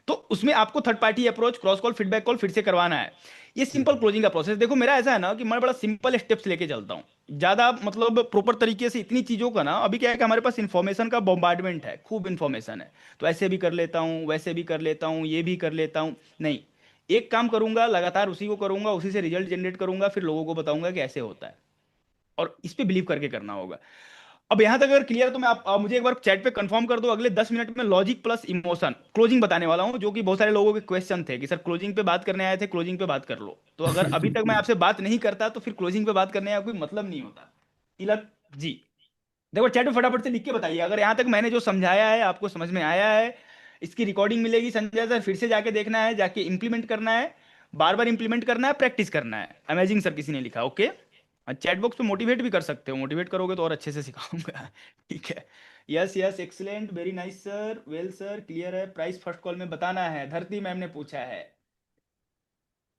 तो उसमें आपको third party approach, cross call, feedback call फिर से करवाना है। ये सिंपल क्लोजिंग का प्रोसेस। देखो मेरा ऐसा है ना कि मैं बड़ा सिंपल स्टेप्स लेके चलता हूँ, ज्यादा मतलब प्रॉपर तरीके से इतनी चीजों का ना। अभी क्या है कि हमारे पास इन्फॉर्मेशन का बॉम्बार्डमेंट है, खूब इन्फॉर्मेशन है, तो ऐसे भी कर लेता हूँ, वैसे भी कर लेता हूँ, ये भी कर लेता हूँ। नहीं, एक काम करूंगा लगातार, उसी को करूंगा, उसी से रिजल्ट जनरेट करूंगा, फिर लोगों को बताऊंगा कि ऐसे होता है, और इस पे बिलीव करके करना होगा। अब यहां तक अगर क्लियर है तो मैं आप मुझे एक बार चैट पे कंफर्म कर दो, अगले 10 मिनट में लॉजिक प्लस इमोशन क्लोजिंग बताने वाला हूं, जो कि बहुत सारे लोगों के क्वेश्चन थे कि सर क्लोजिंग पे बात करने आए थे, क्लोजिंग पे बात कर लो। तो अगर अभी तक मैं आपसे बात नहीं करता तो फिर क्लोजिंग पे बात करने का कोई मतलब नहीं होता। तिलक जी, देखो चैट में फटाफट से लिख के बताइए अगर यहां तक मैंने जो समझाया है आपको समझ में आया है। इसकी रिकॉर्डिंग मिलेगी संजय सर, फिर से जाके देखना है, जाके इंप्लीमेंट करना है, बार बार इंप्लीमेंट करना है, प्रैक्टिस करना है। अमेजिंग सर किसी ने लिखा, ओके। चैट बॉक्स पे मोटिवेट भी कर सकते हो, मोटिवेट करोगे तो और अच्छे से सिखाऊंगा। ठीक है। Yes yes, excellent, very nice sir, well sir, clear है। प्राइस फर्स्ट कॉल में बताना है, धरती मैम ने पूछा है।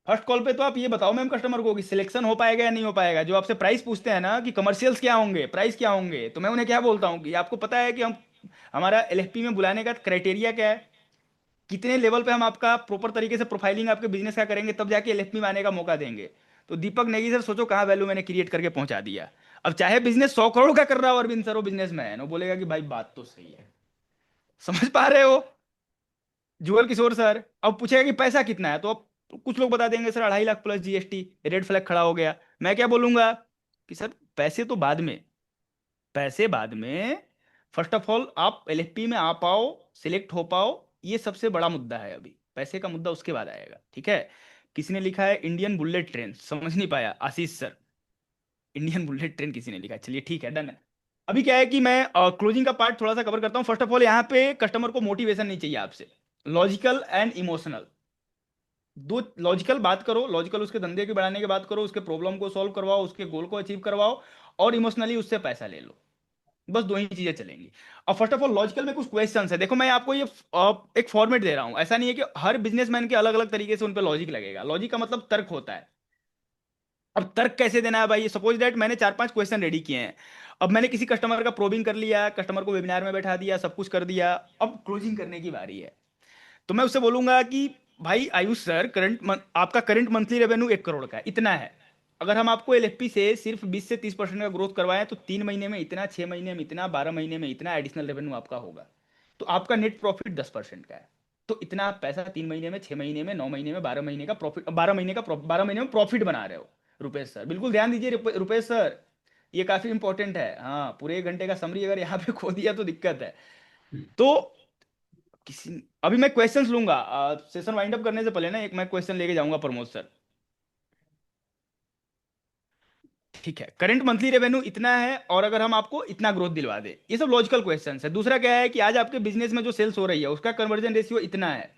फर्स्ट कॉल पे तो आप ये बताओ मैम कस्टमर को कि सिलेक्शन हो पाएगा या नहीं हो पाएगा। जो आपसे प्राइस पूछते हैं ना कि कमर्शियल्स क्या होंगे, प्राइस क्या होंगे, तो मैं उन्हें क्या बोलता हूँ कि आपको पता है कि हम हमारा एलएफपी में बुलाने का क्राइटेरिया क्या है, कितने लेवल पे हम आपका प्रॉपर तरीके से प्रोफाइलिंग आपके बिजनेस का करेंगे, तब जाके एलएफपी में आने का मौका देंगे। तो दीपक नेगी सर सोचो कहाँ वैल्यू मैंने क्रिएट करके पहुंचा दिया। अब चाहे बिजनेस 100 करोड़ का कर रहा हो अरविंद सर, वो बिजनेस मैन, वो बोलेगा कि भाई बात तो सही है। समझ पा रहे हो? जुगल किशोर सर अब पूछेगा कि पैसा कितना है, तो अब कुछ लोग बता देंगे sir 2.5 lakh plus GST, red flag खड़ा हो गया। मैं क्या बोलूंगा कि सर पैसे तो बाद में, पैसे बाद में, फर्स्ट ऑफ ऑल आप एलएफपी में आ पाओ, सिलेक्ट हो पाओ, ये सबसे बड़ा मुद्दा है। अभी पैसे का मुद्दा उसके बाद आएगा। ठीक है। किसी ने लिखा है इंडियन बुलेट ट्रेन, समझ नहीं पाया आशीष सर। इंडियन बुलेट ट्रेन किसी ने लिखा है, चलिए ठीक है, डन है। अभी क्या है कि मैं क्लोजिंग का पार्ट थोड़ा सा कवर करता हूँ। फर्स्ट ऑफ ऑल, यहाँ पे कस्टमर को मोटिवेशन नहीं चाहिए आपसे, लॉजिकल एंड इमोशनल। दो, लॉजिकल बात करो, लॉजिकल उसके धंधे की बढ़ाने की बात करो, उसके प्रॉब्लम को सॉल्व करवाओ, उसके गोल को अचीव करवाओ, और इमोशनली उससे पैसा ले लो। बस दो ही चीजें चलेंगी। और फर्स्ट ऑफ ऑल लॉजिकल में कुछ क्वेश्चंस है, देखो मैं आपको ये एक फॉर्मेट दे रहा हूं, ऐसा नहीं है कि हर बिजनेसमैन के अलग अलग तरीके से उन पे लॉजिक लगेगा। लॉजिक का मतलब तर्क होता है। अब तर्क कैसे देना है भाई, सपोज दैट मैंने चार पांच क्वेश्चन रेडी किए हैं, अब मैंने किसी कस्टमर का प्रोबिंग कर लिया, कस्टमर को वेबिनार में बैठा दिया, सब कुछ कर दिया, अब क्लोजिंग करने की बारी है। तो मैं उससे बोलूंगा कि भाई आयुष सर, आपका करंट मंथली रेवेन्यू 1 करोड़ का है, इतना है। अगर हम आपको एलएफपी से सिर्फ 20 से 30% का ग्रोथ करवाएं तो 3 महीने में इतना, 6 महीने में इतना, 12 महीने में इतना एडिशनल रेवेन्यू आपका होगा। तो आपका नेट प्रॉफिट 10% का है। तो इतना आप पैसा 3 महीने में, 6 महीने में, 9 महीने में, 12 महीने का प्रॉफिट, 12 महीने में प्रॉफिट बना रहे हो। रुपेश सर बिल्कुल ध्यान दीजिए, रुपेश सर ये काफी इंपॉर्टेंट है। हाँ, पूरे 1 घंटे का समरी अगर यहाँ पे खो दिया तो दिक्कत है। तो किसी, अभी मैं क्वेश्चंस लूंगा सेशन वाइंड अप करने से पहले ना, एक मैं क्वेश्चन लेके जाऊंगा प्रमोद सर। ठीक है, करंट मंथली रेवेन्यू इतना है और अगर हम आपको इतना ग्रोथ दिलवा दे, ये सब लॉजिकल क्वेश्चंस है। दूसरा क्या है कि आज आपके बिजनेस में जो सेल्स हो रही है उसका कन्वर्जन रेशियो इतना है।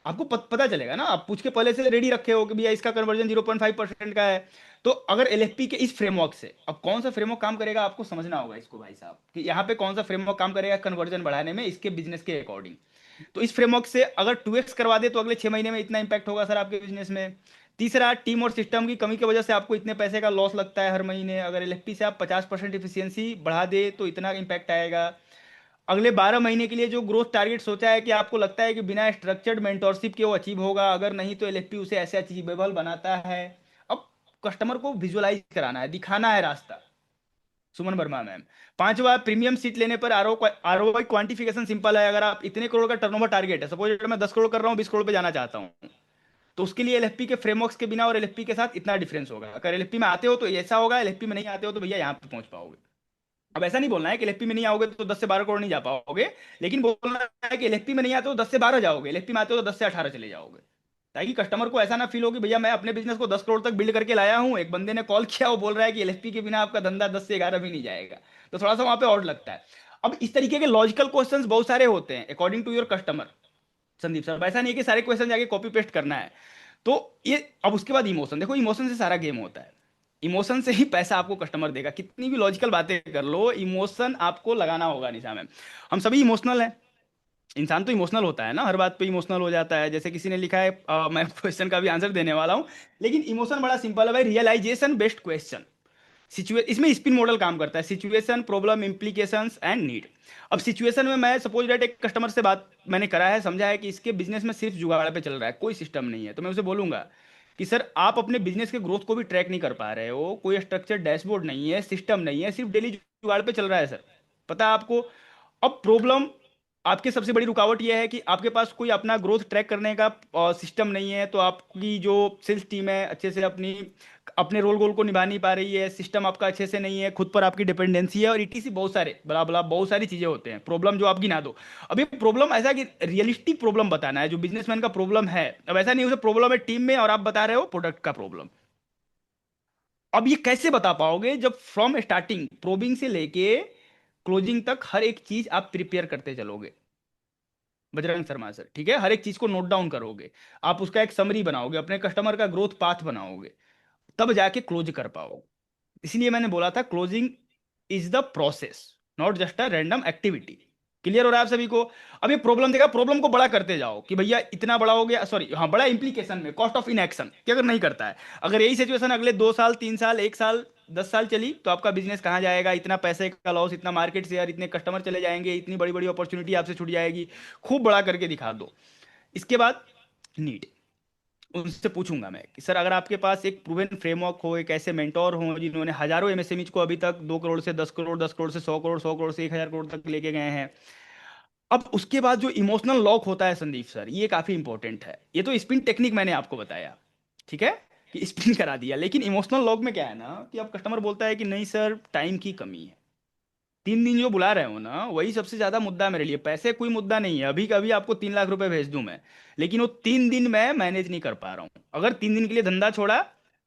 आपको पता चलेगा ना, आप पूछ के पहले से रेडी रखे हो कि भैया इसका कन्वर्जन 0.5% का है। तो अगर एलएफपी के इस फ्रेमवर्क से, अब कौन सा फ्रेमवर्क काम करेगा आपको समझना होगा इसको भाई साहब, कि यहाँ पे कौन सा फ्रेमवर्क काम करेगा कन्वर्जन बढ़ाने में इसके बिजनेस के अकॉर्डिंग। तो इस फ्रेमवर्क से अगर 2x करवा दे तो अगले 6 महीने में इतना इंपैक्ट होगा सर आपके बिजनेस में। तीसरा, टीम और सिस्टम की कमी की वजह से आपको इतने पैसे का लॉस लगता है हर महीने, अगर एलएफपी से आप 50% इफिशियंसी बढ़ा दे तो इतना इंपैक्ट आएगा। अगले 12 महीने के लिए जो ग्रोथ टारगेट सोचा है कि आपको लगता है कि बिना स्ट्रक्चर्ड मेंटोरशिप के वो अचीव होगा, अगर नहीं तो एलएफपी उसे ऐसे अचीवेबल बनाता है। अब कस्टमर को विजुअलाइज कराना है, दिखाना है रास्ता। सुमन वर्मा मैम। पांचवा, प्रीमियम सीट लेने पर आरओआई क्वांटिफिकेशन सिंपल है। अगर आप इतने करोड़ का टर्नओवर टारगेट है, सपोज मैं 10 करोड़ कर रहा हूँ, 20 करोड़ पे जाना चाहता हूँ, तो उसके लिए एलएफपी के फ्रेमवर्क्स के बिना और एलएफपी के साथ इतना डिफरेंस होगा। अगर एलएफपी में आते हो तो ऐसा होगा, एलएफपी में नहीं आते हो तो भैया यहाँ पे पहुंच पाओगे। अब ऐसा नहीं बोलना है कि एलएफपी में नहीं आओगे तो 10 से 12 करोड़ नहीं जा पाओगे, लेकिन बोलना है कि एलएफपी में नहीं आते हो 10 से 12 जाओगे, एलएफपी में आते हो तो 10 से 18 चले जाओगे। ताकि कस्टमर को ऐसा ना फील हो कि भैया मैं अपने बिजनेस को 10 करोड़ तक बिल्ड करके लाया हूँ, एक बंदे ने कॉल किया वो बोल रहा है कि एलएफपी के बिना आपका धंधा 10 से 11 भी नहीं जाएगा। तो थोड़ा सा वहां पे और लगता है। अब इस तरीके के लॉजिकल क्वेश्चंस बहुत सारे होते हैं according to your customer. Sandeep sir, ऐसा नहीं है कि सारे क्वेश्चन जाके कॉपी पेस्ट करना है। तो ये, अब उसके बाद इमोशन, देखो इमोशन से सारा गेम होता है। इमोशन से ही पैसा आपको कस्टमर देगा, कितनी भी लॉजिकल बातें कर लो, इमोशन आपको लगाना होगा निशा मैम। हम सभी इमोशनल हैं, इंसान तो इमोशनल होता है ना, हर बात पे इमोशनल हो जाता है। जैसे किसी ने लिखा है, मैं क्वेश्चन का भी आंसर देने वाला हूं, लेकिन इमोशन बड़ा सिंपल है भाई, रियलाइजेशन बेस्ड क्वेश्चन। इसमें स्पिन मॉडल काम करता है, situation, problem, implications and need. अब सिचुएशन में मैं सपोज दैट एक कस्टमर से बात मैंने करा है, समझा है कि इसके बिजनेस में सिर्फ जुगाड़ पे चल रहा है, कोई सिस्टम नहीं है, तो मैं उसे बोलूंगा कि सर आप अपने बिजनेस के ग्रोथ को भी ट्रैक नहीं कर पा रहे हो, कोई स्ट्रक्चर डैशबोर्ड नहीं है, सिस्टम नहीं है, सिर्फ डेली जुगाड़ पे चल रहा है सर, पता है आपको। अब प्रॉब्लम, आपकी सबसे बड़ी रुकावट यह है कि आपके पास कोई अपना ग्रोथ ट्रैक करने का सिस्टम नहीं है, तो आपकी जो सेल्स टीम है अच्छे से अपने रोल गोल को निभा नहीं पा रही है, सिस्टम आपका अच्छे से नहीं है, खुद पर आपकी डिपेंडेंसी है, और ईटीसी बहुत सारे बला बला बहुत सारी चीजें होते हैं, प्रॉब्लम जो आप गिना दो। अब ये प्रॉब्लम ऐसा कि रियलिस्टिक प्रॉब्लम बताना है जो बिजनेसमैन का प्रॉब्लम है। अब ऐसा नहीं, उसे प्रॉब्लम है टीम में और आप बता रहे हो प्रोडक्ट का प्रॉब्लम। अब ये कैसे बता पाओगे जब फ्रॉम स्टार्टिंग प्रोबिंग से लेके क्लोजिंग तक हर एक चीज आप प्रिपेयर करते चलोगे, बजरंग शर्मा सर, ठीक है, हर एक चीज को नोट डाउन करोगे, आप उसका एक समरी बनाओगे, अपने कस्टमर का ग्रोथ पाथ बनाओगे, तब जाके क्लोज कर पाओगे। इसलिए मैंने बोला था closing is the process, not just a random activity. Clear हो रहा है आप सभी को। अब ये प्रॉब्लम देखा, प्रॉब्लम को बड़ा करते जाओ कि भैया इतना बड़ा हो गया, सॉरी हाँ, बड़ा इंप्लीकेशन में कॉस्ट ऑफ इनएक्शन क्या अगर नहीं करता है, अगर यही सिचुएशन अगले 2 साल, 3 साल, 1 साल, 10 साल चली तो आपका बिजनेस कहाँ जाएगा, इतना पैसे का लॉस, इतना मार्केट शेयर, इतने कस्टमर चले जाएंगे, इतनी बड़ी बड़ी अपॉर्चुनिटी आपसे छूट जाएगी। खूब बड़ा करके दिखा दो। इसके बाद नीड, उनसे पूछूंगा मैं कि सर अगर आपके पास एक प्रूवन फ्रेमवर्क हो, एक ऐसे मेंटोर हो जिन्होंने हजारों एमएसएमईज को अभी तक 2 करोड़ से 10 करोड़, 10 करोड़ से 100 करोड़, 100 करोड़ से 1,000 करोड़ तक लेके गए हैं। अब उसके बाद जो इमोशनल लॉक होता है संदीप सर, ये काफी इंपॉर्टेंट है। ये तो स्पिन टेक्निक मैंने आपको बताया, ठीक है, कि स्पिन करा दिया, लेकिन इमोशनल लॉक में क्या है ना कि अब कस्टमर बोलता है कि नहीं सर टाइम की कमी है, 3 दिन जो बुला रहे हो ना, वही सबसे ज्यादा मुद्दा है मेरे लिए। पैसे कोई मुद्दा नहीं है, अभी कभी आपको 3 लाख रुपए भेज दूं मैं, लेकिन वो 3 दिन मैं मैनेज नहीं कर पा रहा हूँ। अगर 3 दिन के लिए धंधा छोड़ा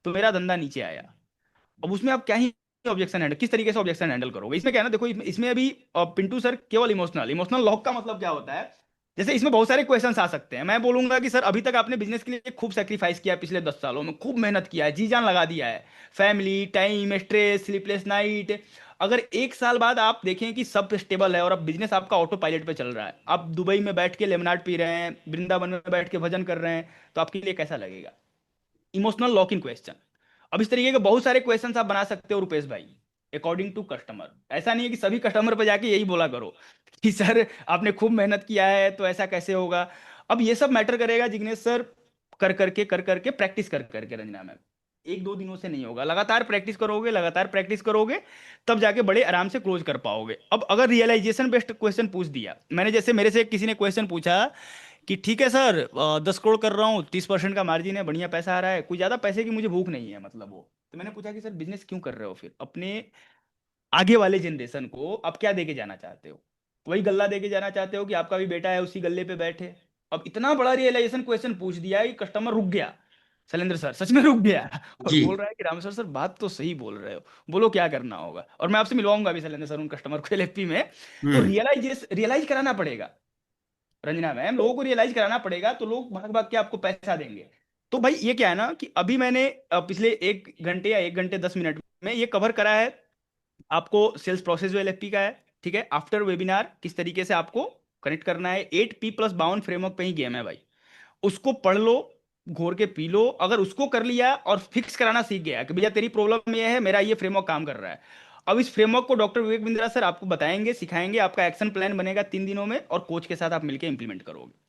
तो मेरा धंधा नीचे आया। अब उसमें आप क्या ही ऑब्जेक्शन हैंडल, किस तरीके से ऑब्जेक्शन हैंडल करोगे? इसमें क्या है ना, देखो इसमें अभी पिंटू सर केवल इमोशनल इमोशनल लॉक का मतलब क्या होता है, जैसे इसमें बहुत सारे क्वेश्चंस आ सकते हैं। मैं बोलूंगा कि सर अभी तक आपने बिजनेस के लिए खूब सेक्रीफाइस किया है, पिछले 10 सालों में खूब मेहनत किया है, जी जान लगा दिया है, family time, stress, sleepless night. अगर 1 साल बाद आप देखें कि सब स्टेबल है और अब बिजनेस आपका ऑटो पायलट पे चल रहा है, आप दुबई में बैठ के लेमनाड पी रहे हैं, वृंदावन में बैठ के भजन कर रहे हैं, तो आपके लिए कैसा लगेगा? Emotional lock in question. अब इस तरीके के बहुत सारे क्वेश्चंस आप बना सकते हो रुपेश भाई, अकॉर्डिंग टू कस्टमर। ऐसा नहीं है कि सभी कस्टमर पर जाके यही बोला करो कि सर आपने खूब मेहनत किया है तो ऐसा कैसे होगा। अब ये सब मैटर करेगा जिग्नेश सर, कर करके प्रैक्टिस कर करके रंजना मैम। 1-2 दिनों से नहीं होगा, लगातार प्रैक्टिस करोगे, लगातार प्रैक्टिस करोगे, तब जाके बड़े आराम से क्लोज कर पाओगे। अब अगर रियलाइजेशन बेस्ड क्वेश्चन पूछ दिया मैंने, जैसे मेरे से किसी ने क्वेश्चन पूछा कि ठीक है सर 10 करोड़ कर रहा हूँ, 30% का मार्जिन है, बढ़िया पैसा आ रहा है, कुछ ज्यादा पैसे की मुझे भूख नहीं है, मतलब वो। तो मैंने पूछा कि सर बिजनेस क्यों कर रहे हो फिर? अपने आगे वाले जनरेशन को आप क्या दे के जाना चाहते हो? वही गल्ला दे के जाना चाहते हो कि आपका भी बेटा है उसी गल्ले पे बैठे? अब इतना बड़ा रियलाइजेशन क्वेश्चन पूछ दिया कि कस्टमर रुक गया, शैलेंद्र सर सच में रुक गया और जी। बोल रहा है कि रामेश्वर सर बात तो सही बोल रहे हो, बोलो क्या करना होगा। और मैं आपसे मिलवाऊंगा अभी शैलेंद्र सर उन कस्टमर को एलएफपी में। तो हम्म। रियलाइज कराना पड़ेगा रंजना मैम, लोगों को रियलाइज कराना पड़ेगा, तो लोग भाग भाग के आपको पैसा देंगे। तो भाई ये क्या है ना कि अभी मैंने पिछले 1 घंटे या 1 घंटे 10 मिनट में ये कवर करा है आपको सेल्स प्रोसेस जो एलएफपी का है, ठीक है, आफ्टर वेबिनार किस तरीके से आपको कनेक्ट करना है। 8P+52 फ्रेमवर्क पे ही गेम है भाई, उसको पढ़ लो, घोर के पी लो। अगर उसको कर लिया और फिक्स कराना सीख गया कि भैया तेरी प्रॉब्लम ये है, मेरा ये फ्रेमवर्क काम कर रहा है, अब इस फ्रेमवर्क को डॉक्टर विवेक बिंद्रा सर आपको बताएंगे, सिखाएंगे, आपका एक्शन प्लान बनेगा 3 दिनों में और कोच के साथ आप मिलकर इंप्लीमेंट करोगे।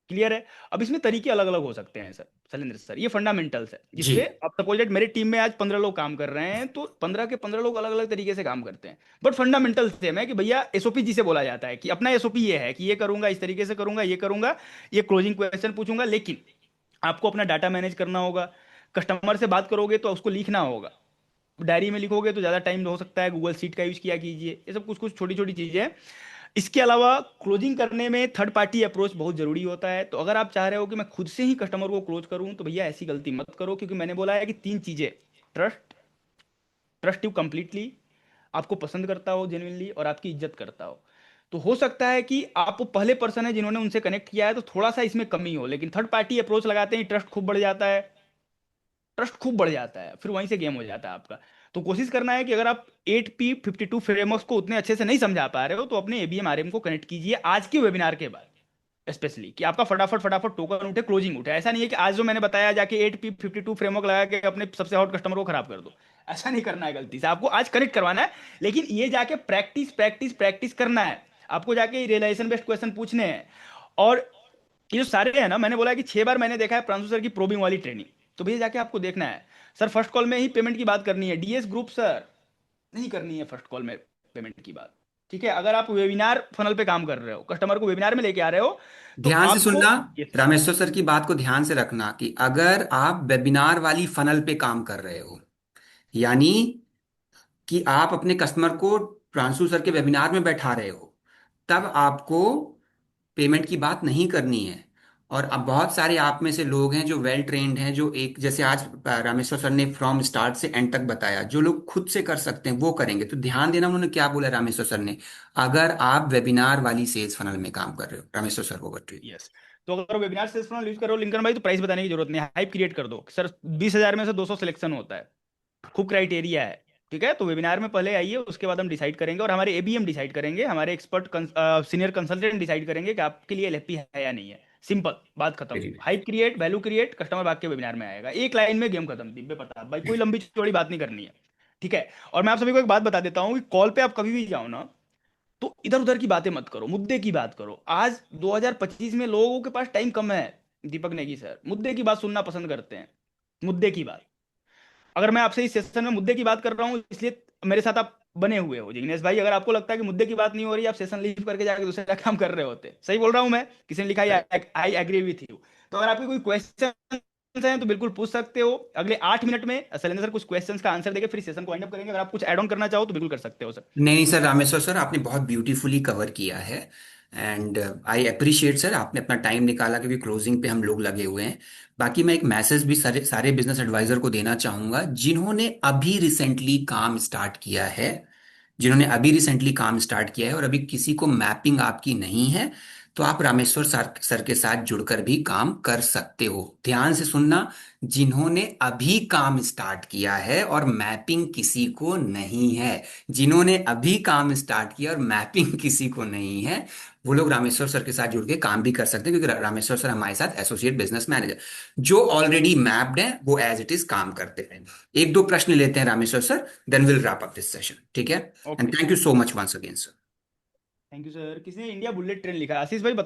क्लियर है? अब इसमें तरीके अलग अलग हो सकते हैं सर, शैलेंद्र सर, ये फंडामेंटल्स है जी। जिसपे अब सपोज दैट मेरे टीम में आज 15 लोग काम कर रहे हैं, तो 15 के 15 लोग अलग अलग तरीके से काम करते हैं, बट फंडामेंटल सेम है कि भैया एसओपी जिसे बोला जाता है कि अपना एसओपी ये है कि ये करूंगा, इस तरीके से करूंगा, ये करूंगा, ये क्लोजिंग क्वेश्चन पूछूंगा। लेकिन आपको अपना डाटा मैनेज करना होगा, कस्टमर से बात करोगे तो उसको लिखना होगा, डायरी में लिखोगे तो ज़्यादा टाइम हो सकता है, गूगल शीट का यूज किया कीजिए। ये सब कुछ कुछ छोटी छोटी चीज़ें हैं। इसके अलावा क्लोजिंग करने में थर्ड पार्टी अप्रोच बहुत जरूरी होता है। तो अगर आप चाह रहे हो कि मैं खुद से ही कस्टमर को क्लोज करूं, तो भैया ऐसी गलती मत करो, क्योंकि मैंने बोला है कि 3 चीजें: ट्रस्ट, ट्रस्ट यू कंप्लीटली, आपको पसंद करता हो जेन्युइनली और आपकी इज्जत करता हो। तो हो सकता है कि आप वो पहले पर्सन है जिन्होंने उनसे कनेक्ट किया है, तो थोड़ा सा इसमें कमी हो, लेकिन थर्ड पार्टी अप्रोच लगाते ही ट्रस्ट खूब बढ़ जाता है, ट्रस्ट खूब बढ़ जाता है, फिर वहीं से गेम हो जाता है आपका। तो कोशिश करना है कि अगर आप 8P52 फ्रेमवर्क को उतने अच्छे से नहीं समझा पा रहे हो, तो अपने एबीएम आरएम को कनेक्ट कीजिए आज के वेबिनार के बाद, स्पेशली कि आपका फटाफट फटाफट टोकन उठे, क्लोजिंग उठे। ऐसा नहीं है कि आज जो मैंने बताया जाके 8P52 फ्रेमवर्क लगा के अपने सबसे हॉट कस्टमर को खराब कर दो, ऐसा नहीं करना है गलती से, आपको आज कनेक्ट करवाना है। लेकिन ये जाके प्रैक्टिस प्रैक्टिस प्रैक्टिस करना है, आपको जाके रियलाइजेशन बेस्ड क्वेश्चन पूछने हैं। और ये जो सारे हैं ना, मैंने बोला कि 6 बार मैंने देखा है प्रांशु सर की प्रोबिंग वाली ट्रेनिंग, तो भैया जाके आपको देखना है। सर फर्स्ट कॉल में ही पेमेंट की बात करनी है, डीएस ग्रुप सर नहीं करनी है फर्स्ट कॉल में पेमेंट की बात, ठीक है? अगर आप वेबिनार फनल पे काम कर रहे हो, कस्टमर को वेबिनार में लेके आ रहे हो, तो ध्यान से आपको सुनना, ये रामेश्वर सर की बात को ध्यान से रखना कि अगर आप वेबिनार वाली फनल पे काम कर रहे हो, यानी कि आप अपने कस्टमर को प्रांशु सर के वेबिनार में बैठा रहे हो, तब आपको पेमेंट की बात नहीं करनी है। और अब बहुत सारे आप में से लोग हैं जो वेल ट्रेंड हैं, जो एक जैसे आज रामेश्वर सर ने फ्रॉम स्टार्ट से एंड तक बताया, जो लोग खुद से कर सकते हैं वो करेंगे। तो ध्यान देना उन्होंने क्या बोला रामेश्वर सर ने, अगर आप वेबिनार वाली सेल्स फनल में काम कर रहे हो। Rameshwar sir over to you. Yes. तो अगर वेबिनार सेल्स फनल यूज करो लिंकन भाई, तो प्राइस बताने की जरूरत नहीं है, हाइप क्रिएट कर दो सर। 20,000 में से 200 सिलेक्शन होता है, खूब क्राइटेरिया है, ठीक है? तो वेबिनार में पहले आइए, उसके बाद हम डिसाइड करेंगे, और हमारे एबीएम डिसाइड करेंगे, हमारे एक्सपर्ट सीनियर कंसल्टेंट डिसाइड करेंगे कि आपके लिए एलएफपी है या नहीं है। सिंपल बात खत्म। Very hype create, value create, customer भाग के वेबिनार में आएगा, एक लाइन में गेम खत्म, दिब्बे पता भाई, कोई लंबी चौड़ी बात नहीं करनी है, ठीक है? और मैं आप सभी को एक बात बता देता हूँ कि कॉल पे आप कभी भी जाओ ना, तो इधर उधर की बातें मत करो, मुद्दे की बात करो। आज 2025 में लोगों के पास टाइम कम है, दीपक नेगी सर मुद्दे की बात सुनना पसंद करते हैं, मुद्दे की बात। अगर मैं आपसे इस सेशन में मुद्दे की बात कर रहा हूं, इसलिए मेरे साथ आप बने हुए हो जिग्नेश भाई। अगर आपको लगता है कि मुद्दे की बात नहीं हो रही, आप सेशन लीव करके जाकर दूसरा काम कर रहे होते। सही बोल रहा हूं मैं? किसी ने लिखा है आई एग्री विथ यू। तो अगर आपकी कोई क्वेश्चन हैं तो बिल्कुल पूछ सकते हो। अगले 8 मिनट में शैलेंद्र सर कुछ क्वेश्चंस का आंसर देके फिर सेशन को वाइंड अप करेंगे। अगर आप कुछ ऐड ऑन करना चाहो तो बिल्कुल कर सकते हो सर। नहीं नहीं सर, रामेश्वर सर आपने बहुत ब्यूटीफुली कवर किया है। एंड आई अप्रिशिएट सर, आपने अपना टाइम निकाला क्योंकि क्लोजिंग पे हम लोग लगे हुए हैं। बाकी मैं एक मैसेज भी सारे सारे बिजनेस एडवाइजर को देना चाहूंगा जिन्होंने अभी रिसेंटली काम स्टार्ट किया है, जिन्होंने अभी रिसेंटली काम स्टार्ट किया है और अभी किसी को मैपिंग आपकी नहीं है, तो आप रामेश्वर सर के साथ जुड़कर भी काम कर सकते हो। ध्यान से सुनना, जिन्होंने अभी काम स्टार्ट किया है और मैपिंग किसी को नहीं है, जिन्होंने अभी काम स्टार्ट किया और मैपिंग किसी को नहीं है, वो लोग रामेश्वर सर के साथ जुड़ के काम भी कर सकते हैं, क्योंकि रामेश्वर सर हमारे साथ एसोसिएट बिजनेस मैनेजर जो ऑलरेडी मैप्ड है वो एज इट इज काम करते हैं। एक दो प्रश्न लेते हैं Rameshwar sir, then will wrap up this session, ठीक है? And okay. Thank you so much once again sir. Thank you sir. किसी ने इंडिया बुलेट ट्रेन लिखा है, आशीष भाई बताओ।